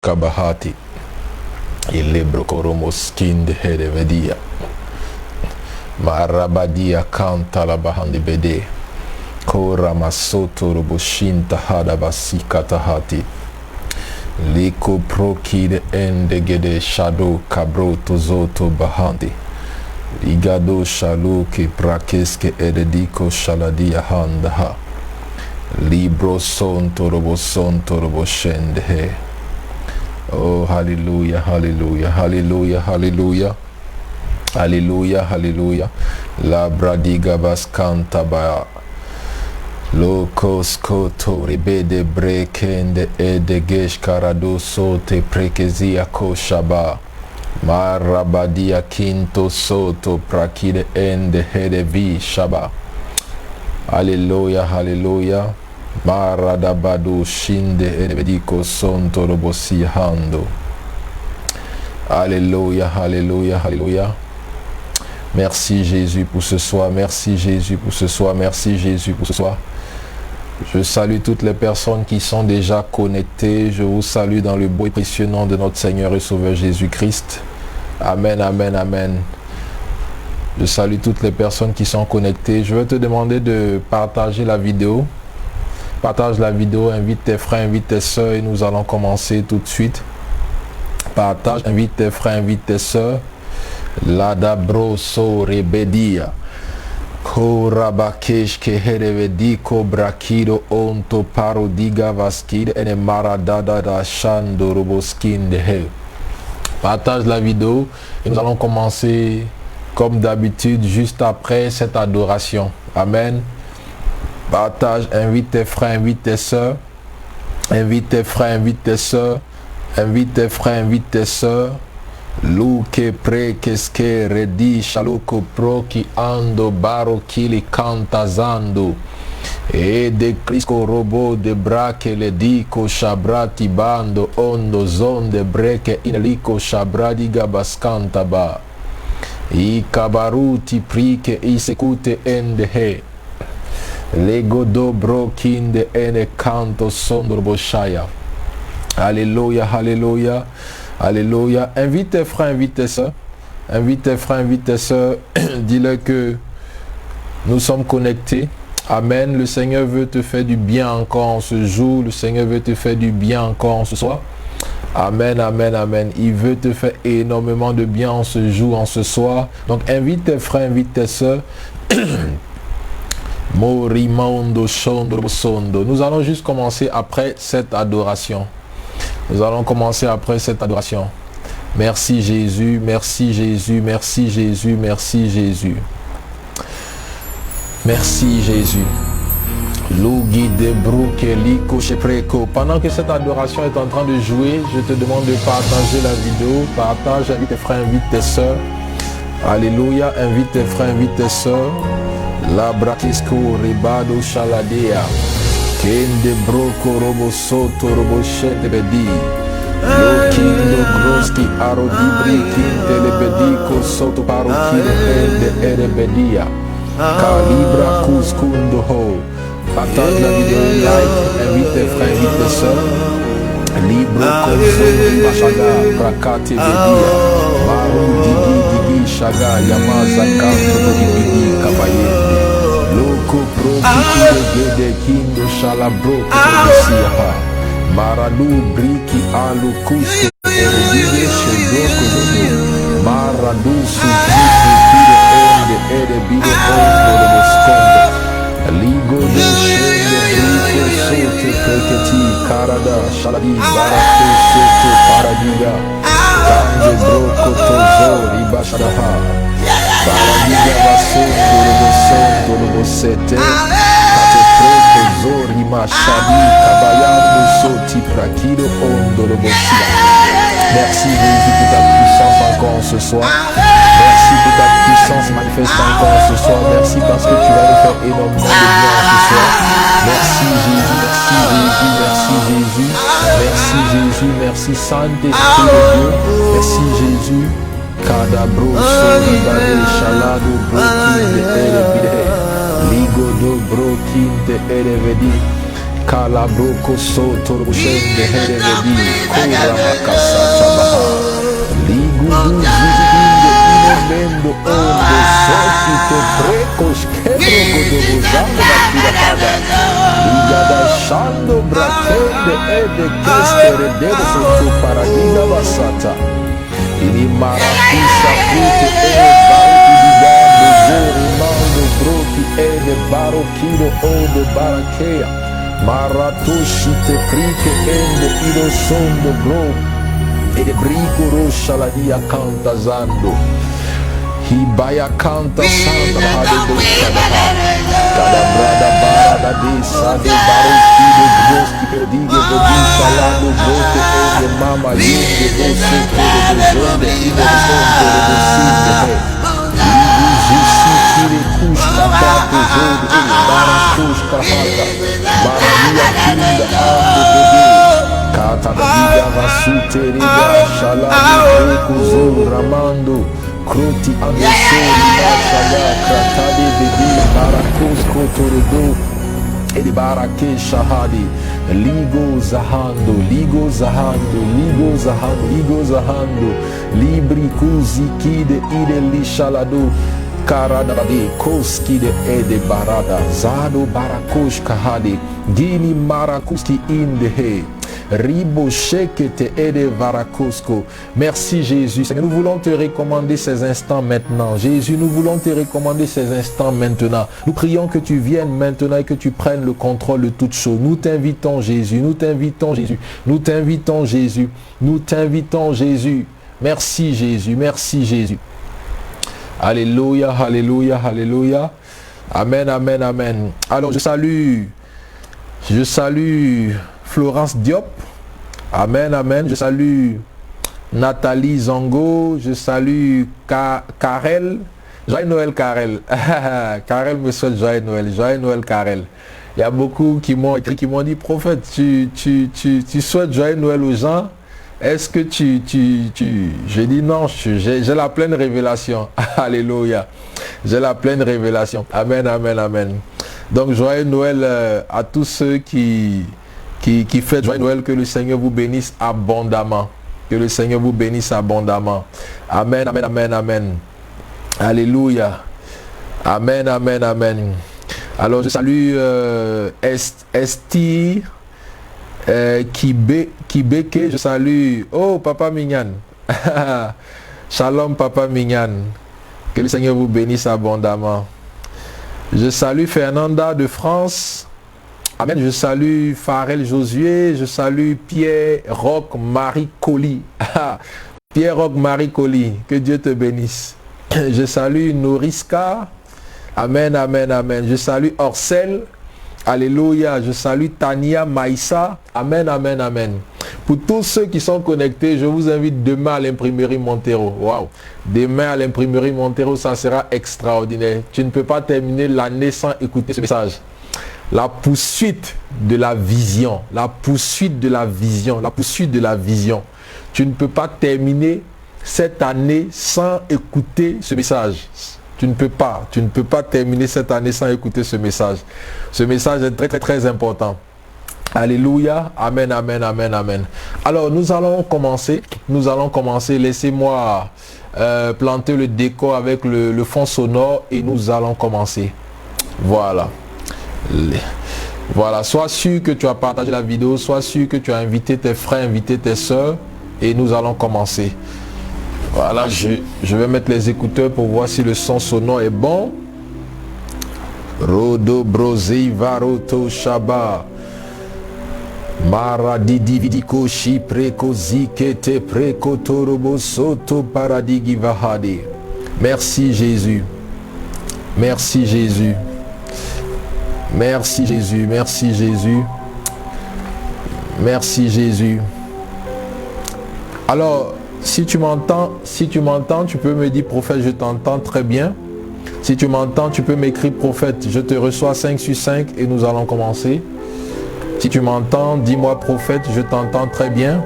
kabahati. Ilebro koromoskin de herevedia. Marabadia kanta la bahandi bede. Kora masoto roboshinta hadabasika tahati. Liko prokide endegede shadow kabro tozoto bahandi. Igado shaluke prakeske edediko shaladia handaha. Libro sonto robo shendehe. Oh, hallelujah, hallelujah, hallelujah, hallelujah. Hallelujah, hallelujah. La bradiga baskanta ba. Lokos koto ribede brekende edegesh karado sote prekezia koshaba. Marabadia kinto soto prakide ende hedevi shaba. Hallelujah, hallelujah. Maradabado shinde edediko sonto robosi hando. Alléluia, alléluia, alléluia. Merci Jésus pour ce soir, merci Jésus pour ce soir, merci Jésus pour ce soir. Je salue toutes les personnes qui sont déjà connectées. Je vous salue dans le beau et précieux nom de notre Seigneur et Sauveur Jésus-Christ. Amen, amen, amen. Je salue toutes les personnes qui sont connectées. Je vais te demander de partager la vidéo. Partage la vidéo, invite tes frères, invite tes soeurs et nous allons commencer tout de suite. Partage, invite tes frères, invite tes soeurs. Ladabro so rebedia. Korabakesh ke herevediko brakido onto parodiga vaskid ene maradada da shando roboskin de he. Partage la vidéo et nous allons commencer comme d'habitude juste après cette adoration. Amen. Partage, invite tes frères, invite tes soeurs. Invite tes frères, invite tes soeurs. Invite tes frères, invite tes soeurs. Luke pre keske redi shaluko pro ki ando baro kili kantazando. E de crisco robo de brake le dico shabrati bando ondo zon de breke ineliko shabradi gabaskanta ba. I kabaruti prike i sekute ende he. Lego do bro kinde ene canto sondro shaya. Alléluia, alléluia. Alléluia. Invite tes frères, invite tes soeurs. Invite tes frères, invite tes soeurs. Dis-leur que nous sommes connectés. Amen. Le Seigneur veut te faire du bien encore en ce jour. Le Seigneur veut te faire du bien encore en ce soir. Amen, amen, amen. Il veut te faire énormément de bien en ce jour, en ce soir. Donc invite tes frères, invite tes soeurs. Morimondo Shondro Sondo. Nous allons juste commencer après cette adoration. Nous allons commencer après cette adoration. Merci Jésus, merci Jésus, merci Jésus, merci Jésus. Merci Jésus. Lugi de Brukeliko Shepreko. Pendant que cette adoration est en train de jouer, je te demande de partager la vidéo. Partage, invite tes frères, invite tes soeurs. Alléluia, invite tes frères, invite tes soeurs. La Bratisco Ribado Shaladea. Kende broko robo soto robo shete bedi. Lo kindo groski arodibri kinte lebediko soto parokine ende erebedia. Calibra kuskundo ho. Partage la vidéo, like, invite tes frères, invite tes soeurs. Libro konso bashaga brakate bedia. Maru digi shaga yamaza kanto digi kabayende. Loko pro gede kindo shalabro kusiha. Maradu briki alu kuske erediye shedoko zono. Maradu sujudu pide ende ede bide ondo de boscondo. Ligo de shende briko sote preketi karada shaladi barako sote paradiga. Kande broko tozori bashadaha. Paradiga basondo de bosondo de bosete. Kate preko zori mashadi kabayando soti prakido ondo de bosia. Merci Jésus pour ta puissance encore ce soir. Merci pour ta puissance manifeste encore ce soir. Merci parce que tu vas nous faire énormément de bien ce soir. Merci Jésus, merci Jésus, merci Jésus. Merci Jésus, merci Saint-Esprit de Dieu. Merci Jésus. Kadabro solibare shalado brokinde erebide. Ligodo brokinde erebedi. Calabroko soto bushende heredi kura makasa chabaha ligudu zizinde inemendo ondo soki te prekos kebro godo buzando bakira pada ligada shando brakende ede kestere dedo soto paradiga basata ini marakusha kute e bauti digando zori mando broti ede barokido odo barakea Maratoshi te prike ende ido sondo bro ede brico rosha la dia canta zando hibaya canta santa hade dosa cada brada barada de sade baroki de groski perdige vodi salado brote ede mama yende doce de zonde ido sondo de sinde Kiri kushka pato zode e barakushka hata Maria kinda ando bebe Kata diga vasute riga shalami ekuzo ramando Kroti andesori mashala kratade bebe barakusko torodo Edi barake shahadi Ligo zahando, ligo zahando, ligo zahando, ligo zahando Libri kuzi kide ide lishalado Karadabadi koski de ede barada Zado barakosh kahadi Gini marakuski indehe Ribo shekete ede varakosko. Merci Jésus. Seigneur, nous voulons te recommander ces instants maintenant. Jésus, nous voulons te recommander ces instants maintenant. Nous prions que tu viennes maintenant et que tu prennes le contrôle de toutes choses. Nous t'invitons Jésus, nous t'invitons Jésus, nous t'invitons Jésus, nous t'invitons Jésus. Merci Jésus, merci Jésus. Alléluia, alléluia, alléluia. Amen, amen, amen. Alors je salue Florence Diop. Amen, amen. Je salue Nathalie Zongo. Je salue Karel. Joyeux Noël Karel. Karel me souhaite joyeux Noël. Joyeux Noël Karel. Il y a beaucoup qui m'ont écrit, qui m'ont dit, prophète, tu souhaites joyeux Noël aux gens. Est-ce que j'ai dit non, j'ai la pleine révélation. Alléluia. J'ai la pleine révélation. Amen, amen, amen. Donc joyeux Noël à tous ceux qui fêtent joyeux Noël. Que le Seigneur vous bénisse abondamment. Que le Seigneur vous bénisse abondamment. Amen, amen, amen, amen. Alléluia. Amen, amen, amen. Alors je salue Esti Kibeke, je salue. Oh, Papa Mignan. Shalom, Papa Mignan. Que le Seigneur vous bénisse abondamment. Je salue Fernanda de France. Amen. Je salue Farel Josué. Je salue Pierre Roch Marie Colli. Pierre Roch Marie Colli. Que Dieu te bénisse. Je salue Noriska. Amen, amen, amen. Je salue Orcel. Alléluia. Je salue Tania Maïssa. Amen, amen, amen. Pour tous ceux qui sont connectés, je vous invite demain à l'imprimerie Montero. Waouh! Demain à l'imprimerie Montero, ça sera extraordinaire. Tu ne peux pas terminer l'année sans écouter ce message. La poursuite de la vision. La poursuite de la vision. La poursuite de la vision. Tu ne peux pas terminer cette année sans écouter ce message. Tu ne peux pas terminer cette année sans écouter ce message. Ce message est très, très, très important. Alléluia. Amen, amen, amen, amen. Alors, nous allons commencer. Laissez-moi planter le décor avec le fond sonore et nous allons commencer. Voilà. Voilà. Sois sûr que tu as partagé la vidéo. Sois sûr que tu as invité tes frères, invité tes soeurs. Et nous allons commencer. Voilà, je vais mettre les écouteurs pour voir si le son sonore est bon. Rodo brosi varoto shaba. Maradidi vidiko shi preko zikete preko torobo soto paradigi vahadi. Merci Jésus. Merci Jésus. Merci Jésus. Merci Jésus. Merci Jésus. Alors, si tu m'entends, tu peux me dire prophète, je t'entends très bien. Si tu m'entends, tu peux m'écrire prophète, je te reçois 5 sur 5 et nous allons commencer. Si tu m'entends, dis-moi prophète, je t'entends très bien.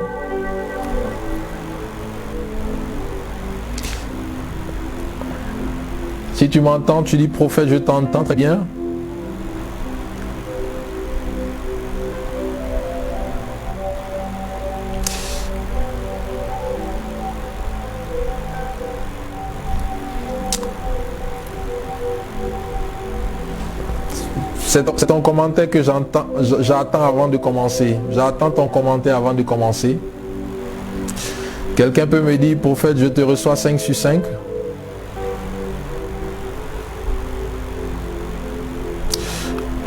Si tu m'entends, tu dis prophète, je t'entends très bien. C'est ton commentaire que j'attends avant de commencer. J'attends ton commentaire avant de commencer. Quelqu'un peut me dire, prophète, je te reçois 5 sur 5.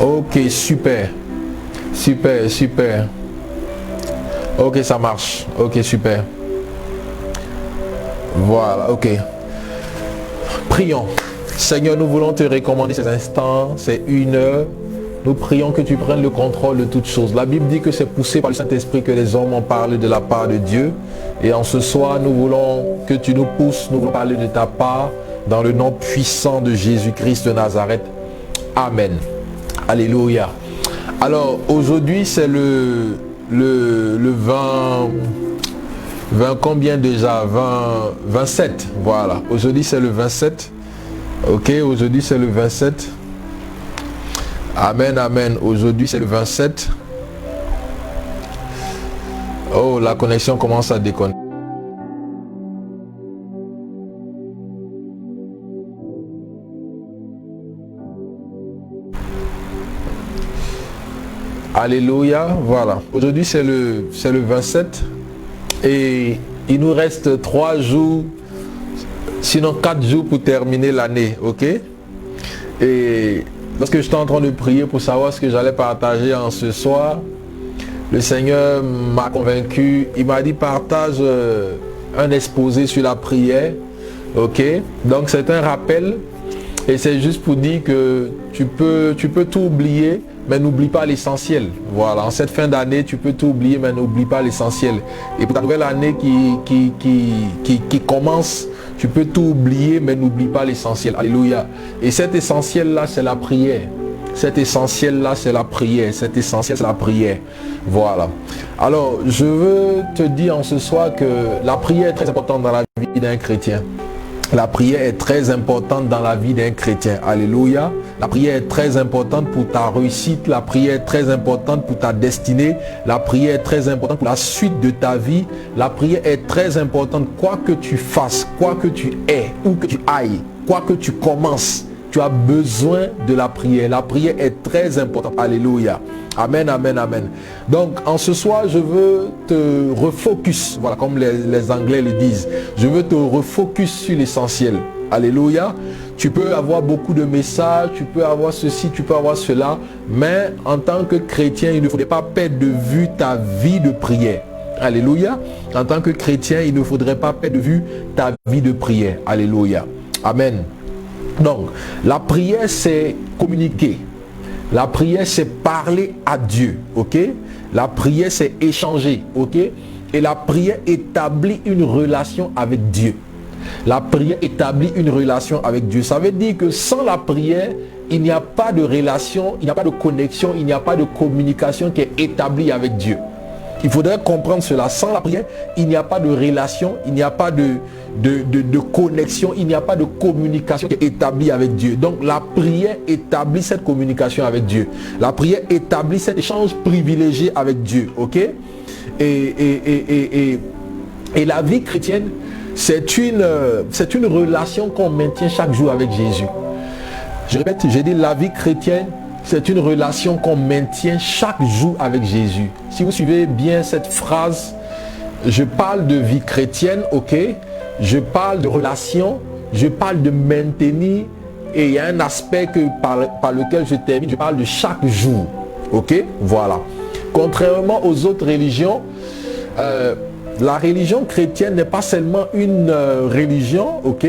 Ok, super. Super, super. Ok, ça marche. Ok, super. Voilà, ok. Prions. Seigneur, nous voulons te recommander ces instants, c'est 1 heure. Nous prions que tu prennes le contrôle de toutes choses. La Bible dit que c'est poussé par le Saint-Esprit que les hommes ont parlé de la part de Dieu. Et en ce soir, nous voulons que tu nous pousses, nous voulons parler de ta part, dans le nom puissant de Jésus-Christ de Nazareth. Amen. Alléluia. Alors, aujourd'hui, c'est le 20 combien déjà 27. Voilà. Aujourd'hui, c'est le 27. Ok, aujourd'hui, c'est le 27. Amen, amen. Aujourd'hui, c'est le 27. Oh, la connexion commence à déconner. Alléluia, voilà. Aujourd'hui, c'est le 27. Et il nous reste 3 jours, sinon 4 jours pour terminer l'année, ok? Et lorsque j'étais en train de prier pour savoir ce que j'allais partager en ce soir, le Seigneur m'a convaincu, il m'a dit partage un exposé sur la prière, ok? Donc c'est un rappel et c'est juste pour dire que tu peux tout oublier, mais n'oublie pas l'essentiel. Voilà, en cette fin d'année, tu peux tout oublier, mais n'oublie pas l'essentiel. Et pour ta nouvelle année qui commence, tu peux tout oublier, mais n'oublie pas l'essentiel. Alléluia. Et cet essentiel-là, c'est la prière. Cet essentiel-là, c'est la prière. Cet essentiel, c'est la prière. Voilà. Alors, je veux te dire en ce soir que la prière est très importante dans la vie d'un chrétien. La prière est très importante dans la vie d'un chrétien. Alléluia. La prière est très importante pour ta réussite. La prière est très importante pour ta destinée. La prière est très importante pour la suite de ta vie. La prière est très importante. Quoi que tu fasses, quoi que tu aies, où que tu ailles, quoi que tu commences, tu as besoin de la prière. La prière est très importante. Alléluia. Amen, amen, amen. Donc, en ce soir, je veux te refocus. Voilà, comme les Anglais le disent. Je veux te refocus sur l'essentiel. Alléluia. Tu peux avoir beaucoup de messages, tu peux avoir ceci, tu peux avoir cela. Mais en tant que chrétien, il ne faudrait pas perdre de vue ta vie de prière. Alléluia. En tant que chrétien, il ne faudrait pas perdre de vue ta vie de prière. Alléluia. Amen. Donc, la prière, c'est communiquer. La prière, c'est parler à Dieu, ok? La prière, c'est échanger, ok? Et la prière établit une relation avec Dieu. La prière établit une relation avec Dieu. Ça veut dire que sans la prière, il n'y a pas de relation, il n'y a pas de connexion, il n'y a pas de communication qui est établie avec Dieu. Il faudrait comprendre cela. Sans la prière, il n'y a pas de relation, il n'y a pas de connexion, il n'y a pas de communication qui est établie avec Dieu. Donc la prière établit cette communication avec Dieu. La prière établit cet échange privilégié avec Dieu. Ok? Et la vie chrétienne, c'est une relation qu'on maintient chaque jour avec Jésus. Je répète, j'ai dit la vie chrétienne, c'est une relation qu'on maintient chaque jour avec Jésus. Si vous suivez bien cette phrase, je parle de vie chrétienne, ok? Je parle de relation, je parle de maintenir, et il y a un aspect par lequel je termine, je parle de chaque jour, ok? Voilà. Contrairement aux autres religions, la religion chrétienne n'est pas seulement une religion, ok?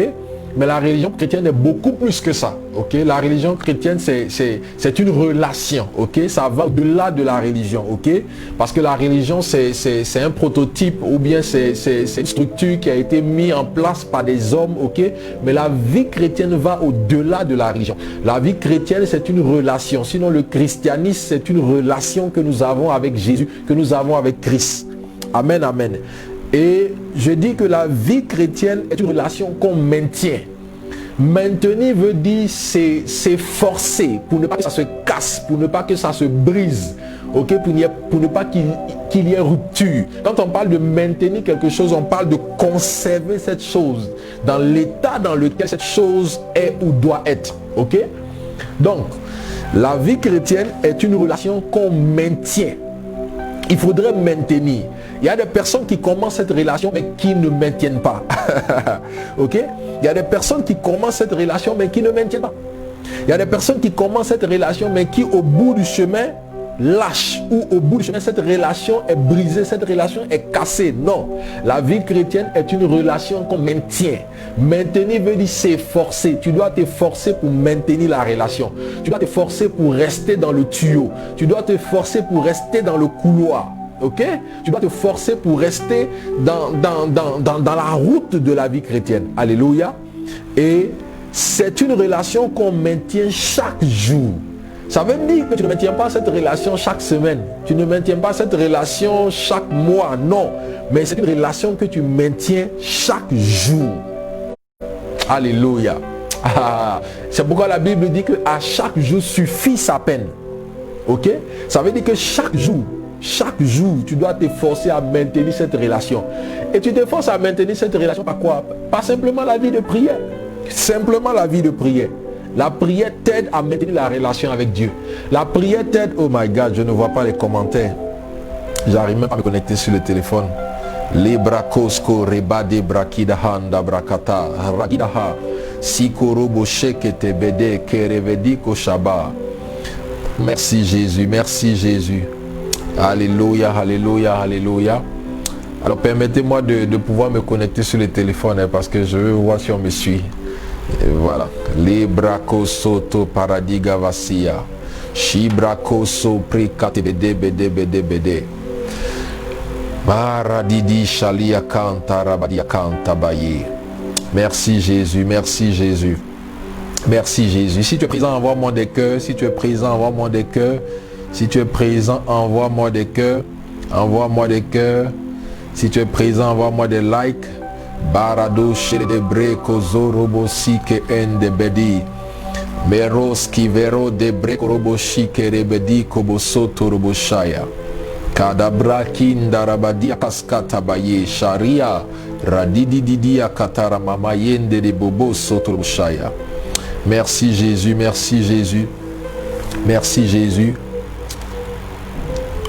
Mais la religion chrétienne est beaucoup plus que ça, ok? La religion chrétienne, c'est une relation, ok? Ça va au-delà de la religion, ok? Parce que la religion, c'est un prototype ou bien c'est une structure qui a été mise en place par des hommes, ok? Mais la vie chrétienne va au-delà de la religion. La vie chrétienne, c'est une relation. Sinon, le christianisme, c'est une relation que nous avons avec Jésus, que nous avons avec Christ. Amen, amen. Et je dis que la vie chrétienne est une relation qu'on maintient. Maintenir veut dire s'efforcer pour ne pas que ça se casse, pour ne pas que ça se brise, ok, pour ne pas qu'il y ait rupture. Quand on parle de maintenir quelque chose, on parle de conserver cette chose dans l'état dans lequel cette chose est ou doit être. Ok? Donc, La vie chrétienne est une relation qu'on maintient. Il faudrait maintenir. Il y a des personnes qui commencent cette relation mais qui ne maintiennent pas. Ok? Il y a des personnes qui commencent cette relation mais qui ne maintiennent pas. Il y a des personnes qui commencent cette relation mais qui au bout du chemin lâchent, ou au bout du chemin cette relation est brisée, cette relation est cassée. Non, la vie chrétienne est une relation qu'on maintient. Maintenir veut dire s'efforcer. Tu dois t'efforcer pour maintenir la relation. Tu dois t'efforcer pour rester dans le tuyau. Tu dois te forcer pour rester dans le couloir. Ok? Tu dois te forcer pour rester dans la route de la vie chrétienne. Alléluia. Et c'est une relation qu'on maintient chaque jour. Ça veut dire que tu ne maintiens pas cette relation chaque semaine. Tu ne maintiens pas cette relation chaque mois. Non. Mais c'est une relation que tu maintiens chaque jour. Alléluia. C'est pourquoi la Bible dit qu'à chaque jour suffit sa peine. Ok? Ça veut dire que chaque jour, tu dois t'efforcer à maintenir cette relation. Et tu t'efforces à maintenir cette relation par quoi? Pas simplement la vie de prière. Simplement la vie de prière. La prière t'aide à maintenir la relation avec Dieu. La prière t'aide... Oh my God, je ne vois pas les commentaires. J'arrive même pas à me connecter sur le téléphone. Lebra kosko rebade brakida handa brakata ragidaha sikorobo shekete bede kerevedi koshaba. Merci Jésus, merci Jésus. Alléluia, alléluia, alléluia. Alors permettez-moi de pouvoir me connecter sur le téléphone hein, parce que je veux voir si on me suit. Et voilà. Librako soto paradiga vasia. Shibrako so prikate bede bede bede bede. Maradidi shalia kanta rabadia kanta baye. Merci Jésus, merci Jésus. Merci Jésus. Si tu es présent, envoie-moi des cœurs. Si tu es présent, envoie-moi des cœurs. Si tu es présent, envoie-moi des cœurs. Envoie-moi des cœurs. Si tu es présent, envoie-moi des likes. Barado shedebre kozorobo sike ende bedi. Meroski vero debre korobo shike rebedi kobosoto robo shaya. Kadabra kindarabadia kaskata baye sharia. Radidi didia katara mama yende de bobo soto robo shaya. Merci Jésus, merci Jésus. Merci Jésus.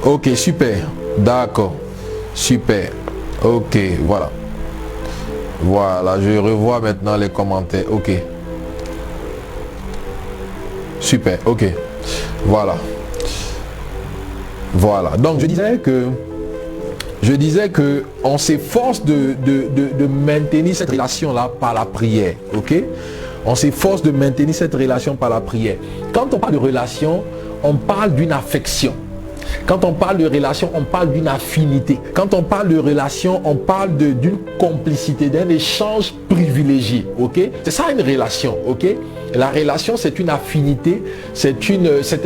Ok, super. D'accord. Super. Ok, voilà. Voilà, je revois maintenant les commentaires. Ok. Super, ok. Voilà. Voilà. Donc je disais que on s'efforce de maintenir cette relation-là par la prière. Ok. On s'efforce de maintenir cette relation par la prière. Quand on parle de relation, on parle d'une affection. Quand on parle de relation, on parle d'une affinité. Quand on parle de relation, on parle d'une complicité, d'un échange privilégié. Ok? C'est ça une relation. Ok? La relation, c'est une affinité, c'est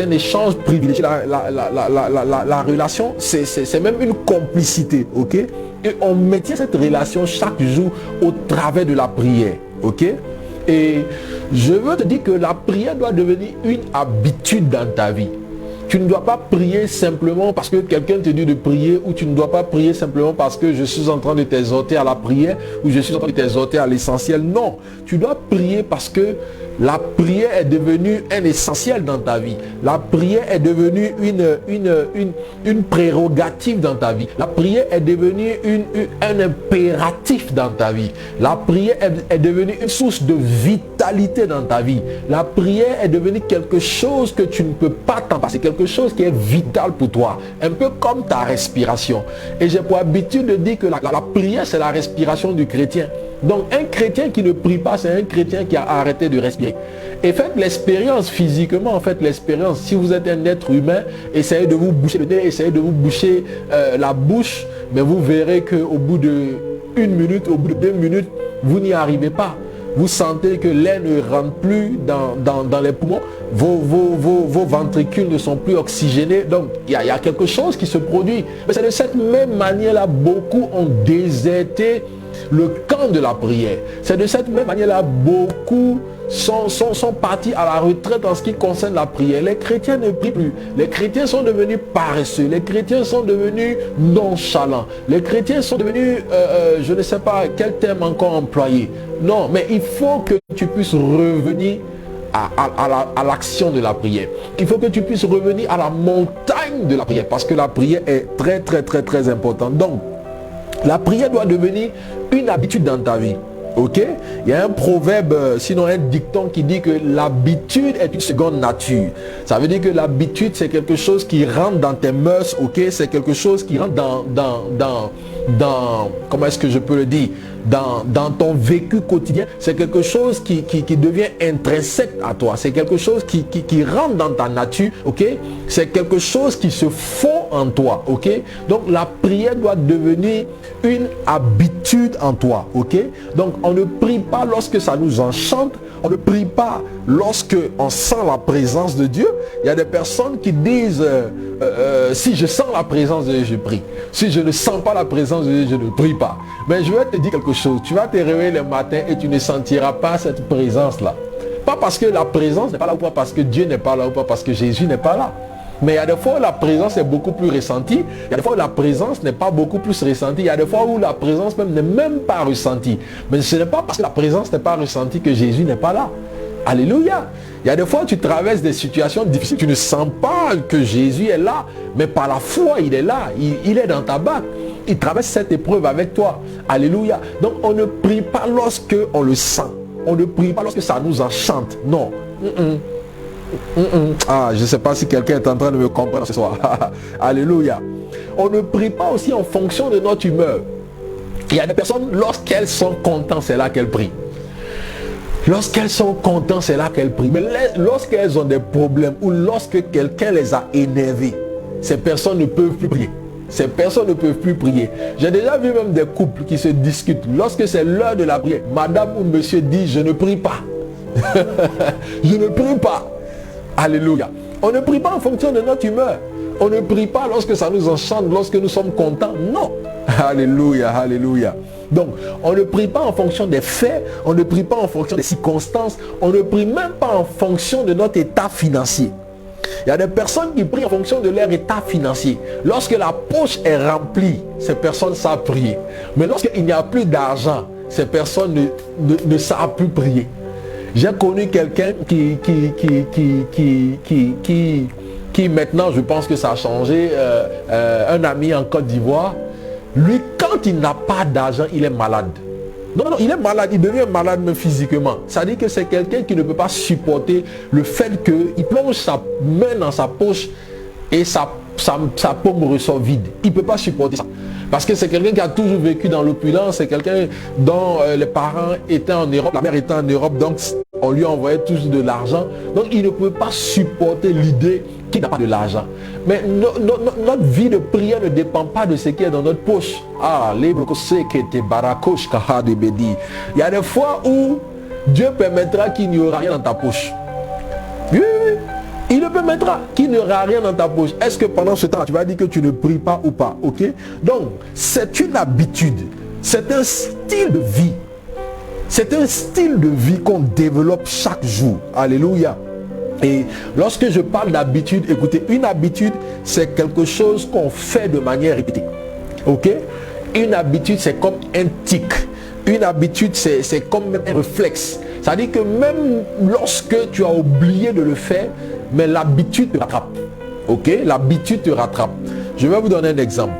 un échange privilégié. La relation, c'est même une complicité. Ok? Et on maintient cette relation chaque jour au travers de la prière. Ok? Et je veux te dire que la prière doit devenir une habitude dans ta vie. Tu ne dois pas prier simplement parce que quelqu'un te dit de prier, ou tu ne dois pas prier simplement parce que je suis en train de t'exhorter à la prière, ou je suis en train de t'exhorter à l'essentiel. Non, tu dois prier parce que la prière est devenue un essentiel dans ta vie. La prière est devenue une prérogative dans ta vie. La prière est devenue un impératif dans ta vie. La prière est devenue une source de vitalité dans ta vie. La prière est devenue quelque chose que tu ne peux pas t'en passer, quelque chose qui est vital pour toi, un peu comme ta respiration. Et j'ai pour habitude de dire que la prière, c'est la respiration du chrétien. Donc un chrétien qui ne prie pas, c'est un chrétien qui a arrêté de respirer. Et faites l'expérience physiquement, faites l'expérience. Si vous êtes un être humain, essayez de vous boucher le nez, essayez de vous boucher la bouche, mais vous verrez qu'au bout de 1 minute, au bout de 2 minutes, vous n'y arrivez pas. Vous sentez que l'air ne rentre plus dans les poumons, vos ventricules ne sont plus oxygénés, donc il y a quelque chose qui se produit. Mais c'est de cette même manière-là, beaucoup ont déserté le camp de la prière. C'est de cette même manière-là, beaucoup sont partis à la retraite en ce qui concerne la prière. Les chrétiens ne prient plus. Les chrétiens sont devenus paresseux. Les chrétiens sont devenus nonchalants. Les chrétiens sont devenus, je ne sais pas quel terme encore employer. Non, mais il faut que tu puisses revenir à l'action de la prière. Il faut que tu puisses revenir à la montagne de la prière, parce que la prière est très très très très importante. Donc, la prière doit devenir une habitude dans ta vie. Ok? Il y a un proverbe, sinon un dicton qui dit que l'habitude est une seconde nature. Ça veut dire que l'habitude, c'est quelque chose qui rentre dans tes mœurs, ok? C'est quelque chose qui rentre dans comment est-ce que je peux le dire? Dans ton vécu quotidien. C'est quelque chose qui devient intrinsèque à toi. C'est quelque chose qui rentre dans ta nature, ok? C'est quelque chose qui se fond en toi, ok? Donc la prière doit devenir une habitude en toi, ok? Donc on ne prie pas lorsque ça nous enchante, on ne prie pas lorsque on sent la présence de Dieu. Il y a des personnes qui disent si je sens la présence de Dieu, je prie. Si je ne sens pas la présence de Dieu, je ne prie pas. Mais je vais te dire quelque chose. Tu vas te réveiller le matin et tu ne sentiras pas cette présence-là. Pas parce que la présence n'est pas là, ou pas parce que Dieu n'est pas là, ou pas parce que Jésus n'est pas là. Mais il y a des fois où la présence est beaucoup plus ressentie. Il y a des fois où la présence n'est pas beaucoup plus ressentie. Il y a des fois où la présence même n'est même pas ressentie. Mais ce n'est pas parce que la présence n'est pas ressentie que Jésus n'est pas là. Alléluia. Il y a des fois où tu traverses des situations difficiles. Tu ne sens pas que Jésus est là. Mais par la foi, il est là. Il est dans ta barque. Il traverse cette épreuve avec toi. Alléluia. Donc on ne prie pas lorsque on le sent. On ne prie pas lorsque ça nous enchante. Non. Ah, je ne sais pas si quelqu'un est en train de me comprendre ce soir. Alléluia. On ne prie pas aussi en fonction de notre humeur. Il y a des personnes, lorsqu'elles sont contentes, c'est là qu'elles prient. Lorsqu'elles sont contentes, c'est là qu'elles prient. Mais lorsqu'elles ont des problèmes ou lorsque quelqu'un les a énervées, ces personnes ne peuvent plus prier. Ces personnes ne peuvent plus prier. J'ai déjà vu même des couples qui se discutent. Lorsque c'est l'heure de la prière, madame ou monsieur dit, je ne prie pas. Je ne prie pas. Alléluia. On ne prie pas en fonction de notre humeur. On ne prie pas lorsque ça nous enchante, lorsque nous sommes contents. Non. Alléluia, alléluia. Donc, on ne prie pas en fonction des faits. On ne prie pas en fonction des circonstances. On ne prie même pas en fonction de notre état financier. Il y a des personnes qui prient en fonction de leur état financier. Lorsque la poche est remplie, ces personnes savent prier. Mais lorsqu'il n'y a plus d'argent, ces personnes ne savent plus prier. J'ai connu quelqu'un qui maintenant, je pense que ça a changé, un ami en Côte d'Ivoire. Lui, quand il n'a pas d'argent, il est malade. Non, il est malade, il devient malade même physiquement. Ça dit que c'est quelqu'un qui ne peut pas supporter le fait qu'il plonge sa main dans sa poche et sa paume ressort vide. Il ne peut pas supporter ça. Parce que c'est quelqu'un qui a toujours vécu dans l'opulence, c'est quelqu'un dont les parents étaient en Europe, la mère était en Europe, donc on lui envoyait toujours de l'argent. Donc il ne peut pas supporter l'idée qu'il n'a pas de l'argent. Mais notre vie de prière ne dépend pas de ce qui est dans notre poche. Ah, il y a des fois où Dieu permettra qu'il n'y aura rien dans ta poche. Oui, oui. Il le permettra qu'il n'y aura rien dans ta poche. Est-ce que pendant ce temps, tu vas dire que tu ne pries pas ou pas? Ok? Donc, c'est une habitude. C'est un style de vie. C'est un style de vie qu'on développe chaque jour. Alléluia. Et lorsque je parle d'habitude, écoutez, une habitude, c'est quelque chose qu'on fait de manière répétée. Ok? Une habitude, c'est comme un tic. Une habitude, c'est comme un réflexe. Ça dit que même lorsque tu as oublié de le faire, mais l'habitude te rattrape. Ok? L'habitude te rattrape. Je vais vous donner un exemple.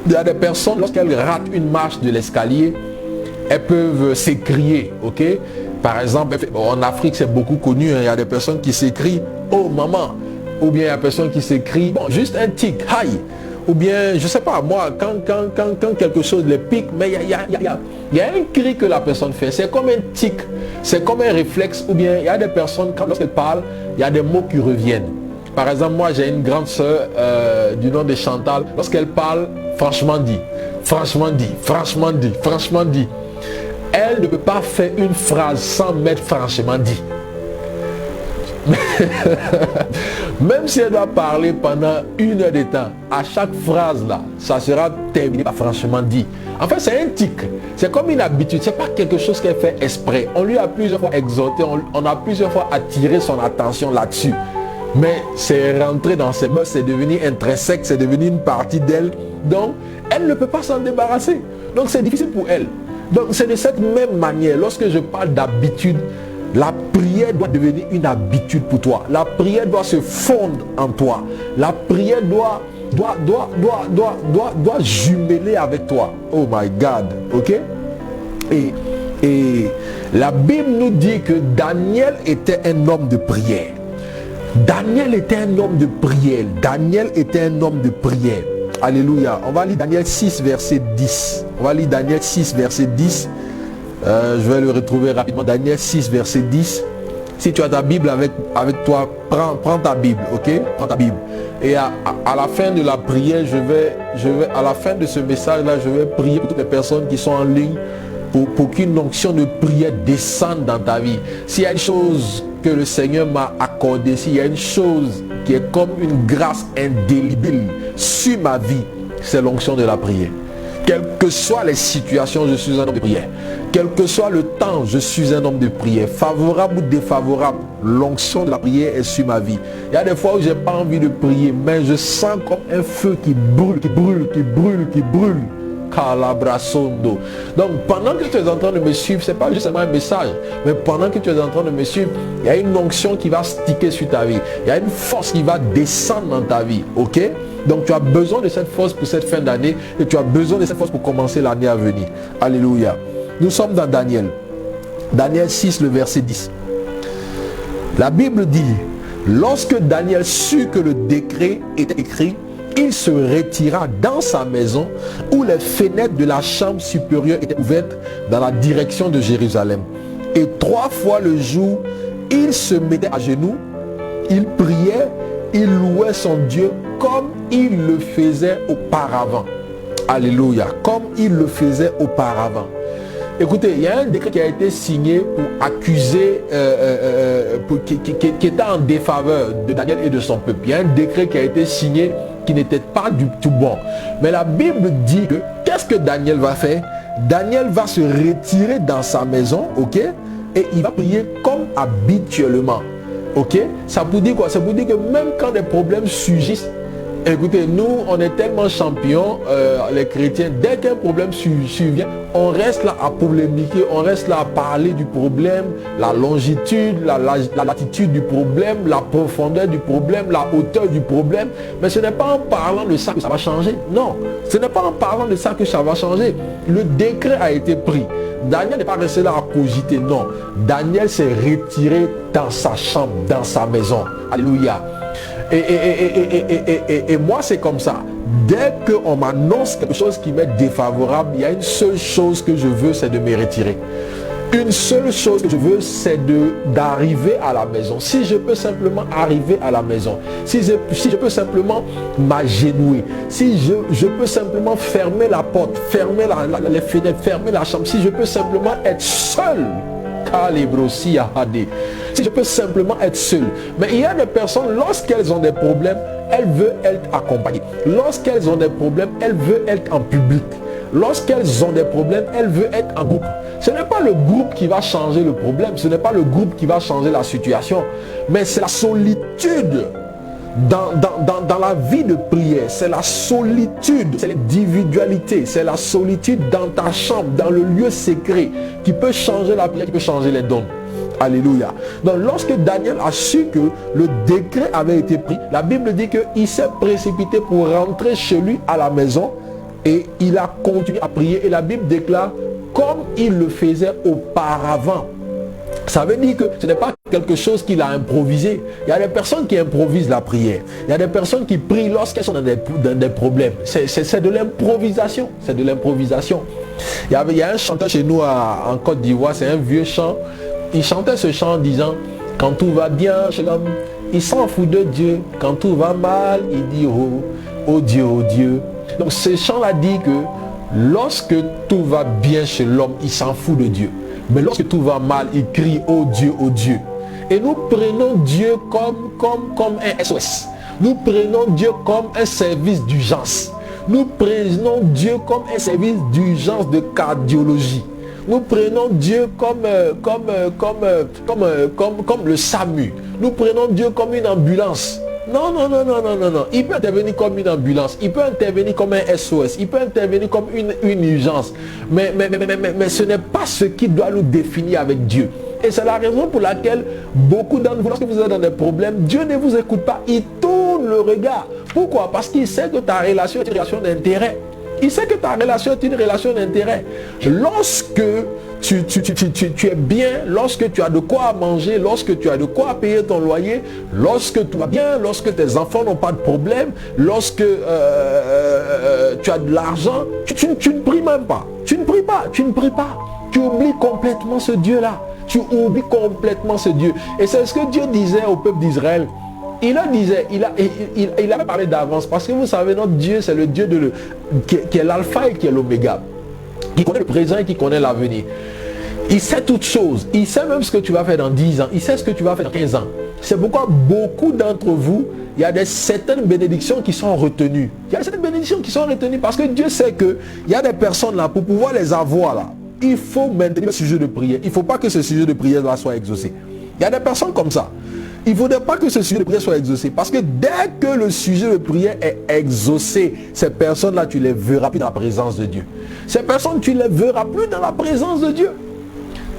Il y a des personnes, lorsqu'elles ratent une marche de l'escalier, elles peuvent s'écrier. Ok? Par exemple, en Afrique, c'est beaucoup connu. Il y a des personnes qui s'écrient « Oh maman !» Ou bien il y a des personnes qui s'écrient bon, juste un tic, « Hi !» Ou bien, je sais pas, moi, quand quelque chose les pique, mais il y a un cri que la personne fait. C'est comme un tic, c'est comme un réflexe. Ou bien, il y a des personnes, lorsqu'elles parlent, il y a des mots qui reviennent. Par exemple, moi, j'ai une grande sœur du nom de Chantal. Lorsqu'elle parle, franchement dit, franchement dit, franchement dit, franchement dit. Elle ne peut pas faire une phrase sans mettre franchement dit. Même si elle doit parler pendant 1 heure de temps, à chaque phrase là, ça sera terminé par franchement dit. En fait, c'est un tic. C'est comme une habitude. C'est pas quelque chose qu'elle fait exprès. On lui a plusieurs fois exhorté, on a plusieurs fois attiré son attention là-dessus. Mais c'est rentré dans ses mœurs, c'est devenu intrinsèque, c'est devenu une partie d'elle. Donc, elle ne peut pas s'en débarrasser. Donc, c'est difficile pour elle. Donc, c'est de cette même manière, lorsque je parle d'habitude, La prière doit devenir une habitude pour toi. La prière doit se fondre en toi. La prière doit jumeler avec toi. Oh my God. Ok? Et la Bible nous dit que Daniel était un homme de prière. Daniel était un homme de prière. Daniel était un homme de prière. Alléluia. On va lire Daniel 6, verset 10. On va lire Daniel 6, verset 10. Je vais le retrouver rapidement. Daniel 6, verset 10. Si tu as ta Bible avec toi, prends ta Bible, ok? Prends ta Bible. Et à la fin de la prière, à la fin de ce message-là, je vais prier pour toutes les personnes qui sont en ligne pour qu'une onction de prière descende dans ta vie. S'il y a une chose que le Seigneur m'a accordée, s'il y a une chose qui est comme une grâce indélébile sur ma vie, c'est l'onction de la prière. Quelles que soient les situations, je suis un homme de prière. Quel que soit le temps, je suis un homme de prière. Favorable ou défavorable, l'onction de la prière est sur ma vie. Il y a des fois où je n'ai pas envie de prier, mais je sens comme un feu qui brûle, qui brûle, qui brûle, qui brûle. Calabrasondo. Donc pendant que tu es en train de me suivre, c'est pas juste un message, mais pendant que tu es en train de me suivre, il y a une onction qui va sticker sur ta vie. Il y a une force qui va descendre dans ta vie. Ok? Donc tu as besoin de cette force pour cette fin d'année et tu as besoin de cette force pour commencer l'année à venir. Alléluia. Nous sommes dans Daniel. Daniel 6, le verset 10. La Bible dit, lorsque Daniel sut que le décret était écrit, il se retira dans sa maison où les fenêtres de la chambre supérieure étaient ouvertes dans la direction de Jérusalem. Et 3 fois le jour, il se mettait à genoux, il priait, il louait son Dieu comme il le faisait auparavant. Alléluia, comme il le faisait auparavant. Écoutez, il y a un décret qui a été signé pour accuser, qui était en défaveur de Daniel et de son peuple. Il y a un décret qui a été signé qui n'était pas du tout bon. Mais la Bible dit que, qu'est-ce que Daniel va faire? Daniel va se retirer dans sa maison, ok? Et il va prier comme habituellement, ok? Ça pour dire quoi? Ça pour dire que même quand des problèmes surgissent, écoutez, nous, on est tellement champions, les chrétiens, dès qu'un problème survient, on reste là à polémiquer, on reste là à parler du problème, la longitude, la latitude du problème, la profondeur du problème, la hauteur du problème. Mais ce n'est pas en parlant de ça que ça va changer. Non, ce n'est pas en parlant de ça que ça va changer. Le décret a été pris. Daniel n'est pas resté là à cogiter, non. Daniel s'est retiré dans sa chambre, dans sa maison. Alléluia. Et moi, c'est comme ça. Dès qu'on m'annonce quelque chose qui m'est défavorable, il y a une seule chose que je veux, c'est de me retirer. Une seule chose que je veux, c'est d'arriver à la maison. Si je peux simplement arriver à la maison, si je peux simplement m'agenouiller, si je peux simplement fermer la porte, fermer les fenêtres, fermer la chambre, si je peux simplement être seul, si je peux simplement être seul. Mais il y a des personnes, lorsqu'elles ont des problèmes, elles veulent être accompagnées. Lorsqu'elles ont des problèmes, elles veulent être en public. Lorsqu'elles ont des problèmes, elles veulent être en groupe. Ce n'est pas le groupe qui va changer le problème, ce n'est pas le groupe qui va changer la situation, mais c'est la solitude. Dans la vie de prière, c'est la solitude, c'est l'individualité, c'est la solitude dans ta chambre, dans le lieu secret, qui peut changer la prière, qui peut changer les dons. Alléluia. Donc lorsque Daniel a su que le décret avait été pris, la Bible dit qu'il s'est précipité pour rentrer chez lui à la maison et il a continué à prier. Et la Bible déclare comme il le faisait auparavant. Ça veut dire que ce n'est pas quelque chose qu'il a improvisé. Il y a des personnes qui improvisent la prière. Il y a des personnes qui prient lorsqu'elles sont dans des problèmes. C'est de l'improvisation. C'est de l'improvisation. Il y a un chanteur chez nous en Côte d'Ivoire, c'est un vieux chant. Il chantait ce chant en disant, quand tout va bien chez l'homme, il s'en fout de Dieu. Quand tout va mal, il dit, oh Dieu, oh Dieu. Donc ce chant-là dit que lorsque tout va bien chez l'homme, il s'en fout de Dieu. Mais lorsque tout va mal, il crie, oh Dieu, oh Dieu. Et nous prenons Dieu comme un SOS. Nous prenons Dieu comme un service d'urgence. Nous prenons Dieu comme un service d'urgence de cardiologie. Nous prenons Dieu comme le SAMU. Nous prenons Dieu comme une ambulance. Non. Il peut intervenir comme une ambulance. Il peut intervenir comme un SOS. Il peut intervenir comme une urgence. Mais ce n'est pas ce qui doit nous définir avec Dieu. Et c'est la raison pour laquelle beaucoup d'entre vous, lorsque vous êtes dans des problèmes, Dieu ne vous écoute pas. Il tourne le regard. Pourquoi? Parce qu'il sait que ta relation est une relation d'intérêt. Il sait que ta relation est une relation d'intérêt. Lorsque tu es bien, lorsque tu as de quoi manger, lorsque tu as de quoi payer ton loyer, lorsque tu vas bien, lorsque tes enfants n'ont pas de problème, lorsque tu as de l'argent, tu ne pries même pas. Tu ne pries pas, tu ne pries pas. Tu oublies complètement ce Dieu-là. Tu oublies complètement ce Dieu. Et c'est ce que Dieu disait au peuple d'Israël. Il leur disait, il avait parlé d'avance, parce que vous savez, notre Dieu, c'est le Dieu qui est l'alpha et qui est l'oméga, qui connaît le présent et qui connaît l'avenir. Il sait toutes choses. Il sait même ce que tu vas faire dans 10 ans. Il sait ce que tu vas faire dans 15 ans. C'est pourquoi beaucoup d'entre vous, il y a certaines bénédictions qui sont retenues. Il y a certaines bénédictions qui sont retenues parce que Dieu sait qu'il y a des personnes là, pour pouvoir les avoir là, il faut maintenir le sujet de prière. Il ne faut pas que ce sujet de prière là soit exaucé. Il y a des personnes comme ça. Il ne faudrait pas que ce sujet de prière soit exaucé. Parce que dès que le sujet de prière est exaucé, ces personnes-là, tu ne les verras plus dans la présence de Dieu. Ces personnes, tu ne les verras plus dans la présence de Dieu.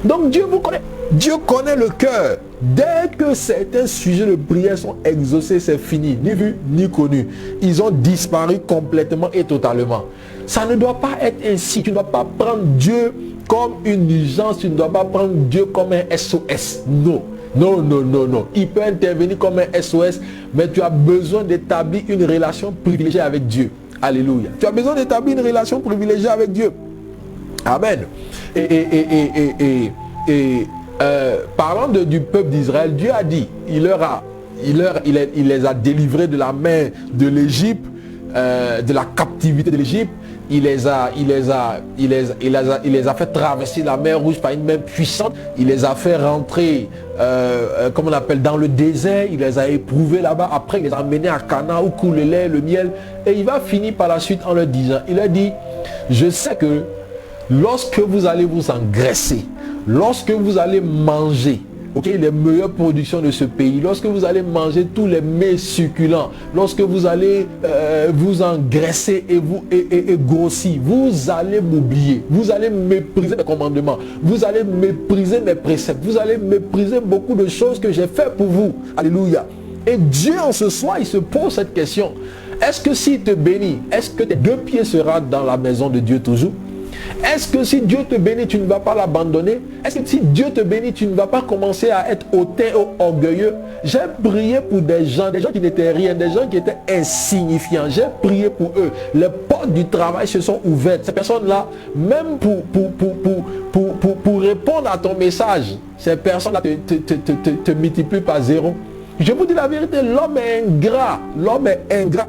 Donc Dieu vous connaît. Dieu connaît le cœur. Dès que certains sujets de prière sont exaucés, c'est fini. Ni vu, ni connu. Ils ont disparu complètement et totalement. Ça ne doit pas être ainsi. Tu ne dois pas prendre Dieu comme une urgence. Tu ne dois pas prendre Dieu comme un SOS. Non. Non, non, non, non. Il peut intervenir comme un SOS, mais tu as besoin d'établir une relation privilégiée avec Dieu. Alléluia. Tu as besoin d'établir une relation privilégiée avec Dieu. Amen. Parlant du peuple d'Israël, Dieu a dit, il les a délivrés de la main de l'Égypte, de la captivité de l'Égypte. Il les a fait traverser la mer Rouge par une main puissante. Il les a fait rentrer, comme on appelle, dans le désert. Il les a éprouvés là-bas. Après, il les a menés à Canaan où coule le lait, le miel. Et il va finir par la suite en leur disant, il a dit, je sais que lorsque vous allez vous engraisser, lorsque vous allez manger, les meilleures productions de ce pays, lorsque vous allez manger tous les mets succulents, lorsque vous allez vous engraisser et grossir, vous allez m'oublier, vous allez mépriser mes commandements, vous allez mépriser mes préceptes, vous allez mépriser beaucoup de choses que j'ai fait pour vous. Alléluia. Et Dieu en ce soir, il se pose cette question. Est-ce que s'il te bénit, est-ce que tes 2 pieds seront dans la maison de Dieu toujours? Est-ce que si Dieu te bénit, tu ne vas pas l'abandonner? Est-ce que si Dieu te bénit, tu ne vas pas commencer à être hautain ou orgueilleux? J'ai prié pour des gens qui n'étaient rien, des gens qui étaient insignifiants. J'ai prié pour eux. Les portes du travail se sont ouvertes. Ces personnes-là, même pour répondre à ton message, ces personnes-là te multiplient par 0. Je vous dis la vérité, l'homme est ingrat. L'homme est ingrat.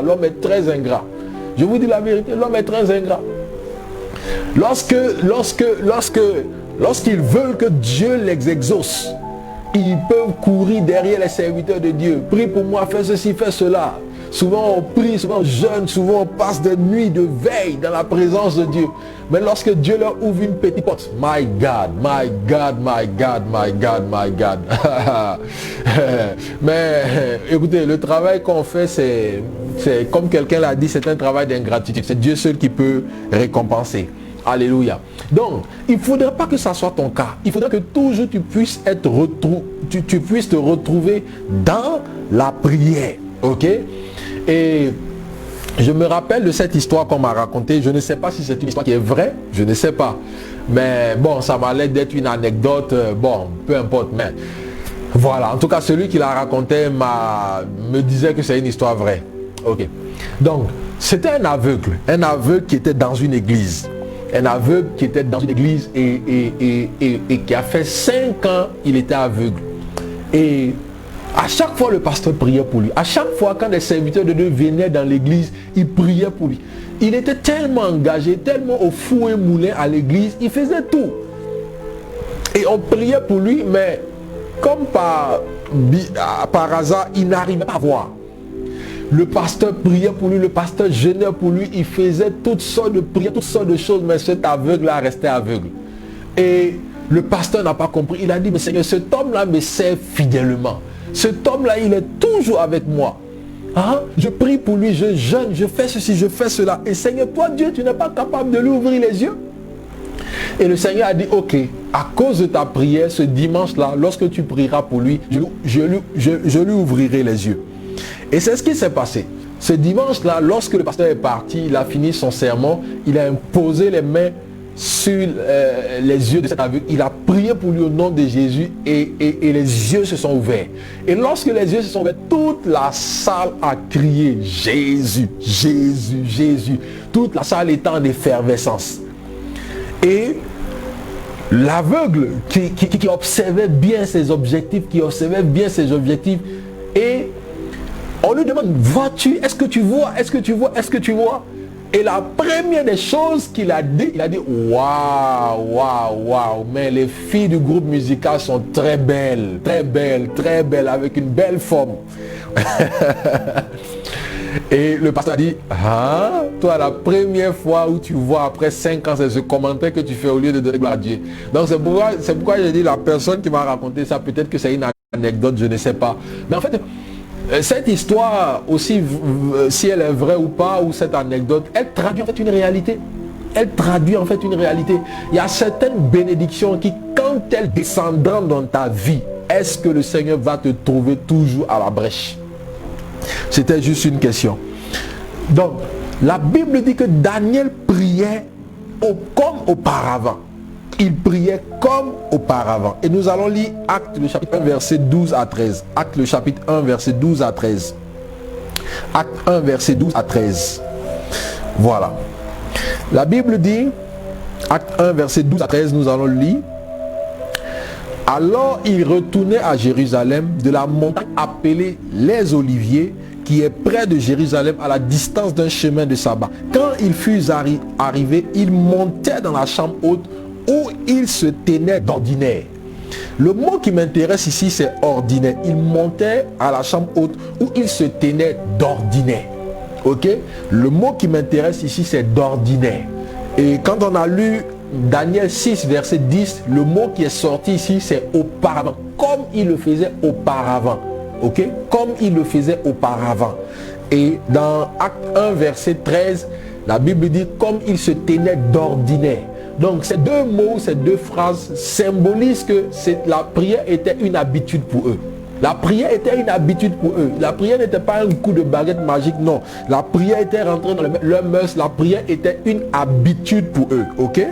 L'homme est très ingrat. Je vous dis la vérité, l'homme est très ingrat. Lorsqu'ils veulent que Dieu les exauce, ils peuvent courir derrière les serviteurs de Dieu. Prie pour moi, fais ceci, fais cela. Souvent on prie, souvent on jeûne, souvent on passe des nuits de veille dans la présence de Dieu. Mais lorsque Dieu leur ouvre une petite porte, my God. Mais écoutez, le travail qu'on fait, c'est comme quelqu'un l'a dit, c'est un travail d'ingratitude. C'est Dieu seul qui peut récompenser. Alléluia. Donc, il ne faudrait pas que ça soit ton cas. Il faudrait que toujours tu puisses tu puisses te retrouver dans la prière. Ok? Et je me rappelle de cette histoire qu'on m'a racontée. Je ne sais pas si c'est une histoire qui est vraie. Je ne sais pas. Mais bon, ça m'a l'air d'être une anecdote. Bon, peu importe. Mais voilà. En tout cas, celui qui la racontait me disait que c'est une histoire vraie. Ok. Donc, c'était un aveugle qui était dans une église. Un aveugle qui était dans une église et qui a fait 5 ans, il était aveugle. Et à chaque fois, le pasteur priait pour lui. À chaque fois, quand les serviteurs de Dieu venaient dans l'église, il priait pour lui. Il était tellement engagé, tellement au four et moulin à l'église, il faisait tout. Et on priait pour lui, mais comme par hasard, il n'arrivait pas à voir. Le pasteur priait pour lui, le pasteur jeûnait pour lui, il faisait toutes sortes de prières, toutes sortes de choses, mais cet aveugle-là restait aveugle. Et le pasteur n'a pas compris. Il a dit, mais Seigneur, cet homme-là me sert fidèlement. Cet homme-là, il est toujours avec moi. Hein? Je prie pour lui, je jeûne, je fais ceci, je fais cela. Et Seigneur, toi Dieu, tu n'es pas capable de lui ouvrir les yeux. Et le Seigneur a dit, ok, à cause de ta prière, ce dimanche-là, lorsque tu prieras pour lui, je lui ouvrirai les yeux. Et c'est ce qui s'est passé. Ce dimanche-là, lorsque le pasteur est parti, il a fini son sermon, il a imposé les mains sur les yeux de cet aveugle. Il a prié pour lui au nom de Jésus et les yeux se sont ouverts. Et lorsque les yeux se sont ouverts, toute la salle a crié Jésus, Jésus, Jésus. Toute la salle était en effervescence. Et l'aveugle qui observait bien ses objectifs, et on lui demande, vois-tu, est-ce que tu vois, est-ce que tu vois, est-ce que tu vois? Et la première des choses qu'il a dit, il a dit, waouh, waouh, waouh, mais les filles du groupe musical sont très belles, avec une belle forme. Et le pasteur a dit, ah, toi, la première fois où tu vois après 5 ans, c'est ce commentaire que tu fais au lieu de donner gloire à Dieu. Donc c'est pourquoi j'ai dit, la personne qui m'a raconté ça, peut-être que c'est une anecdote, je ne sais pas. Mais en fait, cette histoire aussi, si elle est vraie ou pas, ou cette anecdote, elle traduit en fait une réalité. Elle traduit en fait une réalité. Il y a certaines bénédictions qui, quand elles descendront dans ta vie, est-ce que le Seigneur va te trouver toujours à la brèche? C'était juste une question. Donc, la Bible dit que Daniel priait comme auparavant. Il priait comme auparavant. Et nous allons lire Actes le chapitre 1 verset 12 à 13. Actes le chapitre 1 verset 12 à 13. Actes 1 verset 12 à 13. Voilà. La Bible dit, Actes 1 verset 12 à 13, nous allons lire. Alors il retournait à Jérusalem de la montagne appelée les Oliviers, qui est près de Jérusalem à la distance d'un chemin de sabbat. Quand il fut arrivé, il montait dans la chambre haute où il se tenait d'ordinaire. Le mot qui m'intéresse ici, c'est ordinaire. Il montait à la chambre haute où il se tenait d'ordinaire. Ok? Le mot qui m'intéresse ici, c'est d'ordinaire. Et quand on a lu Daniel 6, verset 10, le mot qui est sorti ici, c'est auparavant. Comme il le faisait auparavant. Ok? Comme il le faisait auparavant. Et dans Acte 1, verset 13, la Bible dit comme il se tenait d'ordinaire. Donc ces deux mots, ces deux phrases symbolisent que la prière était une habitude pour eux. La prière était une habitude pour eux. La prière n'était pas un coup de baguette magique, non. La prière était rentrée dans leur mœurs. La prière était une habitude pour eux. Ok?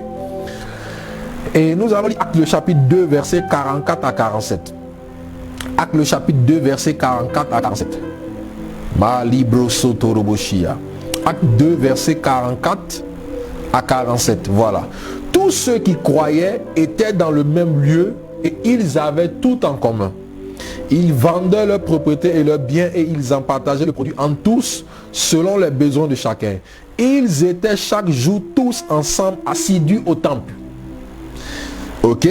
Et nous allons lire Acte le chapitre 2, verset 44 à 47. Acte le chapitre 2, verset 44 à 47. Acte 2, verset 44 à 47. Voilà. Tous ceux qui croyaient étaient dans le même lieu et ils avaient tout en commun. Ils vendaient leurs propriétés et leurs biens et ils en partageaient le produit en tous selon les besoins de chacun. Ils étaient chaque jour tous ensemble assidus au temple. Ok?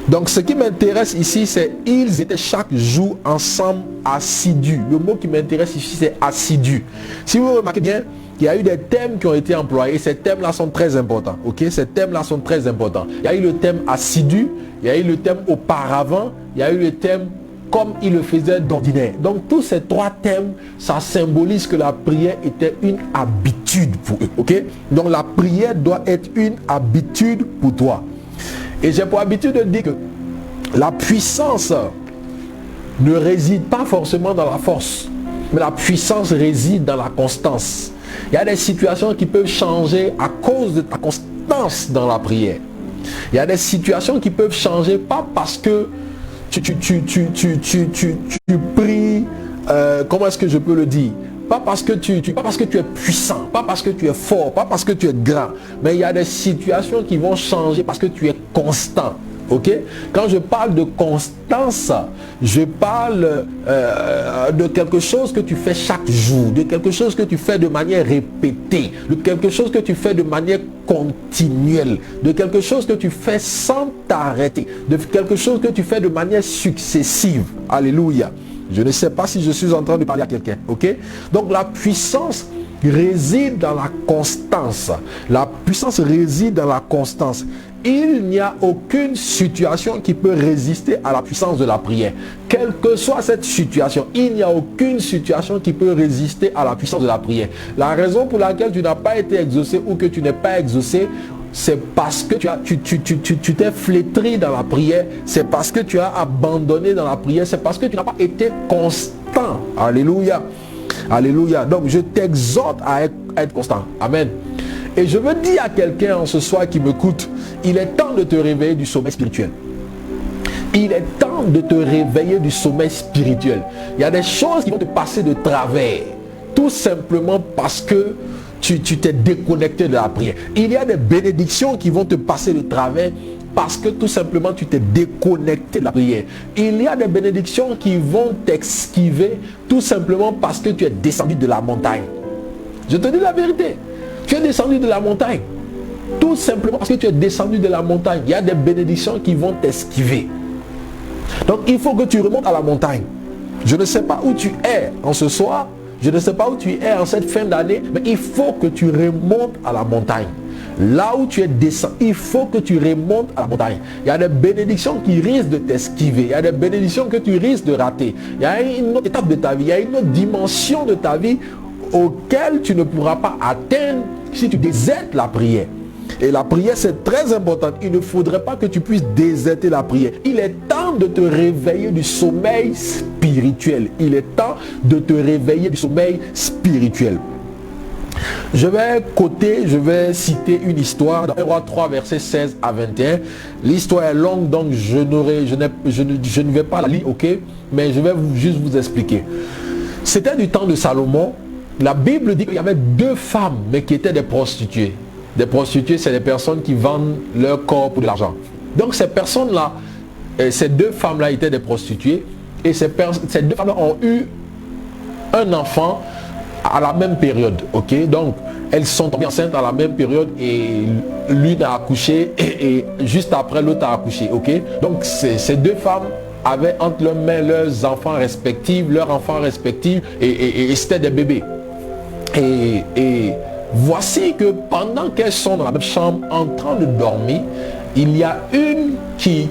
Donc ce qui m'intéresse ici, c'est ils étaient chaque jour ensemble assidus. Le mot qui m'intéresse ici, c'est assidu. Si vous remarquez bien, il y a eu des thèmes qui ont été employés et ces thèmes-là sont très importants. Ok? Ces thèmes-là sont très importants. Il y a eu le thème assidu, il y a eu le thème auparavant, il y a eu le thème comme il le faisait d'ordinaire. Donc tous ces trois thèmes, ça symbolise que la prière était une habitude pour eux. Ok? Donc la prière doit être une habitude pour toi. Et j'ai pour habitude de dire que la puissance ne réside pas forcément dans la force, mais la puissance réside dans la constance. Il y a des situations qui peuvent changer à cause de ta constance dans la prière. Il y a des situations qui peuvent changer pas parce que tu pries, comment est-ce que je peux le dire? Pas parce que tu es puissant, pas parce que tu es fort, pas parce que tu es grand, mais il y a des situations qui vont changer parce que tu es constant. Ok? Quand je parle de constance, je parle de quelque chose que tu fais chaque jour, de quelque chose que tu fais de manière répétée, de quelque chose que tu fais de manière continuelle, de quelque chose que tu fais sans t'arrêter, de quelque chose que tu fais de manière successive. Alléluia. Je ne sais pas si je suis en train de parler à quelqu'un. Ok? Donc la puissance réside dans la constance. La puissance réside dans la constance. Il n'y a aucune situation qui peut résister à la puissance de la prière. Quelle que soit cette situation, il n'y a aucune situation qui peut résister à la puissance de la prière. La raison pour laquelle tu n'as pas été exaucé ou que tu n'es pas exaucé, c'est parce que tu t'es flétri dans la prière, c'est parce que tu as abandonné dans la prière, c'est parce que tu n'as pas été constant. Alléluia. Alléluia. Donc je t'exhorte à être constant. Amen. Et je veux dire à quelqu'un en ce soir qui m'écoute, il est temps de te réveiller du sommeil spirituel. Il est temps de te réveiller du sommeil spirituel. Il y a des choses qui vont te passer de travers, tout simplement parce que tu t'es déconnecté de la prière. Il y a des bénédictions qui vont te passer de travers parce que tout simplement tu t'es déconnecté de la prière. Il y a des bénédictions qui vont t'esquiver tout simplement parce que tu es descendu de la montagne. Je te dis la vérité. Tu es descendu de la montagne. Tout simplement parce que tu es descendu de la montagne. Il y a des bénédictions qui vont t'esquiver. Donc il faut que tu remontes à la montagne. Je ne sais pas où tu es en ce soir. Je ne sais pas où tu es en cette fin d'année. Mais il faut que tu remontes à la montagne. Là où tu es descendu, il faut que tu remontes à la montagne. Il y a des bénédictions qui risquent de t'esquiver. Il y a des bénédictions que tu risques de rater. Il y a une autre étape de ta vie. Il y a une autre dimension de ta vie auquel tu ne pourras pas atteindre si tu désertes la prière. Et la prière, c'est très important. Il ne faudrait pas que tu puisses déserter la prière. Il est temps de te réveiller du sommeil spirituel. Il est temps de te réveiller du sommeil spirituel. Je vais citer une histoire dans 1 Roi 3, versets 16 à 21. L'histoire est longue, donc je ne vais pas la lire, ok? Mais je vais juste vous expliquer. C'était du temps de Salomon. La Bible dit qu'il y avait deux femmes, mais qui étaient des prostituées. Des prostituées, c'est des personnes qui vendent leur corps pour de l'argent. Donc ces personnes-là, ces deux femmes-là étaient des prostituées. Et ces deux femmes-là ont eu un enfant à la même période. Ok, donc elles sont tombées enceintes à la même période et l'une a accouché et juste après l'autre a accouché. Ok, donc ces deux femmes avaient entre leurs mains leurs enfants respectifs, et c'était des bébés. Et voici que pendant qu'elles sont dans la même chambre en train de dormir, il y a une qui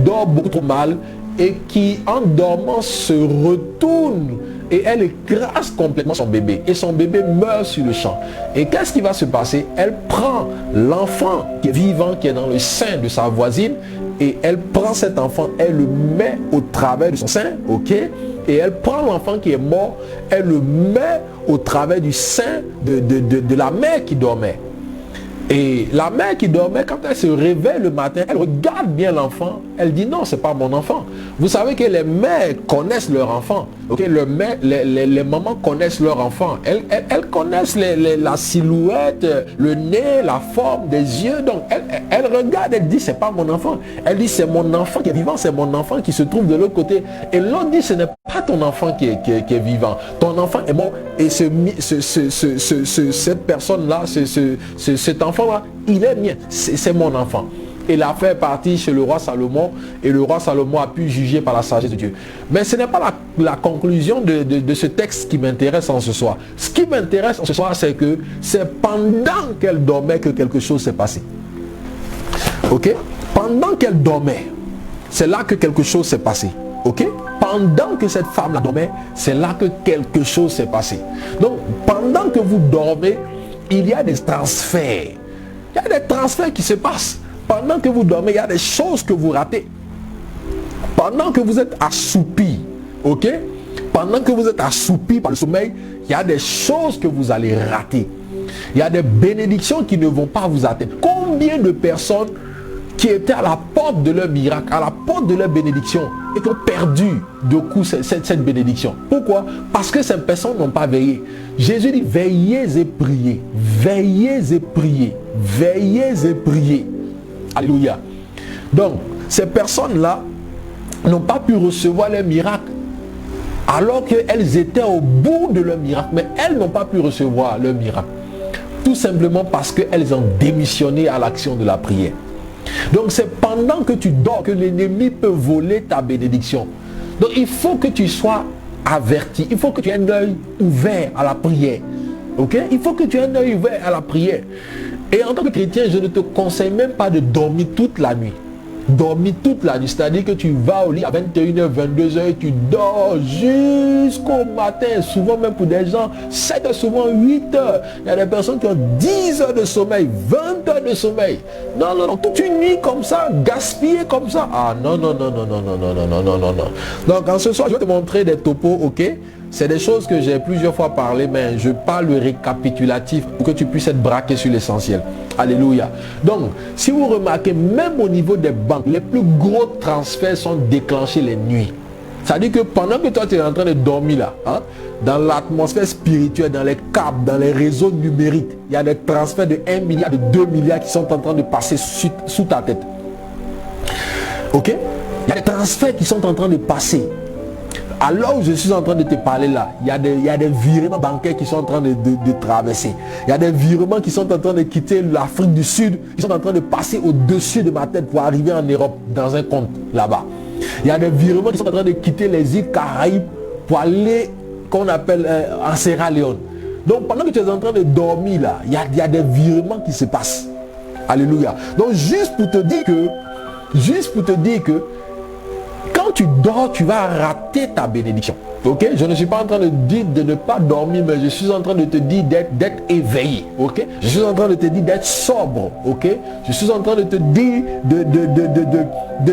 dort beaucoup trop mal et qui en dormant se retourne et elle écrase complètement son bébé et son bébé meurt sur le champ. Et qu'est-ce qui va se passer? Elle prend l'enfant qui est vivant, qui est dans le sein de sa voisine, et elle prend cet enfant, elle le met au travers de son sein, ok? Et elle prend l'enfant qui est mort, elle le met au travers du sein de la mère qui dormait. Et la mère qui dormait, quand elle se réveille le matin, elle regarde bien l'enfant, elle dit non, c'est pas mon enfant. Vous savez que les mères connaissent leur enfant. Okay? Les mamans connaissent leur enfant. Elles connaissent la silhouette, le nez, la forme des yeux. Donc elle regarde, elle dit c'est pas mon enfant. Elle dit c'est mon enfant qui est vivant, c'est mon enfant qui se trouve de l'autre côté. Et l'autre dit ce n'est pas ton enfant qui est vivant. Ton enfant est mort. Et cette personne-là, cet enfant-là, il est mien. C'est mon enfant. Et l'affaire est partie chez le roi Salomon. Et le roi Salomon a pu juger par la sagesse de Dieu. Mais ce n'est pas la conclusion de ce texte qui m'intéresse en ce soir. Ce qui m'intéresse en ce soir, c'est que c'est pendant qu'elle dormait que quelque chose s'est passé. Ok? Pendant qu'elle dormait, c'est là que quelque chose s'est passé. Ok? Pendant que cette femme-là dormait, c'est là que quelque chose s'est passé. Donc, pendant que vous dormez, il y a des transferts. Il y a des transferts qui se passent. Pendant que vous dormez, il y a des choses que vous ratez. Pendant que vous êtes assoupi, ok? Pendant que vous êtes assoupi par le sommeil, il y a des choses que vous allez rater. Il y a des bénédictions qui ne vont pas vous atteindre. Combien de personnes qui étaient à la porte de leur miracle, à la porte de leur bénédiction, et qui ont perdu de coup cette bénédiction? Pourquoi? Parce que ces personnes n'ont pas veillé. Jésus dit veillez et priez, veillez et priez, veillez et priez. Alléluia. Donc ces personnes-là n'ont pas pu recevoir leur miracle alors qu'elles étaient au bout de leur miracle, mais elles n'ont pas pu recevoir leur miracle tout simplement parce qu'elles ont démissionné à l'action de la prière. Donc c'est pendant que tu dors que l'ennemi peut voler ta bénédiction. Donc il faut que tu sois averti. Il faut que tu aies un œil ouvert à la prière. Ok? Il faut que tu aies un œil ouvert à la prière. Et en tant que chrétien, je ne te conseille même pas de dormir toute la nuit. dormi toute la nuit. C'est-à-dire que tu vas au lit à 21h, 22h et tu dors jusqu'au matin. Souvent même pour des gens, 7 heures, souvent 8 heures. Il y a des personnes qui ont 10 heures de sommeil, 20 heures de sommeil. Non, non, non, toute une nuit comme ça, gaspillée comme ça. Ah non, non, non, non, non, non, non, non, non, non, non, non. Donc en ce soir, je vais te montrer des topos, ok? C'est des choses que j'ai plusieurs fois parlé, mais je parle le récapitulatif pour que tu puisses être braqué sur l'essentiel. Alléluia. Donc, si vous remarquez, même au niveau des banques, les plus gros transferts sont déclenchés les nuits. C'est-à-dire que pendant que toi tu es en train de dormir là, hein, dans l'atmosphère spirituelle, dans les câbles, dans les réseaux numériques, il y a des transferts de 1 milliard, de 2 milliards qui sont en train de passer sous ta tête. Ok? Il y a des transferts qui sont en train de passer. Alors je suis en train de te parler là, il y a des virements bancaires qui sont en train de traverser. Il y a des virements qui sont en train de quitter l'Afrique du Sud, qui sont en train de passer au-dessus de ma tête pour arriver en Europe dans un compte là-bas. Il y a des virements qui sont en train de quitter les îles Caraïbes pour aller, qu'on appelle en Sierra Leone. Donc pendant que tu es en train de dormir là, il y a des virements qui se passent. Alléluia. Donc juste pour te dire que quand tu dors, tu vas rater ta bénédiction. Ok? Je ne suis pas en train de dire de ne pas dormir, mais je suis en train de te dire d'être éveillé. Ok? Je suis en train de te dire d'être sobre. Ok? Je suis en train de te dire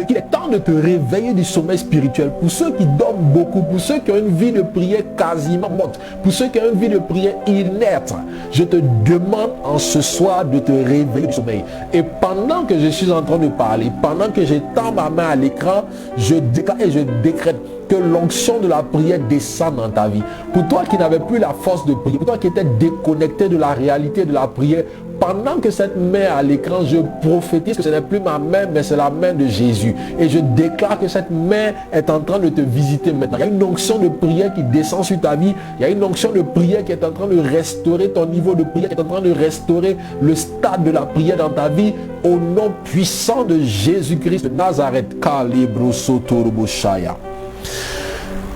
qu'il est temps de te réveiller du sommeil spirituel. Pour ceux qui dorment beaucoup, pour ceux qui ont une vie de prière quasiment morte, pour ceux qui ont une vie de prière inerte, je te demande en ce soir de te réveiller du sommeil. Et pendant que je suis en train de parler, pendant que j'étends ma main à l'écran, je déclare et je décrète que l'onction de la prière descende dans ta vie. Pour toi qui n'avais plus la force de prier, pour toi qui étais déconnecté de la réalité de la prière, pendant que cette main à l'écran, je prophétise que ce n'est plus ma main, mais c'est la main de Jésus. Et je déclare que cette main est en train de te visiter maintenant. Il y a une onction de prière qui descend sur ta vie. Il y a une onction de prière qui est en train de restaurer ton niveau de prière, qui est en train de restaurer le stade de la prière dans ta vie. Au nom puissant de Jésus-Christ de Nazareth.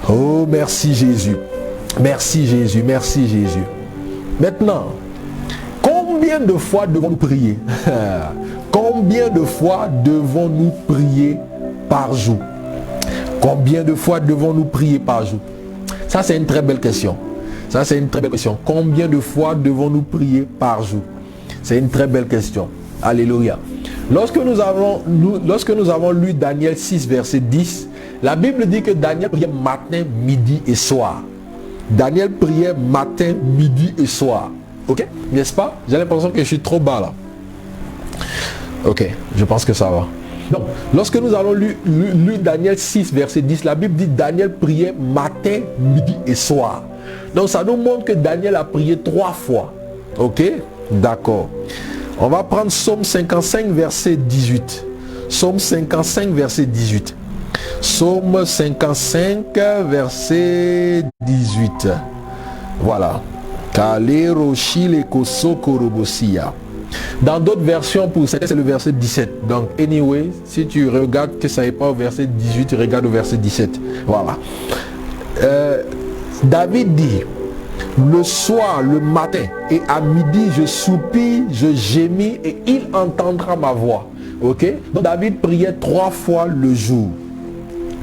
Oh, merci Jésus. Merci Jésus. Merci Jésus. Maintenant, combien de fois devons-nous prier? Combien de fois devons-nous prier par jour? Combien de fois devons-nous prier par jour? Ça, c'est une très belle question. Ça, c'est une très belle question. Combien de fois devons-nous prier par jour? C'est une très belle question. Alléluia. Lorsque nous avons lu Daniel 6, verset 10, la Bible dit que Daniel priait matin, midi et soir. Daniel priait matin, midi et soir. Ok? N'est-ce pas? J'ai l'impression que je suis trop bas là. Ok, je pense que ça va. Donc, lorsque nous allons lire Daniel 6, verset 10, la Bible dit Daniel priait matin, midi et soir. Donc, ça nous montre que Daniel a prié 3 fois. Ok? D'accord. On va prendre Psaume 55, verset 18. Psaume 55, verset 18. Psaume 55, verset 18. Voilà. Dans d'autres versions, pour certains, c'est le verset 17. Donc, anyway, si tu regardes que ça n'est pas au verset 18, tu regardes au verset 17. Voilà. David dit, le soir, le matin et à midi, je soupire, je gémis et il entendra ma voix. Ok? Donc, David priait 3 fois le jour.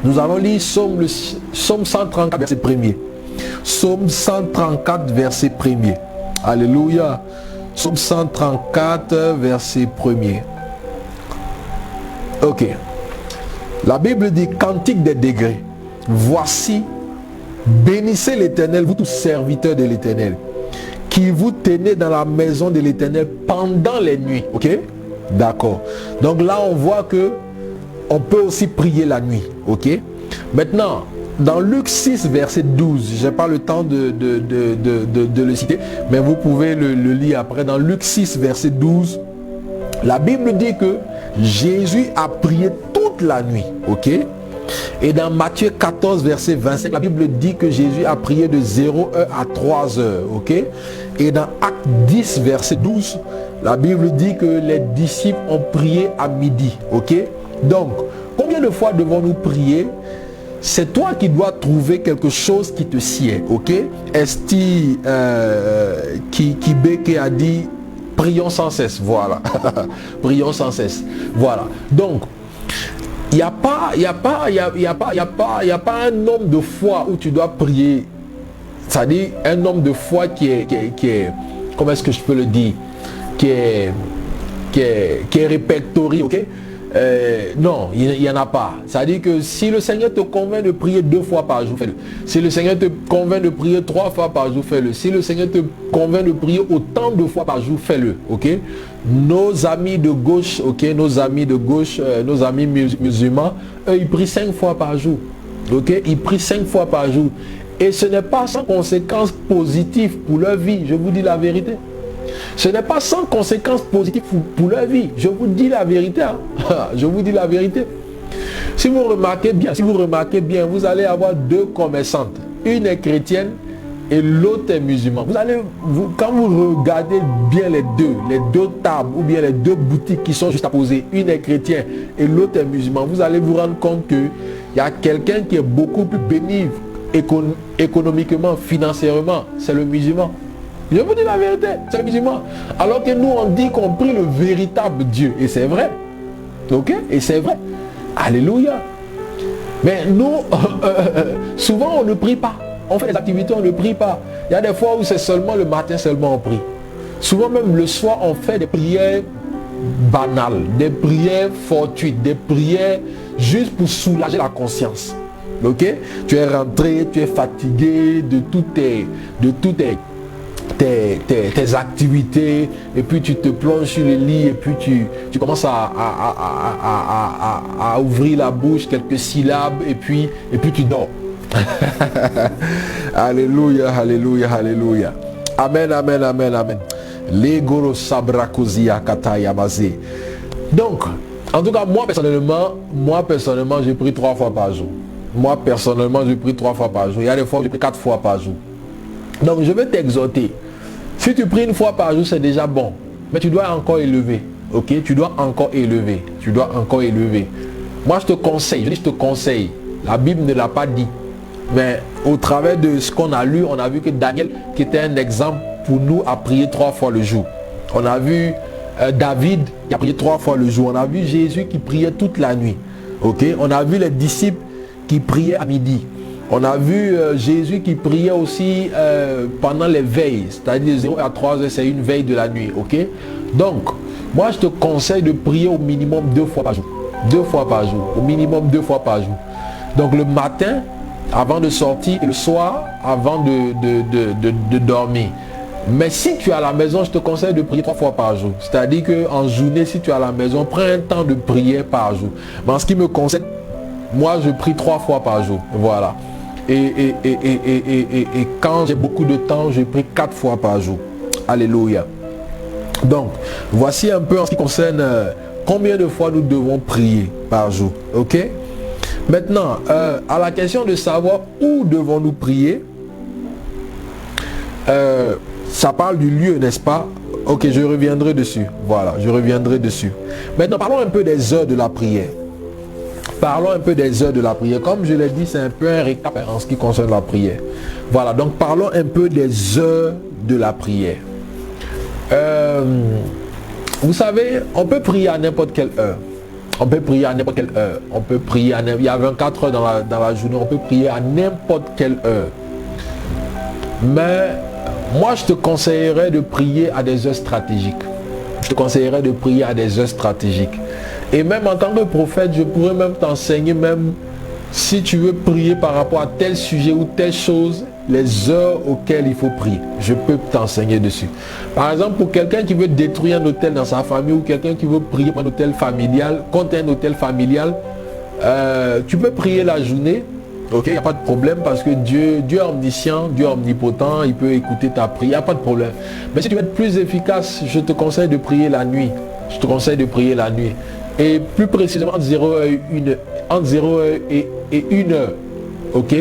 Nous allons lire Psaume 134, verset 1er. Psaume 134, verset 1er. Alléluia. Psaume 134, verset 1er. Ok. La Bible dit, cantique des degrés. Voici, bénissez l'Éternel, vous tous serviteurs de l'Éternel, qui vous tenez dans la maison de l'Éternel pendant les nuits. Ok? D'accord. Donc là, on voit que on peut aussi prier la nuit. Ok? Maintenant, dans Luc 6, verset 12, je n'ai pas le temps de le citer, mais vous pouvez le lire après. Dans Luc 6, verset 12, la Bible dit que Jésus a prié toute la nuit. Ok? Et dans Matthieu 14, verset 25, la Bible dit que Jésus a prié de 0h à 3h. Ok? Et dans Acte 10, verset 12, la Bible dit que les disciples ont prié à midi. Ok? Donc, combien de fois devons-nous prier? C'est toi qui dois trouver quelque chose qui te sied. Ok? Esti Kibeke a dit prions sans cesse. Voilà. Prions sans cesse. Voilà. Donc, Il n'y a pas un nombre de fois où tu dois prier. C'est-à-dire un nombre de fois qui est comment est-ce que je peux le dire, qui est répertorié, ok? Non, il n'y en a pas. C'est-à-dire que si le Seigneur te convainc de prier 2 fois par jour, fais-le. Si le Seigneur te convainc de prier 3 fois par jour, fais-le. Si le Seigneur te convainc de prier autant de fois par jour, fais-le. Ok? Nos amis de gauche, ok, nos amis musulmans, eux, ils prient 5 fois par jour. Ok? Ils prient 5 fois par jour. Et ce n'est pas sans conséquences positives pour leur vie. Je vous dis la vérité. Ce n'est pas sans conséquences positives pour leur vie. Je vous dis la vérité. Hein. Je vous dis la vérité. Si vous remarquez bien, vous allez avoir 2 commerçantes. Une est chrétienne et l'autre est musulmane. Quand vous regardez bien les deux tables ou bien les 2 boutiques qui sont juste à poser, une est chrétienne et l'autre est musulmane, vous allez vous rendre compte qu'il y a quelqu'un qui est beaucoup plus béni économiquement, financièrement, c'est le musulman. Je vous dis la vérité, c'est le musulman. Alors que nous, on dit qu'on prie le véritable Dieu. Et c'est vrai. Ok? Et c'est vrai. Alléluia. Mais nous, souvent, on ne prie pas. On fait des activités, on ne prie pas. Il y a des fois où c'est seulement le matin, seulement on prie. Souvent même le soir, on fait des prières banales, des prières fortuites, des prières juste pour soulager la conscience. Ok? Tu es rentré, tu es fatigué de toutes tes activités, et puis tu te plonges sur le lit, et puis tu commences à ouvrir la bouche, quelques syllabes, et puis tu dors. Alléluia, alléluia, alléluia. Amen, amen, amen, amen. Donc, en tout cas, moi personnellement, j'ai pris 3 fois par jour. Moi personnellement, j'ai pris 3 fois par jour. Il y a des fois où j'ai pris 4 fois par jour. Donc, je vais t'exhorter. Si tu pries 1 fois par jour, c'est déjà bon. Mais tu dois encore élever. Ok? Tu dois encore élever. Moi, je te conseille. La Bible ne l'a pas dit. Mais au travers de ce qu'on a lu, on a vu que Daniel, qui était un exemple pour nous, a prié 3 fois le jour. On a vu David qui a prié 3 fois le jour. On a vu Jésus qui priait toute la nuit. Ok? On a vu les disciples qui priaient à midi. On a vu Jésus qui priait aussi pendant les veilles, c'est-à-dire de 0 à 3 heures, c'est une veille de la nuit, ok? Donc, moi je te conseille de prier au minimum 2 fois par jour. 2 fois par jour, au minimum 2 fois par jour. Donc le matin, avant de sortir, et le soir, avant de dormir. Mais si tu es à la maison, je te conseille de prier 3 fois par jour. C'est-à-dire qu'en journée, si tu es à la maison, prends un temps de prière par jour. Mais en ce qui me concerne, moi je prie 3 fois par jour, voilà. Et quand j'ai beaucoup de temps, je prie 4 fois par jour. Alléluia. Donc, voici un peu en ce qui concerne combien de fois nous devons prier par jour. Ok? Maintenant, à la question de savoir où devons-nous prier, ça parle du lieu, n'est-ce pas? Ok, je reviendrai dessus. Voilà, je reviendrai dessus. Maintenant, parlons un peu des heures de la prière. Parlons un peu des heures de la prière. Comme je l'ai dit, c'est un peu un récap en ce qui concerne la prière. Voilà, donc parlons un peu des heures de la prière. Vous savez, on peut prier à n'importe quelle heure. On peut prier à n'importe quelle heure. On peut prier à il y a 24 heures dans la journée. On peut prier à n'importe quelle heure. Mais moi, je te conseillerais de prier à des heures stratégiques. Je te conseillerais de prier à des heures stratégiques. Et même en tant que prophète, je pourrais même t'enseigner, même si tu veux prier par rapport à tel sujet ou telle chose, les heures auxquelles il faut prier. Je peux t'enseigner dessus. Par exemple, pour quelqu'un qui veut détruire un hôtel dans sa famille ou quelqu'un qui veut prier pour un hôtel familial, contre un hôtel familial, tu peux prier la journée. Ok, il n'y a pas de problème parce que Dieu est omniscient, Dieu est omnipotent, il peut écouter ta prière, il n'y a pas de problème. Mais si tu veux être plus efficace, je te conseille de prier la nuit. Je te conseille de prier la nuit. Et plus précisément entre 0 heure et 1 heure. Ok?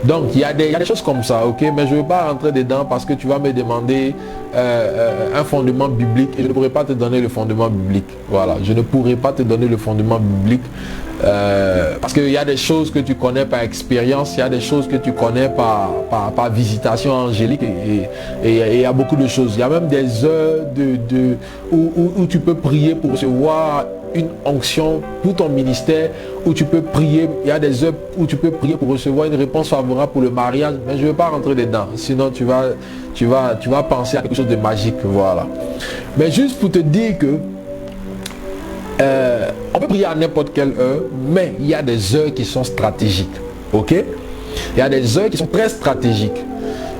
Donc il y a des choses comme ça, ok? Mais je ne veux pas rentrer dedans parce que tu vas me demander un fondement biblique et je ne pourrai pas te donner le fondement biblique. Voilà, je ne pourrai pas te donner le fondement biblique parce qu'il y a des choses que tu connais par expérience, il y a des choses que tu connais par visitation angélique et il y a beaucoup de choses. Il y a même des heures où tu peux prier pour recevoir une onction pour ton ministère, où tu peux prier, il y a des heures où tu peux prier pour recevoir une réponse favorable pour le mariage, mais je ne veux pas rentrer dedans, sinon tu vas penser à quelque chose de magique, voilà. Mais juste pour te dire que on peut prier à n'importe quelle heure, mais il y a des heures qui sont stratégiques, ok? Il y a des heures qui sont très stratégiques.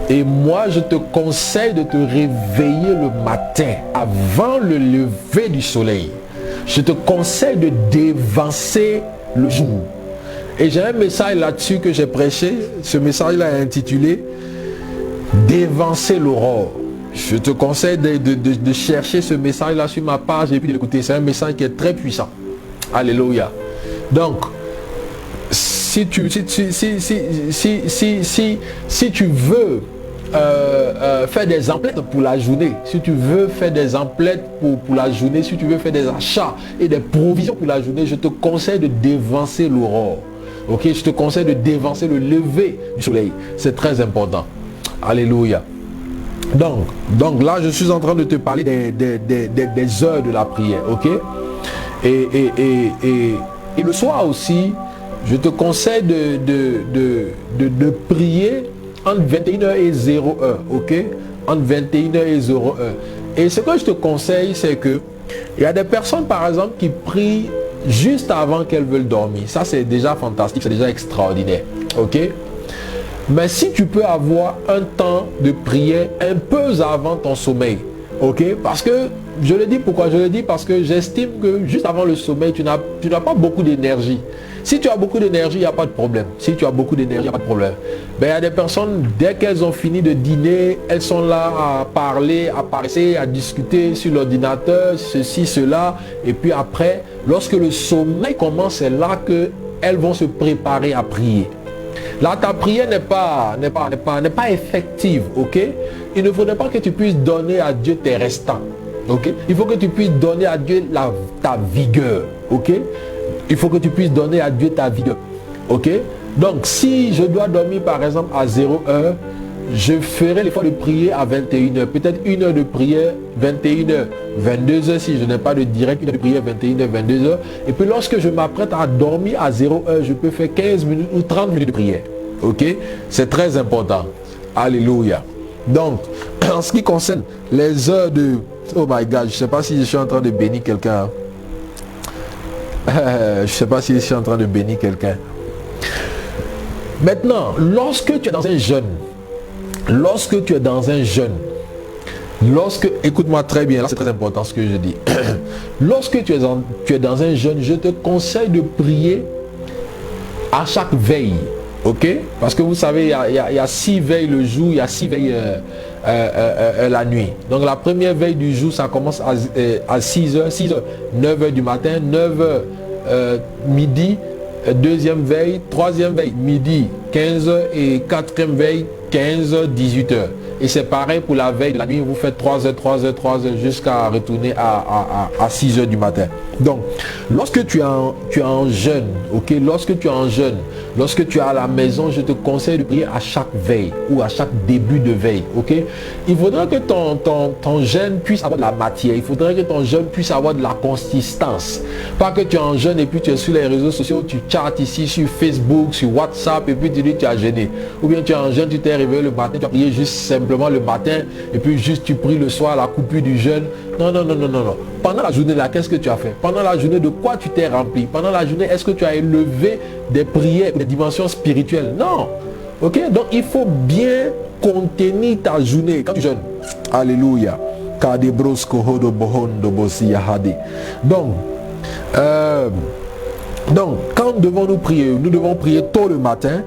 Et moi, je te conseille de te réveiller le matin avant le lever du soleil. Je te conseille de dévancer le jour. Et j'ai un message là-dessus que j'ai prêché. Ce message-là est intitulé « Dévancer l'aurore ». Je te conseille de chercher ce message-là sur ma page et puis d'écouter. C'est un message qui est très puissant. Alléluia. Donc, si tu veux faire des emplettes pour la journée, si tu veux faire des emplettes pour la journée, si tu veux faire des achats et des provisions pour la journée, je te conseille de dévancer l'aurore. Ok, je te conseille de dévancer le lever du soleil. C'est très important. Alléluia. Donc là, je suis en train de te parler des heures de la prière. Ok. Et le soir aussi, je te conseille de prier entre 21h et 0h, ok? Entre 21h et 0h. Et ce que je te conseille, c'est que il y a des personnes, par exemple, qui prient juste avant qu'elles veulent dormir. Ça, c'est déjà fantastique, c'est déjà extraordinaire, ok? Mais si tu peux avoir un temps de prière un peu avant ton sommeil, ok? Parce que, je le dis pourquoi? Je le dis parce que j'estime que juste avant le sommeil, tu n'as pas beaucoup d'énergie. Si tu as beaucoup d'énergie, il n'y a pas de problème. Si tu as beaucoup d'énergie, il n'y a pas de problème. Mais il y a des personnes, dès qu'elles ont fini de dîner, elles sont là à parler, à passer, à discuter sur l'ordinateur, ceci, cela. Et puis après, lorsque le sommeil commence, c'est là qu'elles vont se préparer à prier. Là, ta prière n'est pas effective, ok? Il ne faudrait pas que tu puisses donner à Dieu tes restants, ok? Il faut que tu puisses donner à Dieu ta vigueur, ok? Il faut que tu puisses donner à Dieu ta vigueur, ok? Donc, si je dois dormir par exemple à 0h, je ferai l'effort de prier à 21h. Peut-être une heure de prière, 21h, 22h si je n'ai pas de direct, une heure de prière, 21h, 22h. Et puis lorsque je m'apprête à dormir à 0h, je peux faire 15 minutes ou 30 minutes de prière. Ok? C'est très important. Alléluia. Donc, en ce qui concerne les heures de... Oh my God, je ne sais pas si je suis en train de bénir quelqu'un. Je ne sais pas si je suis en train de bénir quelqu'un. Maintenant, lorsque tu es dans un jeûne, écoute-moi très bien, là c'est très important ce que je dis. Lorsque tu es dans un jeûne, je te conseille de prier à chaque veille, ok? Parce que vous savez, il y a 6 veilles le jour, il y a 6 veilles la nuit. Donc la première veille du jour, ça commence à 6h, 9h du matin, 9h midi, deuxième veille, troisième veille, midi, 15h et quatrième veille, 15h, 18h. Et c'est pareil pour la veille de la nuit, vous faites 3h jusqu'à retourner à 6h du matin. Donc, lorsque tu es en jeûne, ok, lorsque tu es à la maison, je te conseille de prier à chaque veille ou à chaque début de veille, ok. Il faudrait que ton jeûne puisse avoir de la matière, il faudrait que ton jeûne puisse avoir de la consistance. Pas que tu es en jeûne et puis tu es sur les réseaux sociaux, tu chattes ici sur Facebook, sur WhatsApp et puis tu dis que tu as jeûné. Ou bien tu es en jeûne, tu t'es réveillé le matin, tu as prié juste simplement le matin et puis juste tu pries le soir, la coupure du jeûne. Non. Pendant la journée là, qu'est-ce que tu as fait? Pendant la journée, de quoi tu t'es rempli? Pendant la journée, est-ce que tu as élevé des prières, des dimensions spirituelles? Non. Ok? Donc il faut bien contenir ta journée quand tu jeûnes. Alléluia. Donc, quand devons-nous prier? Nous devons prier tôt le matin.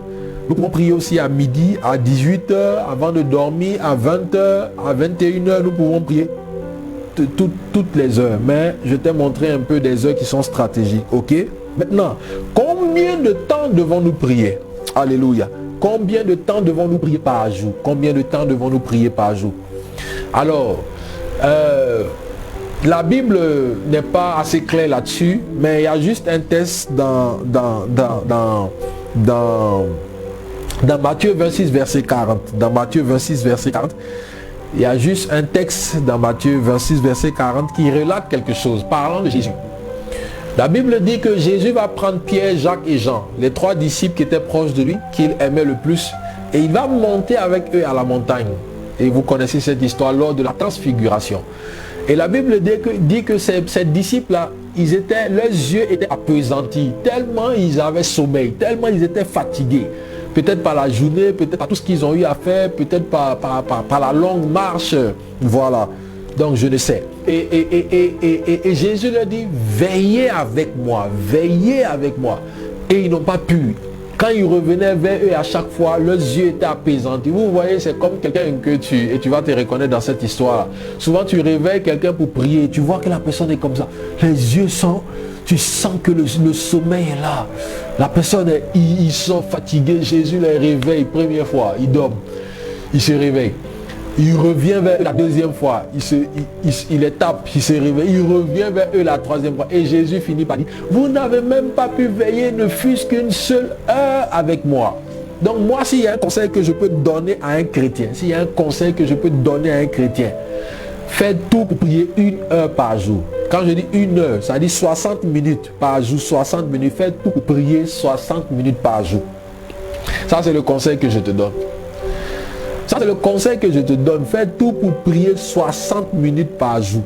Nous pouvons prier aussi à midi, à 18h, avant de dormir, à 20h, à 21h. Nous pouvons prier toutes les heures. Mais je t'ai montré un peu des heures qui sont stratégiques. Ok? Maintenant, combien de temps devons-nous prier? Alléluia. Combien de temps devons-nous prier par jour? Combien de temps devons-nous prier par jour? Alors, la Bible n'est pas assez claire là-dessus, mais il y a juste un test dans Matthieu 26, verset 40. Dans Matthieu 26, verset 40, il y a juste un texte dans Matthieu 26, verset 40 qui relate quelque chose, parlant de Jésus. La Bible dit que Jésus va prendre Pierre, Jacques et Jean, les 3 disciples qui étaient proches de lui, qu'il aimait le plus, et il va monter avec eux à la montagne. Et vous connaissez cette histoire lors de la transfiguration. Et la Bible dit que ces disciples-là, leurs yeux étaient appesantis, tellement ils avaient sommeil, tellement ils étaient fatigués. Peut-être par la journée, peut-être par tout ce qu'ils ont eu à faire, peut-être par la longue marche. Voilà. Donc je ne sais. Et Jésus leur dit, veillez avec moi, veillez avec moi. Et ils n'ont pas pu. Quand ils revenaient vers eux à chaque fois, leurs yeux étaient apaisantis. Vous voyez, c'est comme quelqu'un que tu vas te reconnaître dans cette histoire. Souvent tu réveilles quelqu'un pour prier, tu vois que la personne est comme ça. Les yeux sont, tu sens que le sommeil est là. La personne, ils sont fatigués. Jésus les réveille première fois, ils dorment. Ils se réveillent. Il revient vers eux la deuxième fois, il les tape, il se réveille, il revient vers eux la troisième fois. Et Jésus finit par dire, vous n'avez même pas pu veiller ne fût-ce qu'une seule heure avec moi. Donc moi, s'il y a un conseil que je peux donner à un chrétien, s'il y a un conseil que je peux donner à un chrétien, faites tout pour prier 1 heure par jour. Quand je dis 1 heure, ça dit 60 minutes par jour, 60 minutes. Faites tout pour prier 60 minutes par jour. Ça, c'est le conseil que je te donne. Ça, c'est le conseil que je te donne. Fais tout pour prier 60 minutes par jour.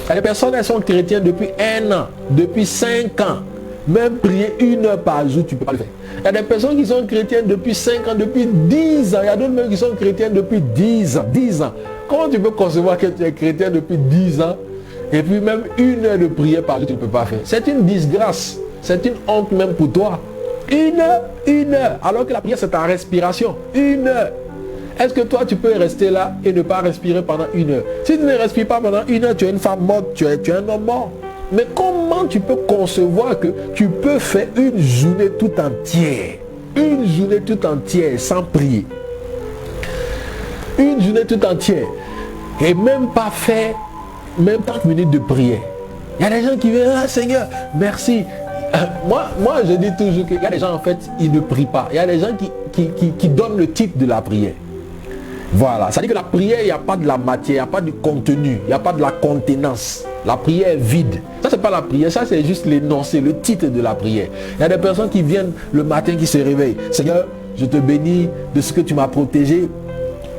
Il y a des personnes, elles sont chrétiennes depuis 1 an, depuis 5 ans. Même prier 1 heure par jour, tu ne peux pas le faire. Il y a des personnes qui sont chrétiennes depuis 5 ans, depuis 10 ans. Il y a d'autres même qui sont chrétiennes depuis 10 ans. 10 ans. Comment tu peux concevoir que tu es chrétien depuis 10 ans et puis même 1 heure de prière par jour, tu ne peux pas faire? C'est une disgrâce. C'est une honte même pour toi. 1 heure. Alors que la prière, c'est ta respiration. 1 heure. Est-ce que toi, tu peux rester là et ne pas respirer pendant 1 heure? Si tu ne respires pas pendant 1 heure, tu es une femme morte, tu es un homme mort. Mais comment tu peux concevoir que tu peux faire une journée tout entière? Une journée tout entière sans prier. Une journée tout entière. Et même pas faire même 30 minutes de prière. Il y a des gens qui viennent, ah Seigneur, merci. Moi, je dis toujours qu'il y a des gens, en fait, ils ne prient pas. Il y a des gens qui donnent le titre de la prière. Voilà, ça dit que la prière, il n'y a pas de la matière, il n'y a pas de contenu, il n'y a pas de la contenance. La prière est vide. Ça, c'est pas la prière, ça, c'est juste l'énoncé, le titre de la prière. Il y a des personnes qui viennent le matin, qui se réveillent. Seigneur, je te bénis de ce que tu m'as protégé.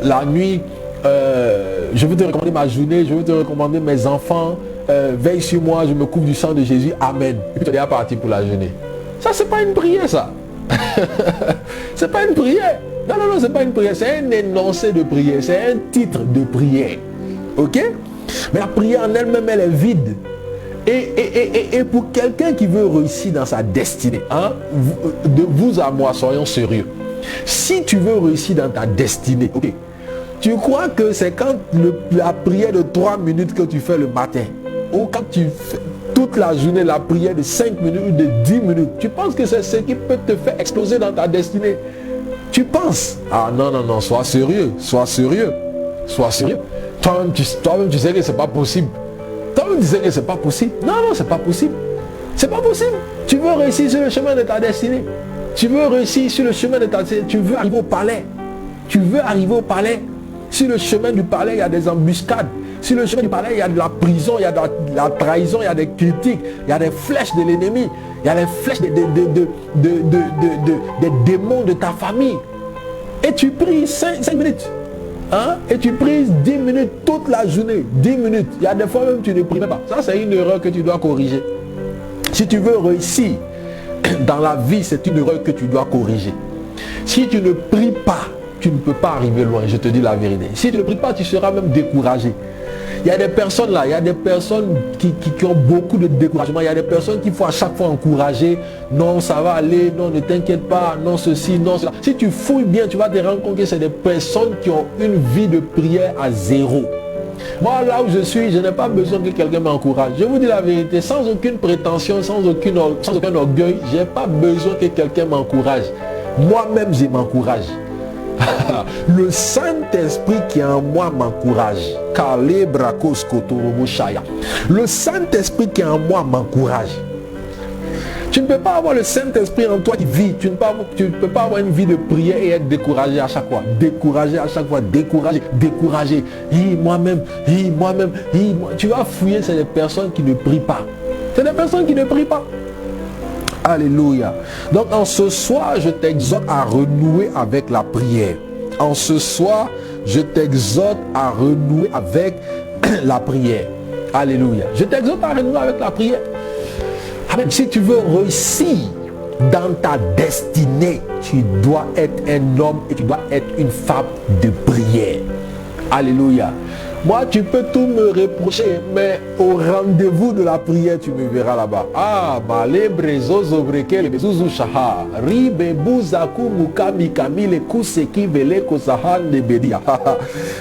La nuit, je veux te recommander ma journée, je veux te recommander mes enfants. Veille sur moi, je me couvre du sang de Jésus. Amen. Et puis tu es déjà parti pour la journée. Ça, c'est pas une prière, ça. C'est pas une prière. Non, c'est pas une prière, c'est un énoncé de prière, c'est un titre de prière. Ok? Mais la prière en elle-même, elle est vide. Et pour quelqu'un qui veut réussir dans sa destinée, hein, de vous à moi, soyons sérieux. Si tu veux réussir dans ta destinée, ok, tu crois que c'est quand la prière de 3 minutes que tu fais le matin, ou quand tu fais toute la journée la prière de 5 minutes ou de 10 minutes, tu penses que c'est ce qui peut te faire exploser dans ta destinée? Tu penses? Ah non, sois sérieux, sois sérieux, sois sérieux. Toi-même, tu sais que c'est pas possible. Toi-même, tu sais que c'est pas possible. Non, c'est pas possible. C'est pas possible. Tu veux réussir sur le chemin de ta destinée. Tu veux réussir sur le chemin de ta destinée. Tu veux arriver au palais. Tu veux arriver au palais. Sur le chemin du palais, il y a des embuscades. Sur le chemin du palais, il y a de la prison, il y a de la trahison, il y a des critiques, il y a des flèches de l'ennemi, il y a des flèches des démons de ta famille. Et tu pries 5 minutes. Hein? Et tu pries 10 minutes toute la journée. 10 minutes. Il y a des fois même tu ne pries même pas. Ça, c'est une erreur que tu dois corriger. Si tu veux réussir dans la vie, c'est une erreur que tu dois corriger. Si tu ne pries pas, tu ne peux pas arriver loin, je te dis la vérité. Si tu ne pries pas, tu seras même découragé. Il y a des personnes là, il y a des personnes qui ont beaucoup de découragement. Il y a des personnes qu'il faut à chaque fois encourager. Non, ça va aller, non, ne t'inquiète pas, non, ceci, non, cela. Si tu fouilles bien, tu vas te rendre compte que c'est des personnes qui ont une vie de prière à 0. Moi, là où je suis, je n'ai pas besoin que quelqu'un m'encourage. Je vous dis la vérité, sans aucune prétention, sans aucun orgueil, je n'ai pas besoin que quelqu'un m'encourage. Moi-même, je m'encourage. Le Saint-Esprit qui est en moi m'encourage. Le Saint-Esprit qui est en moi m'encourage. Tu ne peux pas avoir le Saint-Esprit en toi qui vit. Tu ne peux pas avoir une vie de prière et être découragé à chaque fois. Découragé à chaque fois. Découragé. Moi-même. Tu vas fouiller, c'est des personnes qui ne prient pas. C'est des personnes qui ne prient pas. Alléluia. Donc en ce soir, je t'exhorte à renouer avec la prière. En ce soir, je t'exhorte à renouer avec la prière. Alléluia. Je t'exhorte à renouer avec la prière. Amen. Si tu veux réussir dans ta destinée, tu dois être un homme et tu dois être une femme de prière. Alléluia. Moi, tu peux tout me reprocher, mais au rendez-vous de la prière, tu me verras là-bas. Ah, malebrezo zobreke le bezuzu shaha. Ribe buzaku mukami kamile kuseki vele kosahan de bedia.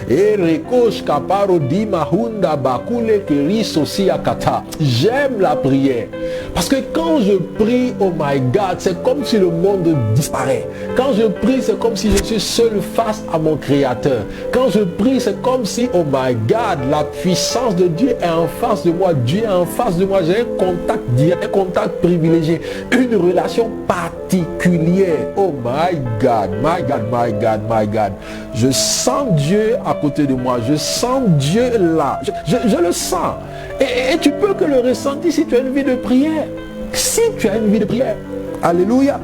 Et rekosh kaparo di mahunda bakule keri sosi akata. J'aime la prière. Parce que quand je prie, oh my God, c'est comme si le monde disparaît. Quand je prie, c'est comme si je suis seul face à mon Créateur. Quand je prie, c'est comme si, oh my God, la puissance de Dieu est en face de moi. Dieu est en face de moi. J'ai un contact direct, un contact privilégié, une relation particulière. Oh my God, my God, my God, my God. Je sens Dieu à côté de moi. Je sens Dieu là. Je le sens. Et tu peux que le ressentir si tu as une vie de prière. Si tu as une vie de prière. Alléluia.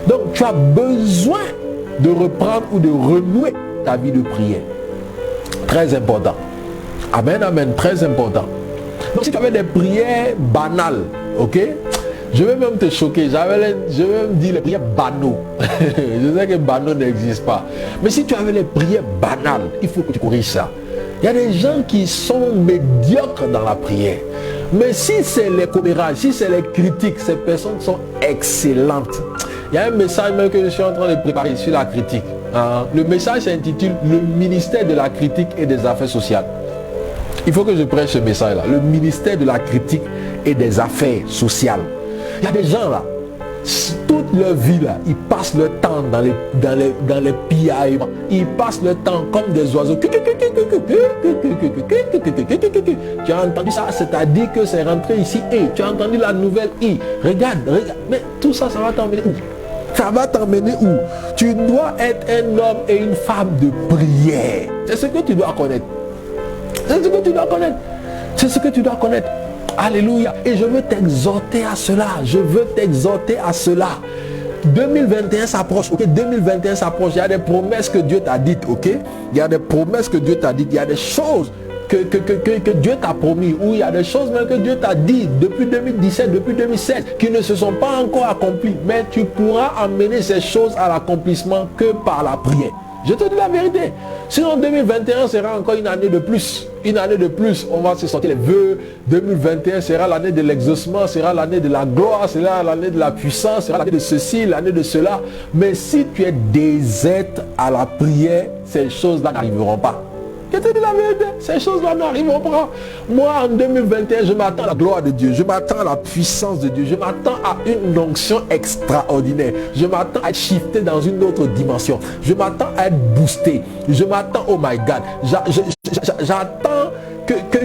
Donc tu as besoin de reprendre ou de renouer ta vie de prière. Très important. Amen, amen, très important. Donc si tu avais des prières banales, ok, je vais même te choquer, je vais même dire les prières banaux. Je sais que banaux n'existe pas. Mais si tu avais les prières banales, il faut que tu corriges ça. Il y a des gens qui sont médiocres dans la prière. Mais si c'est les commérages, si c'est les critiques, ces personnes sont excellentes. Il y a un message même que je suis en train de préparer sur la critique. Le message s'intitule « Le ministère de la critique et des affaires sociales ». Il faut que je prêche ce message-là. Le ministère de la critique et des affaires sociales. Il y a des gens là, toute leur vie là, ils passent leur temps dans les piaillements. Ils passent leur temps comme des oiseaux. Tu as entendu ça, c'est-à-dire que c'est rentré ici. Et tu as entendu la nouvelle I. Regarde. Mais tout ça, ça va t'emmener où? Ça va t'emmener où? Tu dois être un homme et une femme de prière. C'est ce que tu dois connaître. C'est ce que tu dois connaître. C'est ce que tu dois connaître. Alléluia. Et je veux t'exhorter à cela. Je veux t'exhorter à cela. 2021 s'approche. Ok, 2021 s'approche. Il y a des promesses que Dieu t'a dites. Ok, il y a des promesses que Dieu t'a dites. Il y a des choses que Dieu t'a promis. Ou il y a des choses même que Dieu t'a dit depuis 2017, depuis 2016, qui ne se sont pas encore accomplies. Mais tu pourras amener ces choses à l'accomplissement que par la prière. Je te dis la vérité. Sinon 2021 sera encore une année de plus. Une année de plus. On va se sortir les vœux. 2021 sera l'année de l'exaucement, sera l'année de la gloire, sera l'année de la puissance, sera l'année de ceci, l'année de cela. Mais si tu es déserte à la prière, ces choses-là n'arriveront pas. Je te dis la vérité, ces choses-là n'arriveront pas. Moi, en 2021, je m'attends à la gloire de Dieu. Je m'attends à la puissance de Dieu. Je m'attends à une onction extraordinaire. Je m'attends à être shifté dans une autre dimension. Je m'attends à être boosté. Je m'attends, oh my God. J'attends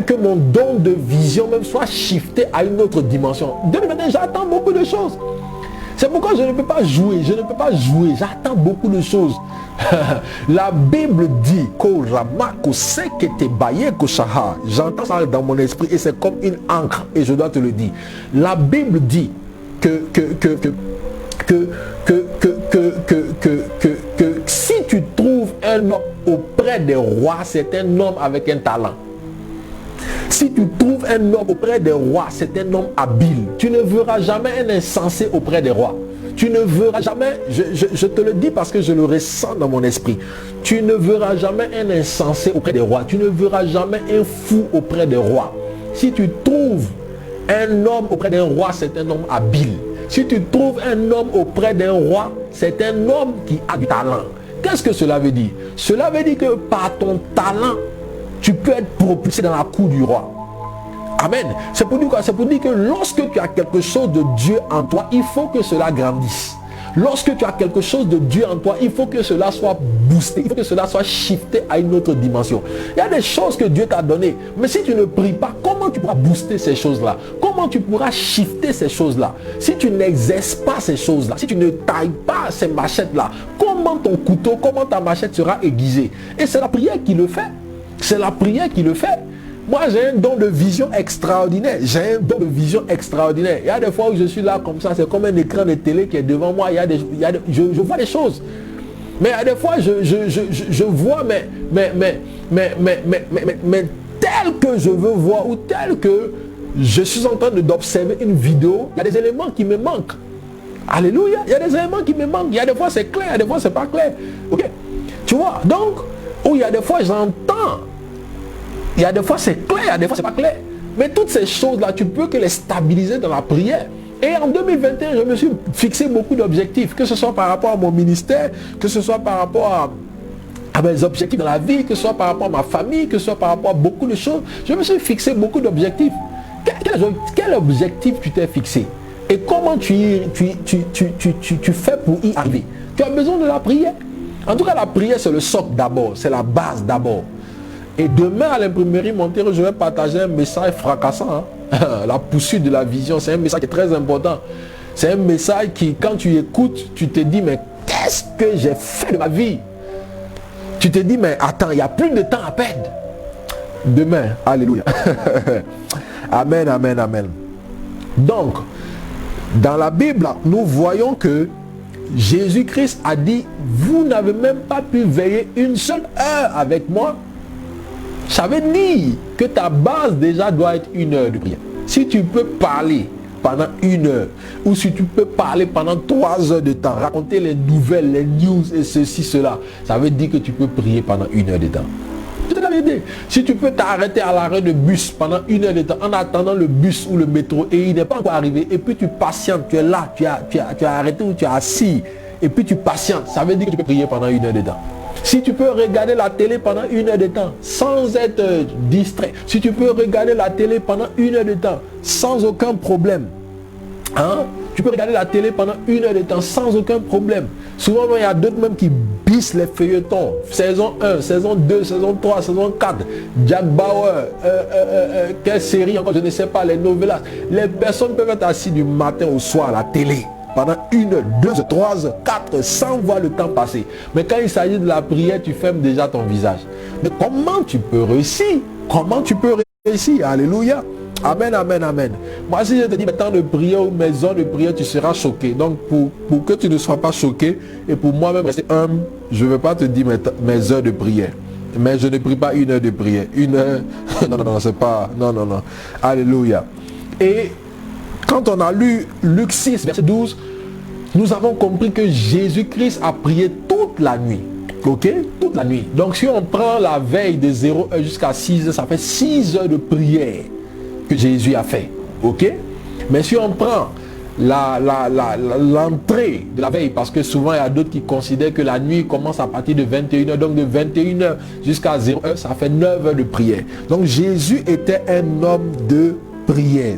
que mon don de vision même soit shifté à une autre dimension. 2021, j'attends beaucoup de choses. C'est pourquoi je ne peux pas jouer. Je ne peux pas jouer. J'attends beaucoup de choses. La Bible dit j'entends ça dans mon esprit et c'est comme une encre et je dois te le dire. La Bible dit que si tu trouves un homme auprès des rois, c'est un homme avec un talent. Si tu trouves un homme auprès des rois, c'est un homme habile. Tu ne verras jamais un insensé auprès des rois. Tu ne verras jamais, je te le dis parce que je le ressens dans mon esprit, tu ne verras jamais un insensé auprès des rois. Tu ne verras jamais un fou auprès des rois. Si tu trouves un homme auprès d'un roi, c'est un homme habile. Si tu trouves un homme auprès d'un roi, c'est un homme qui a du talent. Qu'est-ce que cela veut dire? Cela veut dire que par ton talent, tu peux être propulsé dans la cour du roi. Amen. C'est pour dire quoi? C'est pour dire que lorsque tu as quelque chose de Dieu en toi, il faut que cela grandisse. Lorsque tu as quelque chose de Dieu en toi, il faut que cela soit boosté. Il faut que cela soit shifté à une autre dimension. Il y a des choses que Dieu t'a données. Mais si tu ne pries pas, comment tu pourras booster ces choses-là? Comment tu pourras shifter ces choses-là? Si tu n'exerces pas ces choses-là, si tu ne tailles pas ces machettes-là, comment ton couteau, comment ta machette sera aiguisée? Et c'est la prière qui le fait. C'est la prière qui le fait. Moi, j'ai un don de vision extraordinaire. J'ai un don de vision extraordinaire. Il y a des fois où je suis là comme ça, c'est comme un écran de télé qui est devant moi. Je vois des choses. Mais il y a des fois, je vois, mais tel que je veux voir ou tel que je suis en train d'observer une vidéo, il y a des éléments qui me manquent. Alléluia. Il y a des éléments qui me manquent. Il y a des fois c'est clair, il y a des fois c'est pas clair. Ok. Tu vois, donc, où il y a des fois j'entends. Il y a des fois c'est clair, il y a des fois c'est pas clair. Mais toutes ces choses-là, tu peux que les stabiliser dans la prière. Et en 2021, je me suis fixé beaucoup d'objectifs, que ce soit par rapport à mon ministère, que ce soit par rapport à mes objectifs dans la vie, que ce soit par rapport à ma famille, que ce soit par rapport à beaucoup de choses. Je me suis fixé beaucoup d'objectifs. Quel objectif tu t'es fixé? Et comment tu fais pour y arriver? Tu as besoin de la prière. En tout cas, la prière, c'est le socle d'abord, c'est la base d'abord. Et demain, à l'imprimerie Montero, je vais partager un message fracassant. La poursuite de la vision, c'est un message qui est très important. C'est un message qui, quand tu écoutes, tu te dis, mais qu'est-ce que j'ai fait de ma vie? Tu te dis, mais attends, il n'y a plus de temps à perdre. Demain, alléluia. Amen, amen, amen. Donc, dans la Bible, nous voyons que Jésus-Christ a dit, vous n'avez même pas pu veiller une seule heure avec moi. Ça veut dire que ta base déjà doit être 1 heure de prière. Si tu peux parler pendant 1 heure, ou si tu peux parler pendant 3 heures de temps, raconter les nouvelles, les news et ceci, cela, ça veut dire que tu peux prier pendant 1 heure de temps. C'est la vérité. Si tu peux t'arrêter à l'arrêt de bus pendant 1 heure de temps en attendant le bus ou le métro et il n'est pas encore arrivé, et puis tu patientes, tu es là, tu as arrêté ou tu as assis, et puis tu patientes, ça veut dire que tu peux prier pendant 1 heure de temps. Si tu peux regarder la télé pendant 1 heure de temps sans être distrait, si tu peux regarder la télé pendant 1 heure de temps sans aucun problème, hein? Tu peux regarder la télé pendant 1 heure de temps sans aucun problème. Souvent, il y a d'autres même qui bissent les feuilletons. Saison 1, saison 2, saison 3, saison 4. Jack Bauer, quelle série encore, je ne sais pas, les novellas. Les personnes peuvent être assises du matin au soir à la télé pendant 1 heure, 2 heures, 3 heures, 4 heures, sans voir le temps passer. Mais quand il s'agit de la prière, tu fermes déjà ton visage. Mais comment tu peux réussir? Comment tu peux réussir? Alléluia. Amen, amen, amen. Moi, si je te dis mes temps de prière ou mes heures de prière, tu seras choqué. Donc, pour que tu ne sois pas choqué et pour moi-même rester humble, je ne veux pas te dire mes heures de prière. Mais je ne prie pas 1 heure de prière. 1 heure, non, c'est pas, non. Alléluia. Et quand on a lu Luc 6, verset 12, nous avons compris que Jésus-Christ a prié toute la nuit. Ok? Toute la nuit. Donc, si on prend la veille de 0 heure jusqu'à 6 heures, ça fait 6 heures de prière que Jésus a fait. Ok? Mais si on prend l'entrée de la veille, parce que souvent il y a d'autres qui considèrent que la nuit commence à partir de 21 heures, donc de 21 heures jusqu'à 0 heure, ça fait 9 heures de prière. Donc Jésus était un homme de prière.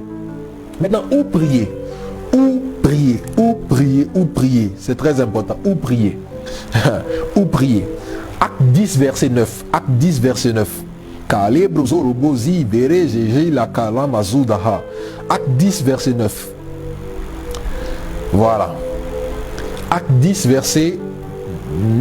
Maintenant, où prier? Où prier? Où prier? Où prier? C'est très important. Où prier? Où prier? Acte 10, verset 9. Acte 10, verset 9. Acte 10, verset 9. Voilà. Acte 10, verset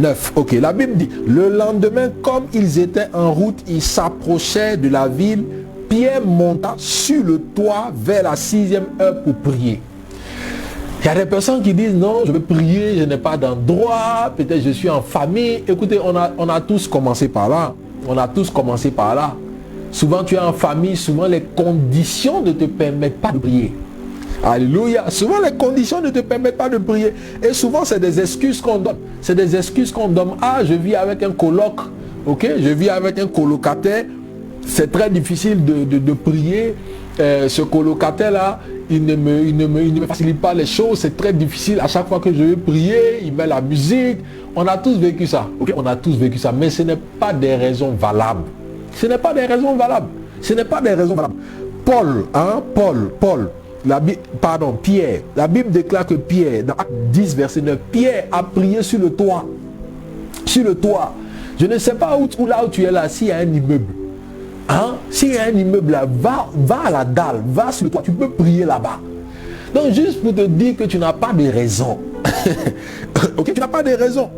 9. Ok, la Bible dit, le lendemain, comme ils étaient en route, ils s'approchaient de la ville. Pierre monta sur le toit vers la 6e heure pour prier. Il y a des personnes qui disent non, je veux prier, je n'ai pas d'endroit, peut-être je suis en famille. Écoutez, on a tous commencé par là. On a tous commencé par là. Souvent tu es en famille, souvent les conditions ne te permettent pas de prier. Alléluia. Souvent les conditions ne te permettent pas de prier. Et souvent c'est des excuses qu'on donne. C'est des excuses qu'on donne. Ah, je vis avec un coloc. Ok, je vis avec un colocataire. C'est très difficile de prier. Ce colocataire-là, il ne me facilite pas les choses. C'est très difficile. À chaque fois que je veux prier, il met la musique. On a tous vécu ça. Okay? On a tous vécu ça. Mais ce n'est pas des raisons valables. Ce n'est pas des raisons valables. Ce n'est pas des raisons valables. Pierre. La Bible déclare que Pierre, dans Acte 10, verset 9, Pierre a prié sur le toit. Sur le toit. Je ne sais pas où là où tu es là, s'il y a un immeuble. Hein? S'il y a un immeuble là, va à la dalle, va sur le toit, tu peux prier là-bas. Donc juste pour te dire que tu n'as pas de raison. Ok, tu n'as pas de raison.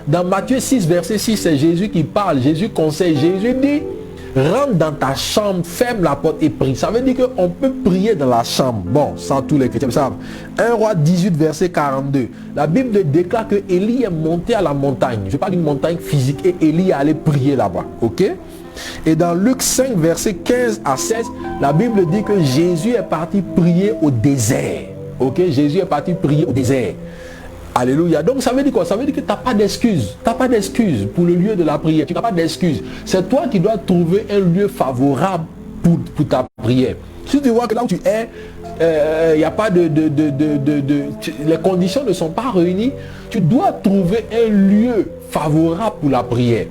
Dans Matthieu 6, verset 6, c'est Jésus qui parle. Jésus conseille. Jésus dit, rentre dans ta chambre, ferme la porte et prie. Ça veut dire qu'on peut prier dans la chambre. Bon, ça tous les chrétiens savent. 1 Roi 18, verset 42. La Bible déclare que Élie est monté à la montagne. Je parle d'une montagne physique et Élie est allé prier là-bas. Ok? Et dans Luc 5, verset 15 à 16, la Bible dit que Jésus est parti prier au désert. Ok? Jésus est parti prier au désert. Alléluia. Donc ça veut dire quoi? Ça veut dire que tu n'as pas d'excuse. Tu n'as pas d'excuse pour le lieu de la prière. Tu n'as pas d'excuse. C'est toi qui dois trouver un lieu favorable pour ta prière. Si tu vois que là où tu es, il n'y a pas les conditions ne sont pas réunies, tu dois trouver un lieu favorable pour la prière.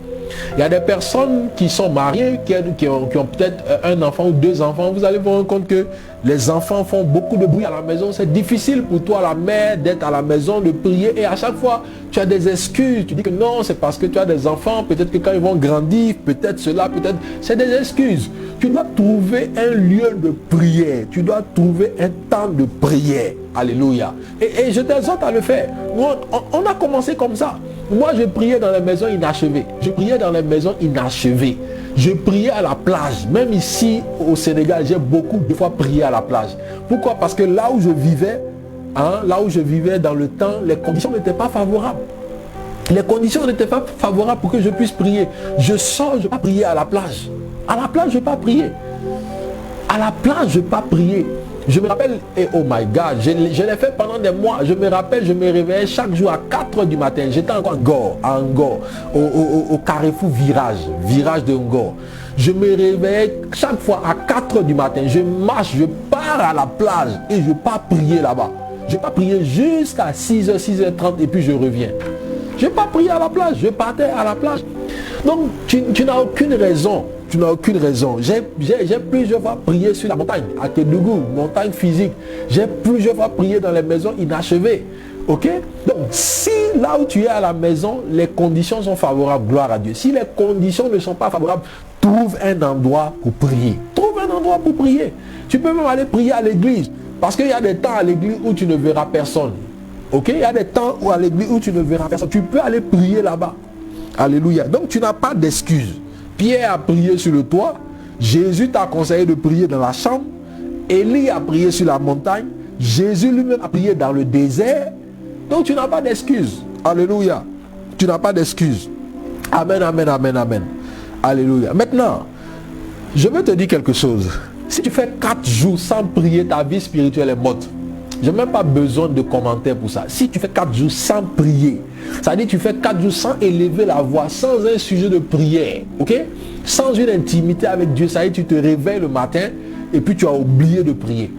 Il y a des personnes qui sont mariées, qui ont peut-être un enfant ou deux enfants. Vous allez vous rendre compte que les enfants font beaucoup de bruit à la maison. C'est difficile pour toi, la mère, d'être à la maison, de prier. Et à chaque fois, tu as des excuses. Tu dis que non, c'est parce que tu as des enfants. Peut-être que quand ils vont grandir, peut-être cela, peut-être... C'est des excuses. Tu dois trouver un lieu de prière. Tu dois trouver un temps de prière. Alléluia. Et je t'exhorte à le faire. On a commencé comme ça. Moi, je priais dans les maisons inachevées. Je priais dans les maisons inachevées. Je priais à la plage. Même ici, au Sénégal, j'ai beaucoup de fois prié à la plage. Pourquoi? Parce que là où je vivais, dans le temps, les conditions n'étaient pas favorables. Les conditions n'étaient pas favorables pour que je puisse prier. Je sors, je ne vais pas prier à la plage. À la plage, je ne vais pas prier. À la plage, je ne vais pas prier. Je me rappelle, et oh my God, je l'ai fait pendant des mois. Je me rappelle, je me réveillais chaque jour à 4 h du matin. J'étais encore à Ngor, au carrefour virage de Ngor. Je me réveillais chaque fois à 4 h du matin. Je marche, je pars à la plage et je pars prier là-bas. Je pars prier jusqu'à 6 h, 6 h 30 et puis je reviens. Je n'ai pas prié à la plage, je partais à la plage. Donc, tu n'as aucune raison. Tu n'as aucune raison. J'ai plusieurs fois prié sur la montagne, à Kédougou, montagne physique. J'ai plusieurs fois prié dans les maisons inachevées. Ok? Donc, si là où tu es à la maison, les conditions sont favorables, gloire à Dieu. Si les conditions ne sont pas favorables, trouve un endroit pour prier. Trouve un endroit pour prier. Tu peux même aller prier à l'église. Parce qu'il y a des temps à l'église où tu ne verras personne. Ok? Il y a des temps où à l'église où tu ne verras personne. Tu peux aller prier là-bas. Alléluia. Donc, tu n'as pas d'excuses. Pierre a prié sur le toit. Jésus t'a conseillé de prier dans la chambre. Élie a prié sur la montagne. Jésus lui-même a prié dans le désert. Donc tu n'as pas d'excuses. Alléluia. Tu n'as pas d'excuses. Amen, amen, amen, amen. Alléluia. Maintenant, je veux te dire quelque chose. Si tu fais 4 jours sans prier, ta vie spirituelle est morte. Je n'ai même pas besoin de commentaires pour ça. Si tu fais 4 jours sans prier, ça veut dire que tu fais 4 jours sans élever la voix, sans un sujet de prière, ok? Sans une intimité avec Dieu, ça veut dire que tu te réveilles le matin et puis tu as oublié de prier.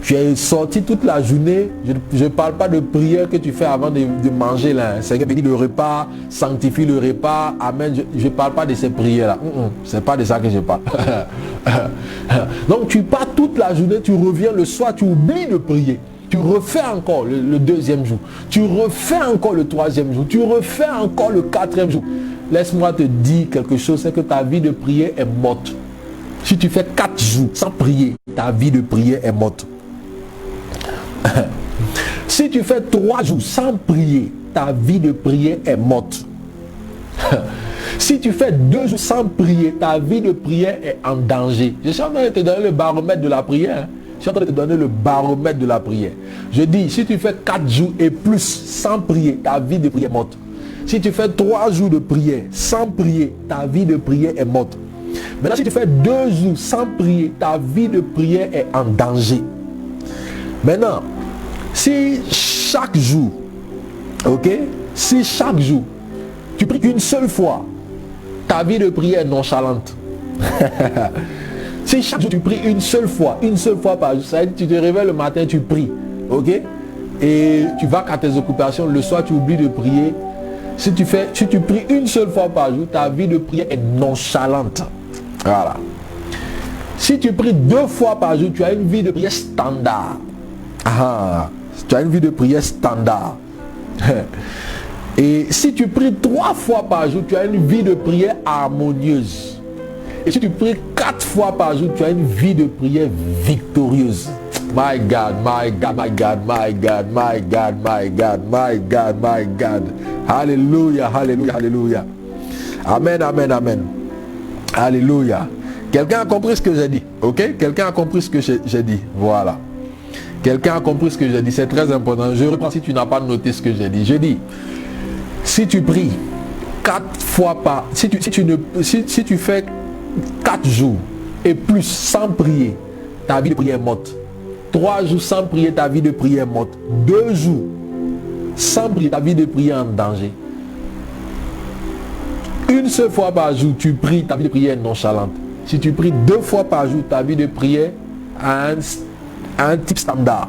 Tu es sorti toute la journée, je ne parle pas de prière que tu fais avant de manger là. Seigneur, bénis le repas, sanctifie le repas, amen. Je ne parle pas de ces prières-là. C'est pas de ça que je parle. Donc tu pars toute la journée, tu reviens le soir, tu oublies de prier. Tu refais encore le deuxième jour. Tu refais encore le troisième jour. Tu refais encore le quatrième jour. Laisse-moi te dire quelque chose, c'est que ta vie de prière est morte. Si tu fais 4 jours sans prier, ta vie de prière est morte. Si tu fais 3 jours sans prier, ta vie de prière est morte. Si tu fais 2 jours sans prier, ta vie de prière est en danger. Je suis en train de te donner le baromètre de la prière. Je suis en train de te donner le baromètre de la prière. Je dis, si tu fais 4 jours et plus sans prier, ta vie de prière est morte. Si tu fais 3 jours de prière sans prier, ta vie de prière est morte. Maintenant, si tu fais 2 jours sans prier, ta vie de prière est en danger. Maintenant, si chaque jour, ok, si chaque jour, tu pries qu'une seule fois, ta vie de prière est nonchalante. Si chaque jour tu pries une seule fois par jour, ça veut dire que tu te réveilles le matin, tu pries, ok, et tu vas à tes occupations, le soir tu oublies de prier. Si tu pries une seule fois par jour, ta vie de prière est nonchalante. Voilà. Si tu pries 2 fois par jour, tu as une vie de prière standard. Ah, tu as une vie de prière standard. Et si tu pries 3 fois par jour, tu as une vie de prière harmonieuse. Et si tu pries 4 fois par jour, tu as une vie de prière victorieuse. My God, my God, my God, my God, my God, my God, my God, my God. Alléluia, alléluia, alléluia. Amen, amen, amen. Alléluia. Quelqu'un a compris ce que j'ai dit? Ok? Quelqu'un a compris ce que j'ai dit? Voilà. Quelqu'un a compris ce que j'ai dit? C'est très important. Je reprends si tu n'as pas noté ce que j'ai dit. Je dis, si tu pries 4 fois par... Si tu fais 4 jours et plus sans prier, ta vie de prière est morte. 3 jours sans prier, ta vie de prière est morte. 2 jours sans prier, ta vie de prière est en danger. Une seule fois par jour, tu pries, ta vie de prière est nonchalante. Si tu pries 2 fois par jour, ta vie de prière a un type standard.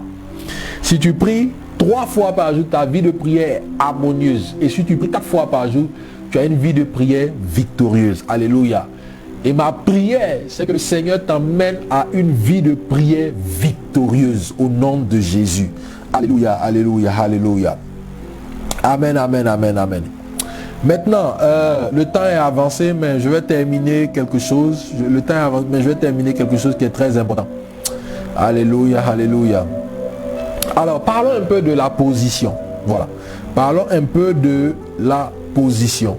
Si tu pries 3 fois par jour, ta vie de prière est harmonieuse. Et si tu pries 4 fois par jour, tu as une vie de prière victorieuse. Alléluia. Et ma prière, c'est que le Seigneur t'emmène à une vie de prière victorieuse au nom de Jésus. Alléluia, alléluia, alléluia. Amen, amen, amen, amen. Maintenant, le temps est avancé, mais je vais terminer quelque chose. Le temps est avancé, mais je vais terminer quelque chose qui est très important. Alléluia, alléluia. Alors, parlons un peu de la position. Voilà. Parlons un peu de la position.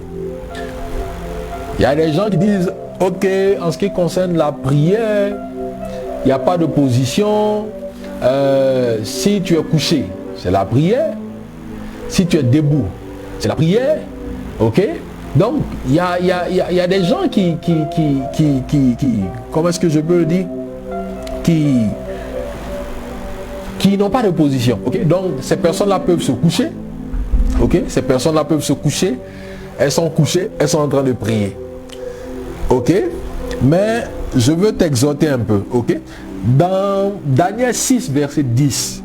Il y a des gens qui disent, ok, en ce qui concerne la prière, il n'y a pas de position. Si tu es couché, c'est la prière. Si tu es debout, c'est la prière. Ok? Donc, il y a des gens qui comment est-ce que je peux le dire? Qui n'ont pas de position. Ok? Donc, ces personnes-là peuvent se coucher. Ok? Ces personnes-là peuvent se coucher. Elles sont couchées, elles sont en train de prier. Ok? Mais je veux t'exhorter un peu. Ok? Dans Daniel 6, verset 10,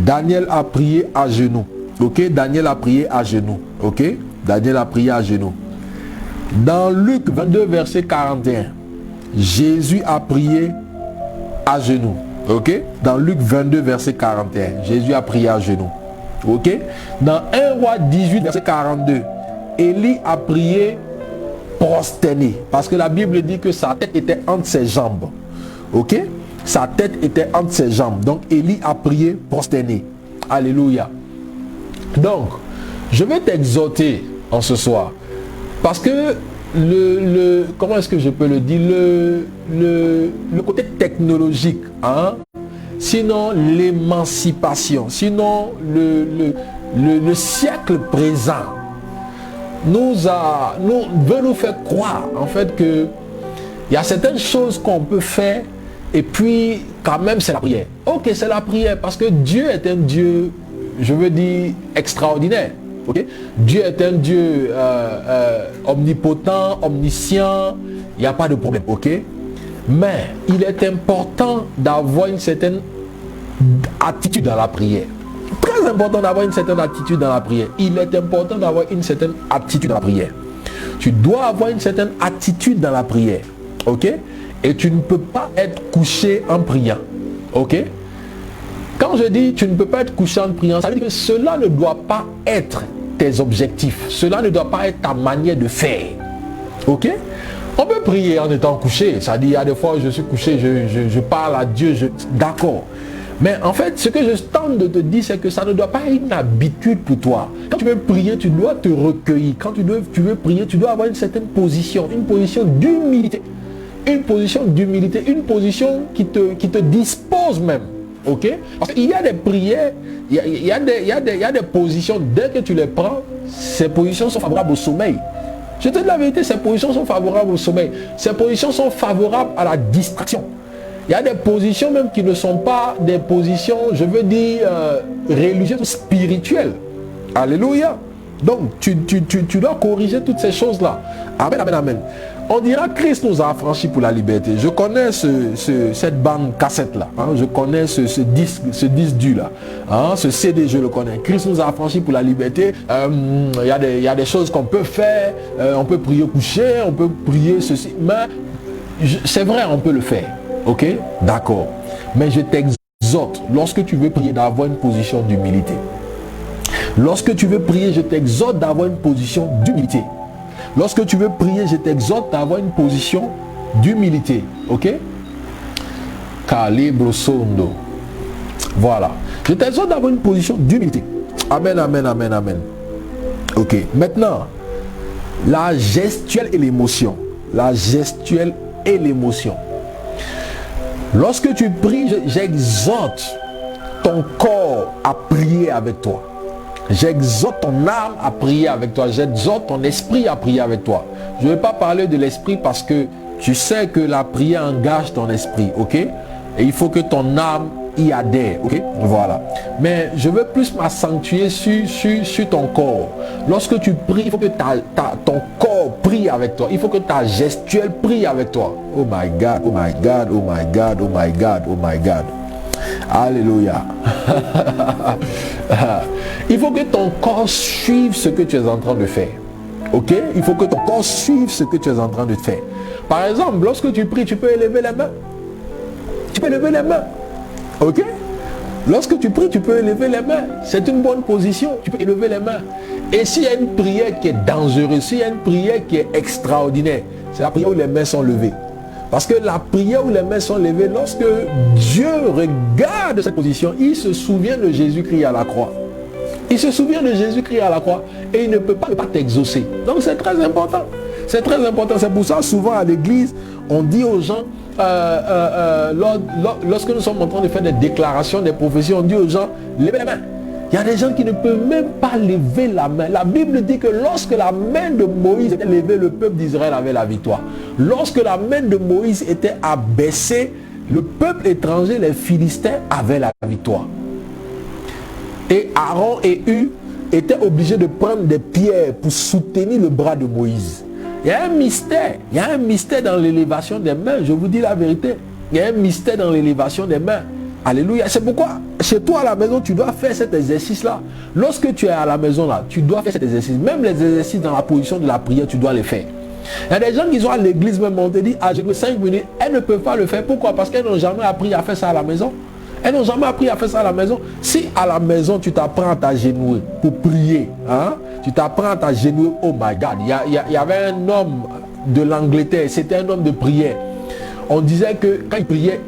Daniel a prié à genoux. Ok? Daniel a prié à genoux. Ok? Daniel a prié à genoux. Dans Luc 22, verset 41, Jésus a prié à genoux. Ok? Dans Luc 22, verset 41, Jésus a prié à genoux. Ok? Dans 1 Roi 18, verset 42, Élie a prié prosterné. Parce que la Bible dit que sa tête était entre ses jambes. Ok? Sa tête était entre ses jambes. Donc Élie a prié prosterné. Alléluia. Donc, je vais t'exhorter en ce soir. Parce que comment est-ce que je peux le dire? Le côté technologique, hein? Sinon l'émancipation, sinon le siècle présent veut nous faire croire en fait que il y a certaines choses qu'on peut faire et puis quand même c'est la prière. Ok, c'est la prière parce que Dieu est un Dieu, je veux dire, extraordinaire. Okay? Dieu est un Dieu omnipotent, omniscient, il n'y a pas de problème, ok? Mais il est important d'avoir une certaine attitude dans la prière. Très important d'avoir une certaine attitude dans la prière. Il est important d'avoir une certaine attitude dans la prière. Tu dois avoir une certaine attitude dans la prière, ok? Et tu ne peux pas être couché en priant, ok? Quand je dis tu ne peux pas être couché en priant, ça veut dire que cela ne doit pas être tes objectifs. Cela ne doit pas être ta manière de faire. Ok? On peut prier en étant couché. Ça dit, il y a des fois je suis couché, je parle à Dieu, d'accord. Mais en fait, ce que je tente de te dire, c'est que ça ne doit pas être une habitude pour toi. Quand tu veux prier, tu dois te recueillir. Quand tu veux prier, tu dois avoir une certaine position, une position d'humilité. Une position d'humilité, une position qui te dispose même. Ok? Parce qu'il y a des prières, il y a des positions, dès que tu les prends, ces positions sont favorables au sommeil. Je te dis la vérité, ces positions sont favorables au sommeil. Ces positions sont favorables à la distraction. Il y a des positions même qui ne sont pas des positions, je veux dire, religieuses ou spirituelles. Alléluia. Donc, tu dois corriger toutes ces choses-là. Amen, amen, amen. On dira Christ nous a affranchis pour la liberté. Je connais cette bande cassette-là. Hein? Je connais ce disque dur-là. Hein? Ce CD, je le connais. Christ nous a affranchis pour la liberté. Il y a des choses qu'on peut faire. On peut prier couché, on peut prier ceci. Mais c'est vrai, on peut le faire. Ok? D'accord. Mais je t'exhorte, lorsque tu veux prier, d'avoir une position d'humilité. Lorsque tu veux prier, je t'exhorte d'avoir une position d'humilité. Lorsque tu veux prier, je t'exhorte d'avoir une position d'humilité. Ok? Calibre sondo. Voilà. Je t'exhorte d'avoir une position d'humilité. Amen, amen, amen, amen. Ok. Maintenant, la gestuelle et l'émotion. La gestuelle et l'émotion. Lorsque tu pries, j'exhorte ton corps à prier avec toi. J'exhorte ton âme à prier avec toi. J'exhorte ton esprit à prier avec toi. Je ne vais pas parler de l'esprit parce que tu sais que la prière engage ton esprit, ok? Et il faut que ton âme y adhère, ok? Voilà. Mais je veux plus m'accentuer sur ton corps. Lorsque tu pries, il faut que ton corps prie avec toi. Il faut que ta gestuelle prie avec toi. Oh my God, oh my God, oh my God, oh my God, oh my God. Alléluia. Il faut que ton corps suive ce que tu es en train de faire. Ok? Il faut que ton corps suive ce que tu es en train de faire. Par exemple, lorsque tu pries, tu peux élever les mains. Tu peux élever les mains. Ok? Lorsque tu pries, tu peux élever les mains. C'est une bonne position. Tu peux élever les mains. Et s'il y a une prière qui est dangereuse, s'il y a une prière qui est extraordinaire, c'est la prière où les mains sont levées. Parce que la prière où les mains sont levées, lorsque Dieu regarde cette position, il se souvient de Jésus-Christ à la croix. Il se souvient de Jésus-Christ à la croix et il ne peut pas t'exaucer. Donc c'est très important. C'est très important. C'est pour ça souvent à l'église, on dit aux gens, lorsque nous sommes en train de faire des déclarations, des prophéties, on dit aux gens, levez les mains. Il y a des gens qui ne peuvent même pas lever la main. La Bible dit que lorsque la main de Moïse était levée, le peuple d'Israël avait la victoire. Lorsque la main de Moïse était abaissée, le peuple étranger, les Philistins, avaient la victoire. Et Aaron et Hur étaient obligés de prendre des pierres pour soutenir le bras de Moïse. Il y a un mystère. Il y a un mystère dans l'élévation des mains. Je vous dis la vérité. Il y a un mystère dans l'élévation des mains. Alléluia. C'est pourquoi chez toi à la maison, tu dois faire cet exercice-là. Lorsque tu es à la maison là, tu dois faire cet exercice. Même les exercices dans la position de la prière, tu dois les faire. Il y a des gens qui sont à l'église même, on te dit, ah, j'ai que 5 minutes. Elles ne peuvent pas le faire. Pourquoi? Parce qu'elles n'ont jamais appris à faire ça à la maison. Elles n'ont jamais appris à faire ça à la maison. Si à la maison, tu t'apprends à t'agenouiller pour prier, hein? Tu t'apprends à t'agenouiller, oh my God. Il y avait un homme de l'Angleterre, c'était un homme de prière. On disait que quand il priait,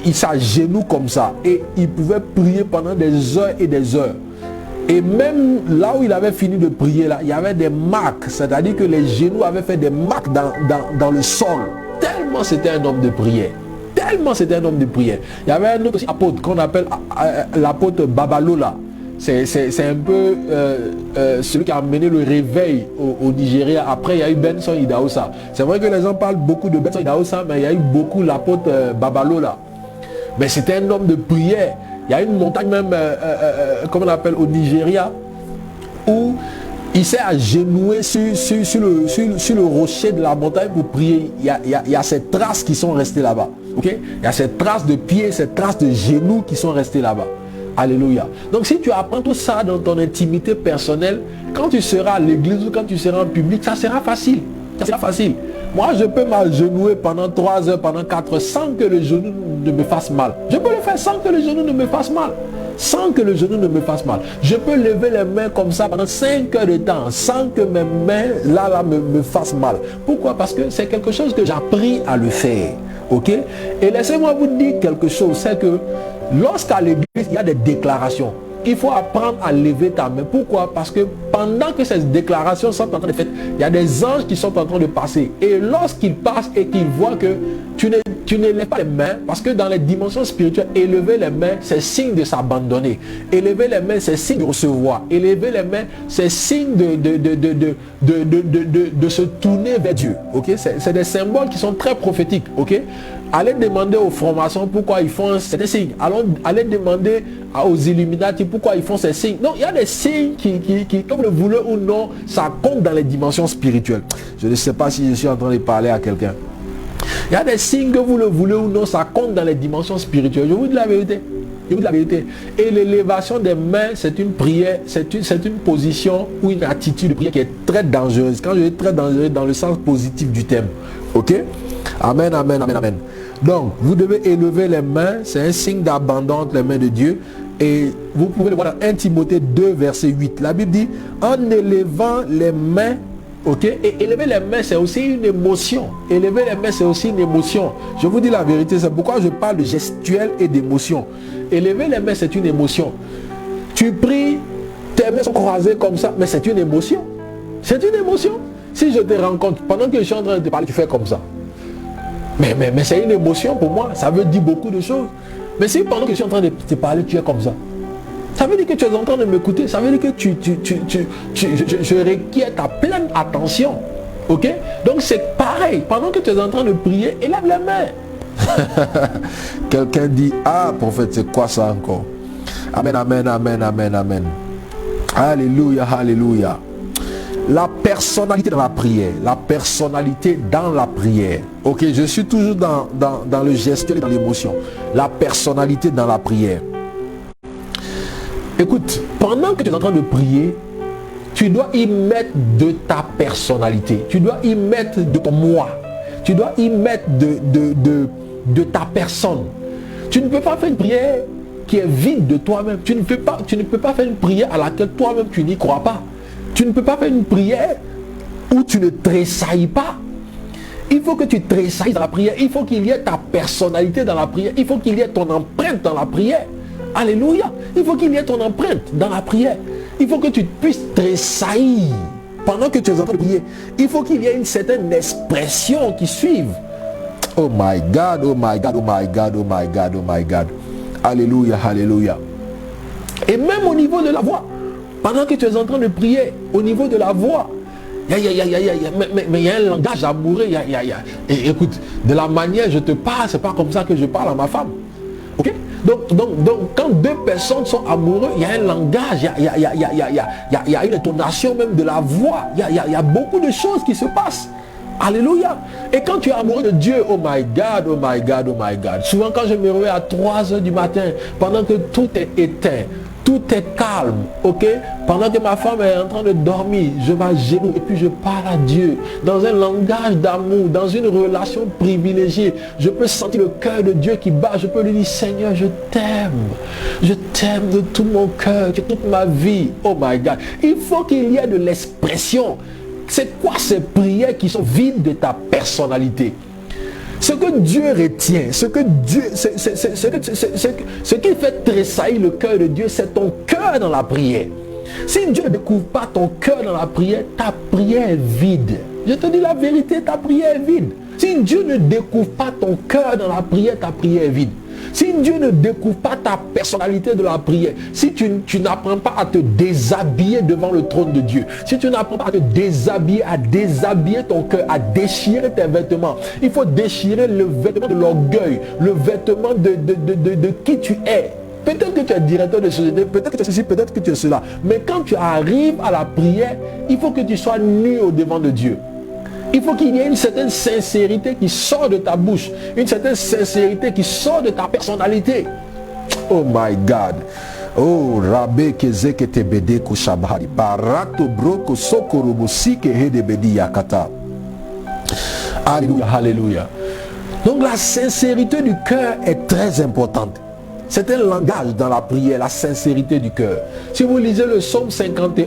il s'agenouille comme ça. Et il pouvait prier pendant des heures et des heures. Et même là où il avait fini de prier, là, il y avait des marques. C'est-à-dire que les genoux avaient fait des marques dans le sol. Tellement c'était un homme de prière. Tellement c'était un homme de prière. Il y avait un autre apôtre qu'on appelle l'apôtre Babalola. C'est un peu celui qui a amené le réveil au Nigeria. Après, il y a eu Benson Idahosa. C'est vrai que les gens parlent beaucoup de Benson Idahosa, mais il y a eu beaucoup l'apôtre Babalola. Mais c'était un homme de prière. Il y a une montagne même, comme on appelle au Nigeria, où il s'est agenouillé sur le rocher de la montagne pour prier. Il y a ces traces qui sont restées là-bas. Okay? Il y a ces traces de pieds, ces traces de genoux qui sont restées là-bas. Alléluia. Donc si tu apprends tout ça dans ton intimité personnelle, quand tu seras à l'église ou quand tu seras en public, ça sera facile. Ça sera facile. Moi, je peux m'agenouiller pendant 3 heures, pendant 4 heures, sans que le genou ne me fasse mal. Je peux le faire sans que le genou ne me fasse mal. Sans que le genou ne me fasse mal. Je peux lever les mains comme ça pendant 5 heures de temps, sans que mes mains là me fassent mal. Pourquoi? Parce que c'est quelque chose que j'ai appris à le faire. Ok? Et laissez-moi vous dire quelque chose, c'est que lorsqu'à l'église, il y a des déclarations, il faut apprendre à lever ta main. Pourquoi? Parce que pendant que ces déclarations sont en train de faire, il y a des anges qui sont en train de passer. Et lorsqu'ils passent et qu'ils voient que tu n'élèves pas les mains, parce que dans les dimensions spirituelles, élever les mains, c'est signe de s'abandonner. Élever les mains, c'est signe de recevoir. Élever les mains, c'est signe de se tourner vers Dieu. Okay? C'est des symboles qui sont très prophétiques. Okay? Allez demander aux formations pourquoi ils font ces signes. Allez demander aux Illuminati pourquoi ils font ces signes. Non, il y a des signes qui, comme le voulez ou non, ça compte dans les dimensions spirituelles. Je ne sais pas si je suis en train de parler à quelqu'un. Il y a des signes que vous le voulez ou non, ça compte dans les dimensions spirituelles. Je vous dis la vérité. Je vous dis la vérité. Et l'élévation des mains, c'est une prière, c'est une position ou une attitude de prière qui est très dangereuse. Quand je dis très dangereuse, dans le sens positif du terme. Ok? Amen, amen, amen, amen. Donc, vous devez élever les mains. C'est un signe d'abandon entre les mains de Dieu. Et vous pouvez le voir dans 1 Timothée 2, verset 8. La Bible dit, en élevant les mains, ok, et élever les mains, c'est aussi une émotion. Élever les mains, c'est aussi une émotion. Je vous dis la vérité, c'est pourquoi je parle de gestuelle et d'émotion. Élever les mains, c'est une émotion. Tu pries, tes mains sont croisées comme ça, mais c'est une émotion. C'est une émotion. Si je te rencontre, pendant que je suis en train de te parler, tu fais comme ça. Mais c'est une émotion pour moi. Ça veut dire beaucoup de choses. Mais si pendant que je suis en train de te parler, tu es comme ça veut dire que tu es en train de m'écouter. Ça veut dire que je requiers ta pleine attention. Ok? Donc c'est pareil. Pendant que tu es en train de prier, élève les mains. Quelqu'un dit, ah prophète, c'est quoi ça encore? Amen, amen, amen, amen, amen. Alléluia, alléluia. La personnalité dans la prière. La personnalité dans la prière. Ok, je suis toujours dans le gestuel et dans l'émotion. La personnalité dans la prière. Écoute, pendant que tu es en train de prier, tu dois y mettre de ta personnalité. Tu dois y mettre de ton moi. Tu dois y mettre de ta personne. Tu ne peux pas faire une prière qui est vide de toi-même. Tu ne peux pas faire une prière à laquelle toi-même tu n'y crois pas. Tu ne peux pas faire une prière où tu ne tressailles pas. Il faut que tu tressailles dans la prière. Il faut qu'il y ait ta personnalité dans la prière. Il faut qu'il y ait ton empreinte dans la prière. Alléluia. Il faut qu'il y ait ton empreinte dans la prière. Il faut que tu puisses tressaillir pendant que tu es en train de prier. Il faut qu'il y ait une certaine expression qui suive. Oh my God, oh my God, oh my God, oh my God, oh my God. Alléluia, alléluia. Et même au niveau de la voix, pendant que tu es en train de prier, au niveau de la voix, mais il y a un langage amoureux. Et écoute, de la manière dont je te parle, c'est pas comme ça que je parle à ma femme. Ok? Donc, quand deux personnes sont amoureux, il y a un langage, il y a une intonation même de la voix. Il y a beaucoup de choses qui se passent. Alléluia. Et quand tu es amoureux de Dieu, oh my God, oh my God, oh my God. Souvent quand je me réveille à 3 heures du matin, pendant que tout est éteint, tout est calme, ok? Pendant que ma femme est en train de dormir, je m'agenouille et puis je parle à Dieu dans un langage d'amour, dans une relation privilégiée. Je peux sentir le cœur de Dieu qui bat. Je peux lui dire, Seigneur, je t'aime de tout mon cœur, de toute ma vie. Oh my God. Il faut qu'il y ait de l'expression. C'est quoi ces prières qui sont vides de ta personnalité? Ce que Dieu retient, ce qui fait tressaillir le cœur de Dieu, c'est ton cœur dans la prière. Si Dieu ne découvre pas ton cœur dans la prière, ta prière est vide. Je te dis la vérité, ta prière est vide. Si Dieu ne découvre pas ton cœur dans la prière, ta prière est vide. Si Dieu ne découvre pas ta personnalité de la prière, si tu n'apprends pas à te déshabiller devant le trône de Dieu, si tu n'apprends pas à te déshabiller, à déshabiller ton cœur, à déchirer tes vêtements, il faut déchirer le vêtement de l'orgueil, le vêtement de qui tu es. Peut-être que tu es directeur de société, peut-être que tu es ceci, peut-être que tu es cela. Mais quand tu arrives à la prière, il faut que tu sois nu au devant de Dieu. Il faut qu'il y ait une certaine sincérité qui sort de ta bouche. Une certaine sincérité qui sort de ta personnalité. Oh my God. Oh, Rabbe Kezeke Tebede Kushabari. Barato Broko Sokorobosi Kehedebedi Yakata. Alléluia, alléluia. Donc la sincérité du cœur est très importante. C'est un langage dans la prière, la sincérité du cœur. Si vous lisez le psaume 51,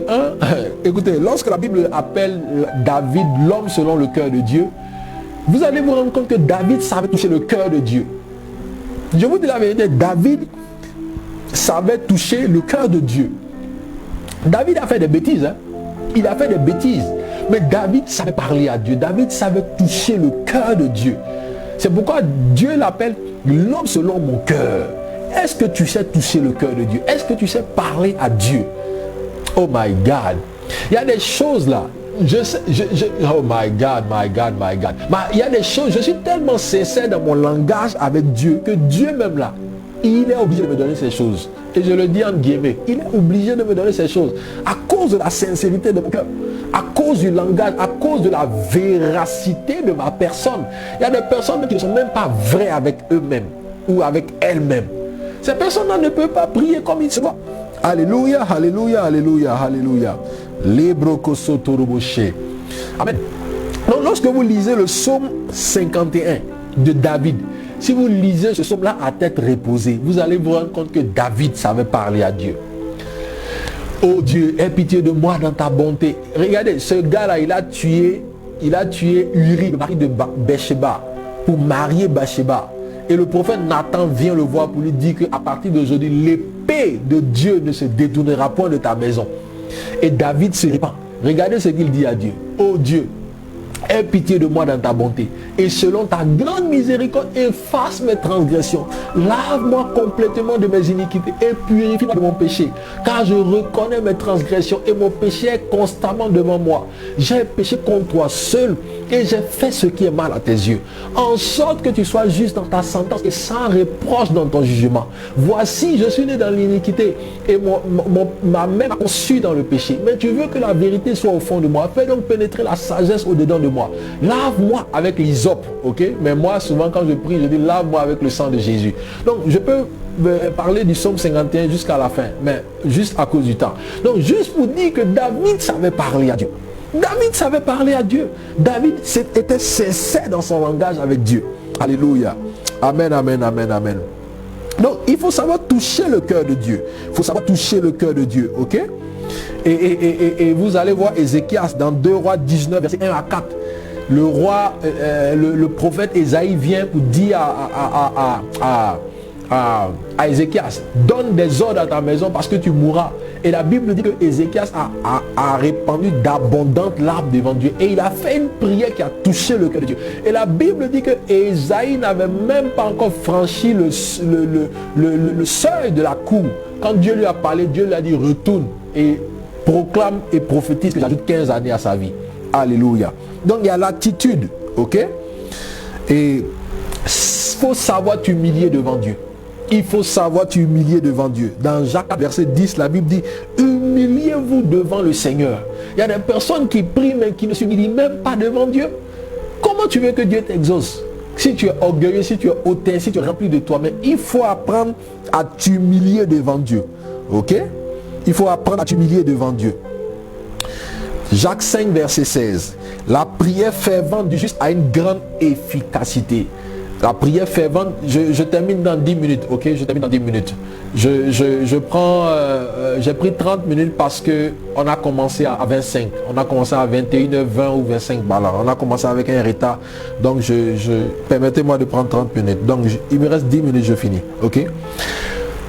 écoutez, lorsque la Bible appelle David l'homme selon le cœur de Dieu, vous allez vous rendre compte que David savait toucher le cœur de Dieu. Je vous dis la vérité, David savait toucher le cœur de Dieu. David a fait des bêtises, hein? Il a fait des bêtises. Mais David savait parler à Dieu. David savait toucher le cœur de Dieu. C'est pourquoi Dieu l'appelle l'homme selon mon cœur. Est-ce que tu sais toucher le cœur de Dieu? Est-ce que tu sais parler à Dieu? Oh my God. Il y a des choses là. Oh my God, my God, my God. Il y a des choses, je suis tellement sincère dans mon langage avec Dieu que Dieu même là, il est obligé de me donner ces choses. Et je le dis en guillemets, il est obligé de me donner ces choses. À cause de la sincérité de mon cœur. À cause du langage, à cause de la véracité de ma personne. Il y a des personnes qui ne sont même pas vraies avec eux-mêmes ou avec elles-mêmes. Ces personnes-là ne peuvent pas prier comme il se doit. Alléluia, alléluia, alléluia, alléluia. Amen. Donc lorsque vous lisez le psaume 51 de David, si vous lisez ce psaume-là à tête reposée, vous allez vous rendre compte que David savait parler à Dieu. Oh Dieu, aie pitié de moi dans ta bonté. Regardez, ce gars-là, il a tué Uri, le mari de Bathsheba, pour marier Bathsheba. Et le prophète Nathan vient le voir pour lui dire qu'à partir d'aujourd'hui, l'épée de Dieu ne se détournera point de ta maison. Et David se répand. Regardez ce qu'il dit à Dieu. Oh Dieu, Aie pitié de moi dans ta bonté. Et selon ta grande miséricorde, efface mes transgressions. Lave-moi complètement de mes iniquités et purifie-moi de mon péché. Car je reconnais mes transgressions et mon péché est constamment devant moi. J'ai péché contre toi seul et j'ai fait ce qui est mal à tes yeux. En sorte que tu sois juste dans ta sentence et sans reproche dans ton jugement. Voici, je suis né dans l'iniquité et ma mère m'a conçu dans le péché. Mais tu veux que la vérité soit au fond de moi. Fais donc pénétrer la sagesse au-dedans de moi. Lave-moi avec l'hysope, ok? Mais moi, souvent, quand je prie, je dis lave-moi avec le sang de Jésus. Donc, je peux parler du psaume 51 jusqu'à la fin, mais juste à cause du temps. Donc, juste pour dire que David savait parler à Dieu. David savait parler à Dieu. David était sincère dans son langage avec Dieu. Alléluia. Amen, amen, amen, amen. Donc, il faut savoir toucher le cœur de Dieu. Il faut savoir toucher le cœur de Dieu, ok? Et vous allez voir Ézéchias dans 2 Rois 19, verset 1 à 4. Le roi, le prophète Ésaïe vient pour dire à Ézéchias, donne des ordres à ta maison parce que tu mourras. Et la Bible dit que Ézéchias a répandu d'abondantes larmes devant Dieu. Et il a fait une prière qui a touché le cœur de Dieu. Et la Bible dit que Ésaïe n'avait même pas encore franchi le seuil de la cour. Quand Dieu lui a parlé, Dieu lui a dit retourne et proclame et prophétise que j'ajoute 15 années à sa vie. Alléluia. Donc il y a l'attitude, ok? Et il faut savoir t'humilier devant Dieu. Il faut savoir t'humilier devant Dieu. Dans Jacques 4, verset 10, la Bible dit humiliez-vous devant le Seigneur. Il y a des personnes qui prient mais qui ne s'humilient même pas devant Dieu. Comment tu veux que Dieu t'exauce? Si tu es orgueilleux, si tu es hautain, si tu es rempli de toi-même, il faut apprendre à t'humilier devant Dieu. Ok? Il faut apprendre à t'humilier devant Dieu. Jacques 5, verset 16. La prière fervente du juste a une grande efficacité. La prière fervente, je termine dans 10 minutes, ok? Je termine dans 10 minutes. J'ai pris 30 minutes parce que on a commencé à 25. On a commencé à 21h20 ou 25 par là. On a commencé avec un retard. Donc, permettez-moi de prendre 30 minutes. Donc, il me reste 10 minutes, je finis, ok?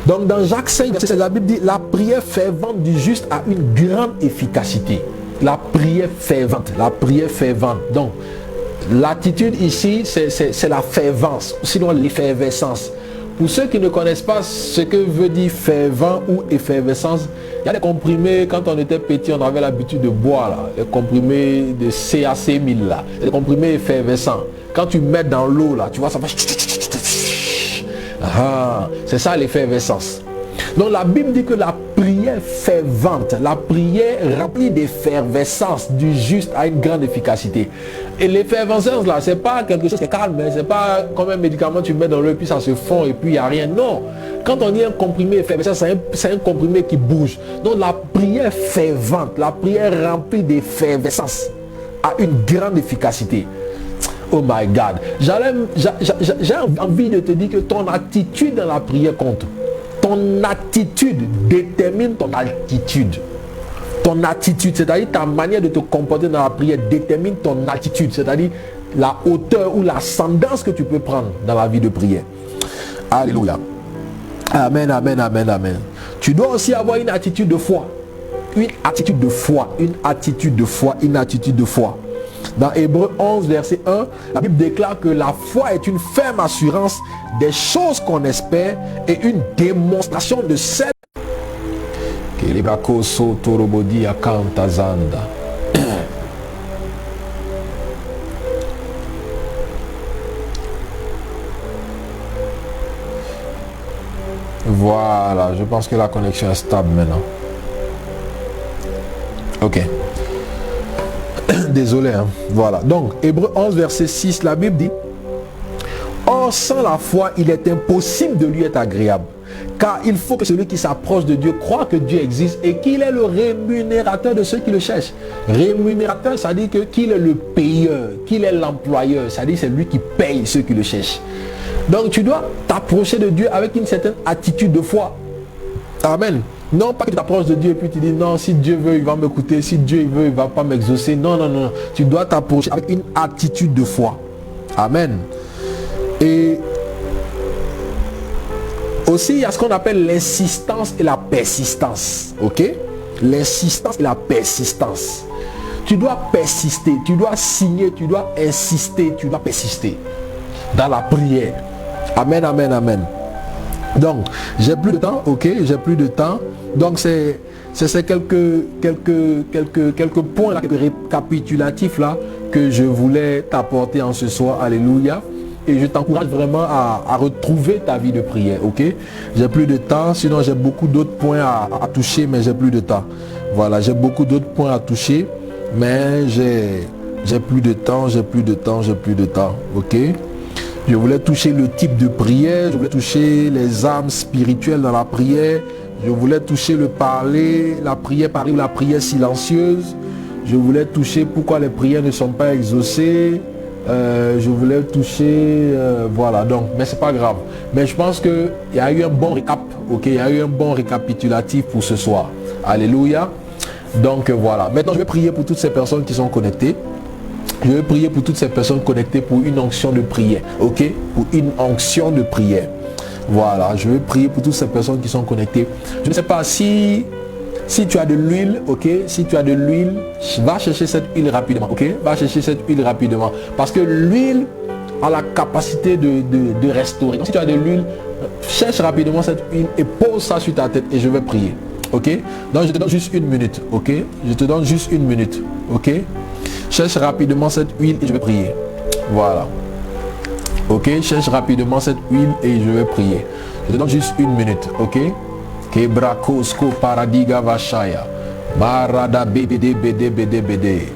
Donc, dans Jacques 5, verset 16, la Bible dit, la prière fervente du juste a une grande efficacité. La prière fervente, la prière fervente. Donc, l'attitude ici, c'est la fervence, sinon l'effervescence. Pour ceux qui ne connaissent pas ce que veut dire fervent ou effervescence, il y a des comprimés, quand on était petit, on avait l'habitude de boire, là, les comprimés de CAC 1000, là, les comprimés effervescents. Quand tu mets dans l'eau, là, tu vois, ça va... Ah, c'est ça l'effervescence. Donc la Bible dit que la prière fervente, la prière remplie d'effervescence du juste a une grande efficacité. Et l'effervescence là, c'est pas quelque chose qui est calme, hein, c'est pas comme un médicament tu mets dans l'eau et puis ça se fond et puis il n'y a rien. Non, quand on dit un comprimé effervescent, c'est un comprimé qui bouge. Donc la prière fervente, la prière remplie d'effervescence a une grande efficacité. Oh my God, j'ai envie de te dire que ton attitude dans la prière compte. Ton attitude détermine ton altitude. Ton attitude, c'est-à-dire ta manière de te comporter dans la prière détermine ton altitude, c'est-à-dire la hauteur ou l'ascendance que tu peux prendre dans la vie de prière. Alléluia. Amen, amen, amen, amen. Tu dois aussi avoir une attitude de foi. Une attitude de foi, une attitude de foi, une attitude de foi. Dans Hébreux 11, verset 1, la Bible déclare que la foi est une ferme assurance des choses qu'on espère et une démonstration de celles que les bakoso torobodi akantazanda. Voilà, je pense que la connexion est stable maintenant. Ok. Désolé, hein. Voilà. Donc, Hébreux 11, verset 6, la Bible dit: or, sans la foi, il est impossible de lui être agréable. Car il faut que celui qui s'approche de Dieu croit que Dieu existe et qu'il est le rémunérateur de ceux qui le cherchent. Rémunérateur, ça dit qu'il est le payeur, qu'il est l'employeur. Ça dit c'est lui qui paye ceux qui le cherchent. Donc, tu dois t'approcher de Dieu avec une certaine attitude de foi. Amen. Non pas que tu t'approches de Dieu et puis tu dis non, si Dieu veut il va m'écouter, si Dieu veut il va pas m'exaucer. Non, non, non. Tu dois t'approcher avec une attitude de foi. Amen. Et aussi il y a ce qu'on appelle l'insistance et la persistance. Ok? L'insistance et la persistance. tu dois persister, tu dois signer, tu dois insister, tu dois persister dans la prière. Amen, amen, amen. Donc, j'ai plus de temps, ok, j'ai plus de temps. Donc, c'est quelques points, là, quelques récapitulatifs là que je voulais t'apporter en ce soir. Alléluia. Et je t'encourage vraiment à retrouver ta vie de prière, ok? J'ai plus de temps, sinon j'ai beaucoup d'autres points à toucher, mais j'ai plus de temps. Voilà, j'ai beaucoup d'autres points à toucher, mais j'ai plus de temps, ok? Je voulais toucher le type de prière, je voulais toucher les armes spirituelles dans la prière, je voulais toucher le parler, la prière par la prière silencieuse, je voulais toucher pourquoi les prières ne sont pas exaucées. Je voulais toucher, voilà, donc, mais c'est pas grave. Mais je pense qu'il y a eu un bon récap, ok, il y a eu un bon récapitulatif pour ce soir. Alléluia. Donc voilà, maintenant je vais prier pour toutes ces personnes qui sont connectées. Je vais prier pour toutes ces personnes connectées pour une onction de prière, ok, pour une onction de prière. Voilà, je vais prier pour toutes ces personnes qui sont connectées. Je ne sais pas si tu as de l'huile, ok, si tu as de l'huile, va chercher cette huile rapidement, ok, va chercher cette huile rapidement. Parce que l'huile a la capacité de restaurer. Donc, si tu as de l'huile, cherche rapidement cette huile et pose ça sur ta tête et je vais prier, ok. Donc je te donne juste une minute, ok, je te donne juste une minute, ok. Cherche rapidement cette huile et je vais prier. Voilà. Ok, cherche rapidement cette huile et je vais prier. Je te donne juste une minute, ok. Kebrakosko paradiga vashaya. Barada bebede bede bede bede.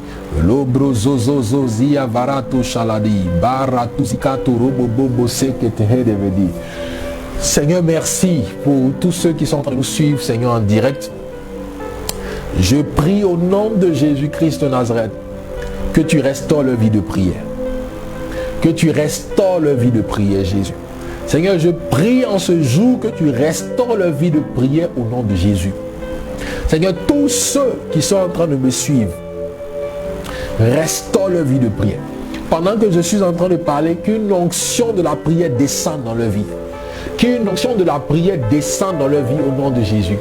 Lobro zozo zozia varato shaladi. Baratu zikato robo bobo sekete hedevedi. Seigneur, merci pour tous ceux qui sont en train de nous suivre, Seigneur, en direct. Je prie au nom de Jésus-Christ de Nazareth que tu restaures leur vie de prière. Que tu restaures leur vie de prière, Jésus. Seigneur, je prie en ce jour que tu restaures leur vie de prière au nom de Jésus. Seigneur, tous ceux qui sont en train de me suivre, restaure leur vie de prière. Pendant que je suis en train de parler, qu'une onction de la prière descende dans leur vie. Qu'une onction de la prière descende dans leur vie au nom de Jésus.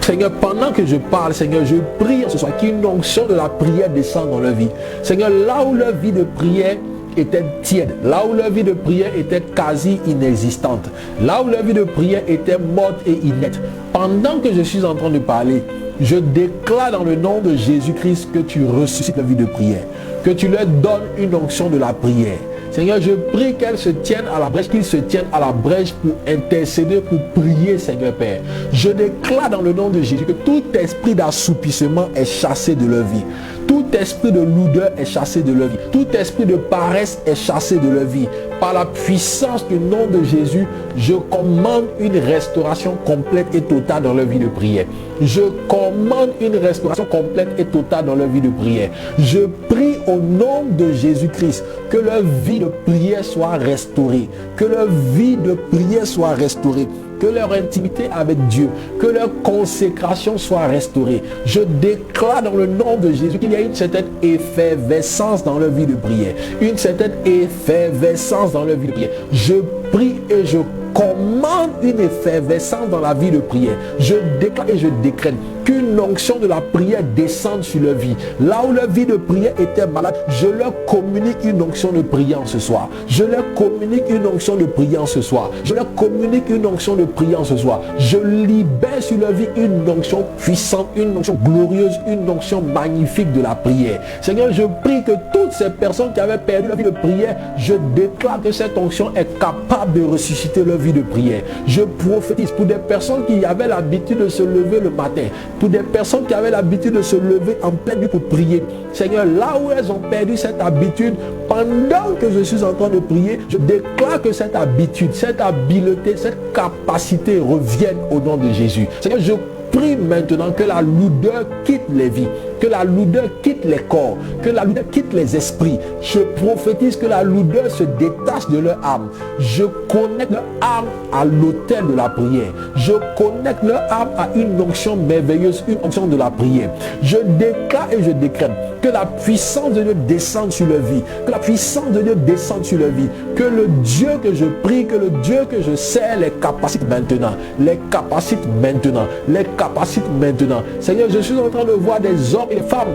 Seigneur, pendant que je parle, Seigneur, je prie ce soir qu'une onction de la prière descende dans leur vie. Seigneur, là où leur vie de prière était tiède, là où leur vie de prière était quasi inexistante, là où leur vie de prière était morte et inerte, pendant que je suis en train de parler, je déclare dans le nom de Jésus-Christ que tu ressuscites la vie de prière, que tu leur donnes une onction de la prière. Seigneur, je prie qu'elles se tiennent à la brèche, qu'ils se tiennent à la brèche pour intercéder, pour prier, Seigneur Père. Je déclare dans le nom de Jésus que tout esprit d'assoupissement est chassé de leur vie. Tout esprit de lourdeur est chassé de leur vie. Tout esprit de paresse est chassé de leur vie. Par la puissance du nom de Jésus, je commande une restauration complète et totale dans leur vie de prière. Je commande une restauration complète et totale dans leur vie de prière. Je prie au nom de Jésus-Christ que leur vie de prière soit restaurée. Que leur vie de prière soit restaurée. Que leur intimité avec Dieu, que leur consécration soit restaurée. Je déclare dans le nom de Jésus qu'il y a une certaine effervescence dans leur vie de prière. Une certaine effervescence dans leur vie de prière. Je prie et je commande une effervescence dans la vie de prière. Je déclare et je décrète qu'une onction de la prière descende sur leur vie. Là où leur vie de prière était malade, je leur communique une onction de prière ce soir. Je leur communique une onction de prière ce soir. Je leur communique une onction de prière ce soir. Je libère sur leur vie une onction puissante, une onction glorieuse, une onction magnifique de la prière. Seigneur, je prie que toutes ces personnes qui avaient perdu leur vie de prière, je déclare que cette onction est capable de ressusciter leur vie de prière. Je prophétise pour des personnes qui avaient l'habitude de se lever le matin, pour des personnes qui avaient l'habitude de se lever en pleine nuit pour prier. Seigneur, là où elles ont perdu cette habitude, pendant que je suis en train de prier, je déclare que cette habitude, cette habileté, cette capacité revienne au nom de Jésus. Seigneur, je prie maintenant que la lourdeur quitte les vies, que la lourdeur quitte les corps, que la lourdeur quitte les esprits. Je prophétise que la lourdeur se détache de leur âme. Je connecte leur âme à l'autel de la prière. Je connecte leur âme à une onction merveilleuse, une onction de la prière. Je déclare et je décrète que la puissance de Dieu descende sur leur vie, que la puissance de Dieu descende sur leur vie, que le Dieu que je prie, que le Dieu que je sers les capacite maintenant, les capacite maintenant, les capacite maintenant. Seigneur, je suis en train de voir des hommes et des femmes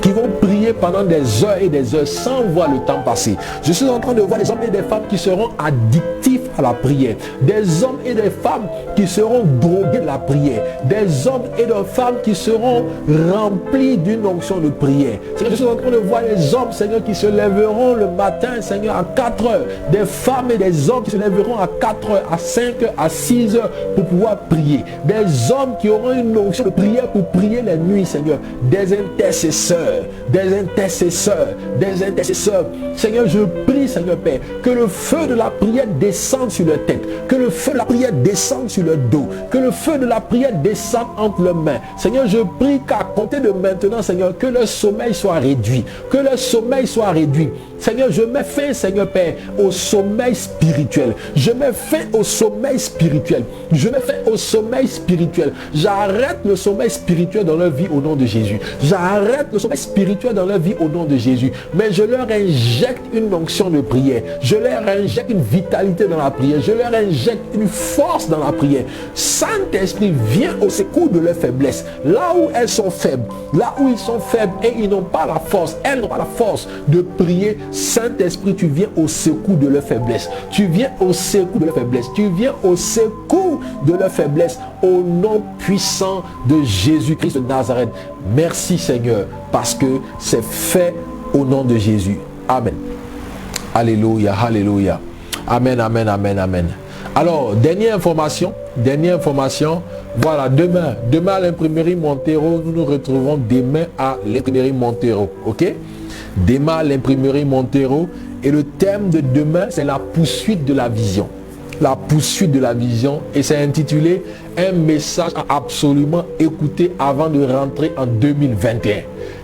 qui vont prier pendant des heures et des heures sans voir le temps passer. Je suis en train de voir des hommes et des femmes qui seront addictifs à la prière. Des hommes et des femmes qui seront drogués de la prière. Des hommes et des femmes qui seront remplis d'une onction de prière. Seigneur, je suis en train de voir des hommes, Seigneur, qui se lèveront le matin, Seigneur, à 4 heures. Des femmes et des hommes qui se lèveront à 4 heures, à 5 heures, à 6 heures pour pouvoir prier. Des hommes qui auront une onction de prière pour prier les nuits, Seigneur. Des intercesseurs, des intercesseurs, des intercesseurs. Seigneur, je prie, Seigneur Père, que le feu de la prière descende sur leur tête, que le feu de la prière descende sur leur dos, que le feu de la prière descende entre leurs mains. Seigneur, je prie qu'à compter de maintenant, Seigneur, que leur sommeil soit réduit, que leur sommeil soit réduit. Seigneur, je mets fin, Seigneur Père, au sommeil spirituel. Je mets fin au sommeil spirituel. Je mets fin au sommeil spirituel. J'arrête le sommeil spirituel dans leur vie au nom de Jésus. J'arrête le sommeil spirituel dans leur vie au nom de Jésus. Mais je leur injecte une onction de prière. Je leur injecte une vitalité dans la prière. Je leur injecte une force dans la prière. Saint-Esprit, viens au secours de leurs faiblesses. Là où elles sont faibles, là où ils sont faibles et ils n'ont pas la force, elles n'ont pas la force de prier. Saint-Esprit, tu viens au secours de leur faiblesse. Tu viens au secours de leur faiblesse. Tu viens au secours de leur faiblesse. Au nom puissant de Jésus-Christ de Nazareth. Merci Seigneur, parce que c'est fait au nom de Jésus. Amen. Alléluia, alléluia. Amen, amen, amen, amen. Alors, dernière information. Voilà, demain à l'imprimerie Montero, nous nous retrouvons demain à l'imprimerie Montero. Ok? Demain à l'imprimerie Montero. Et le thème de demain, c'est la poursuite de la vision. La poursuite de la vision. Et c'est intitulé un message à absolument écouter avant de rentrer en 2021.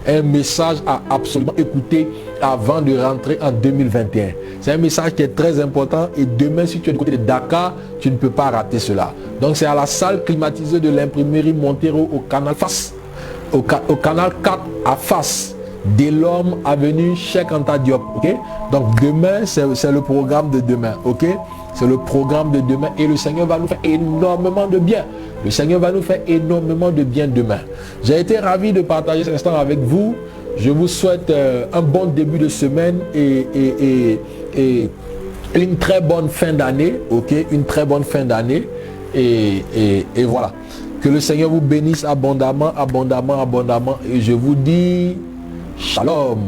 Un message à absolument écouter avant de rentrer en 2021. C'est un message qui est très important et demain, si tu es du côté de Dakar, tu ne peux pas rater cela. Donc c'est à la salle climatisée de l'imprimerie Montero au canal face, au canal 4 à face. Delorme avenue Cheikh Anta Diop. Ok? Donc demain, c'est le programme de demain. Ok? C'est le programme de demain et le Seigneur va nous faire énormément de bien. Le Seigneur va nous faire énormément de bien demain. J'ai été ravi de partager cet instant avec vous. Je vous souhaite un bon début de semaine et une très bonne fin d'année. Ok? Une très bonne fin d'année. Et voilà. Que le Seigneur vous bénisse abondamment, abondamment, abondamment. Et je vous dis Shalom.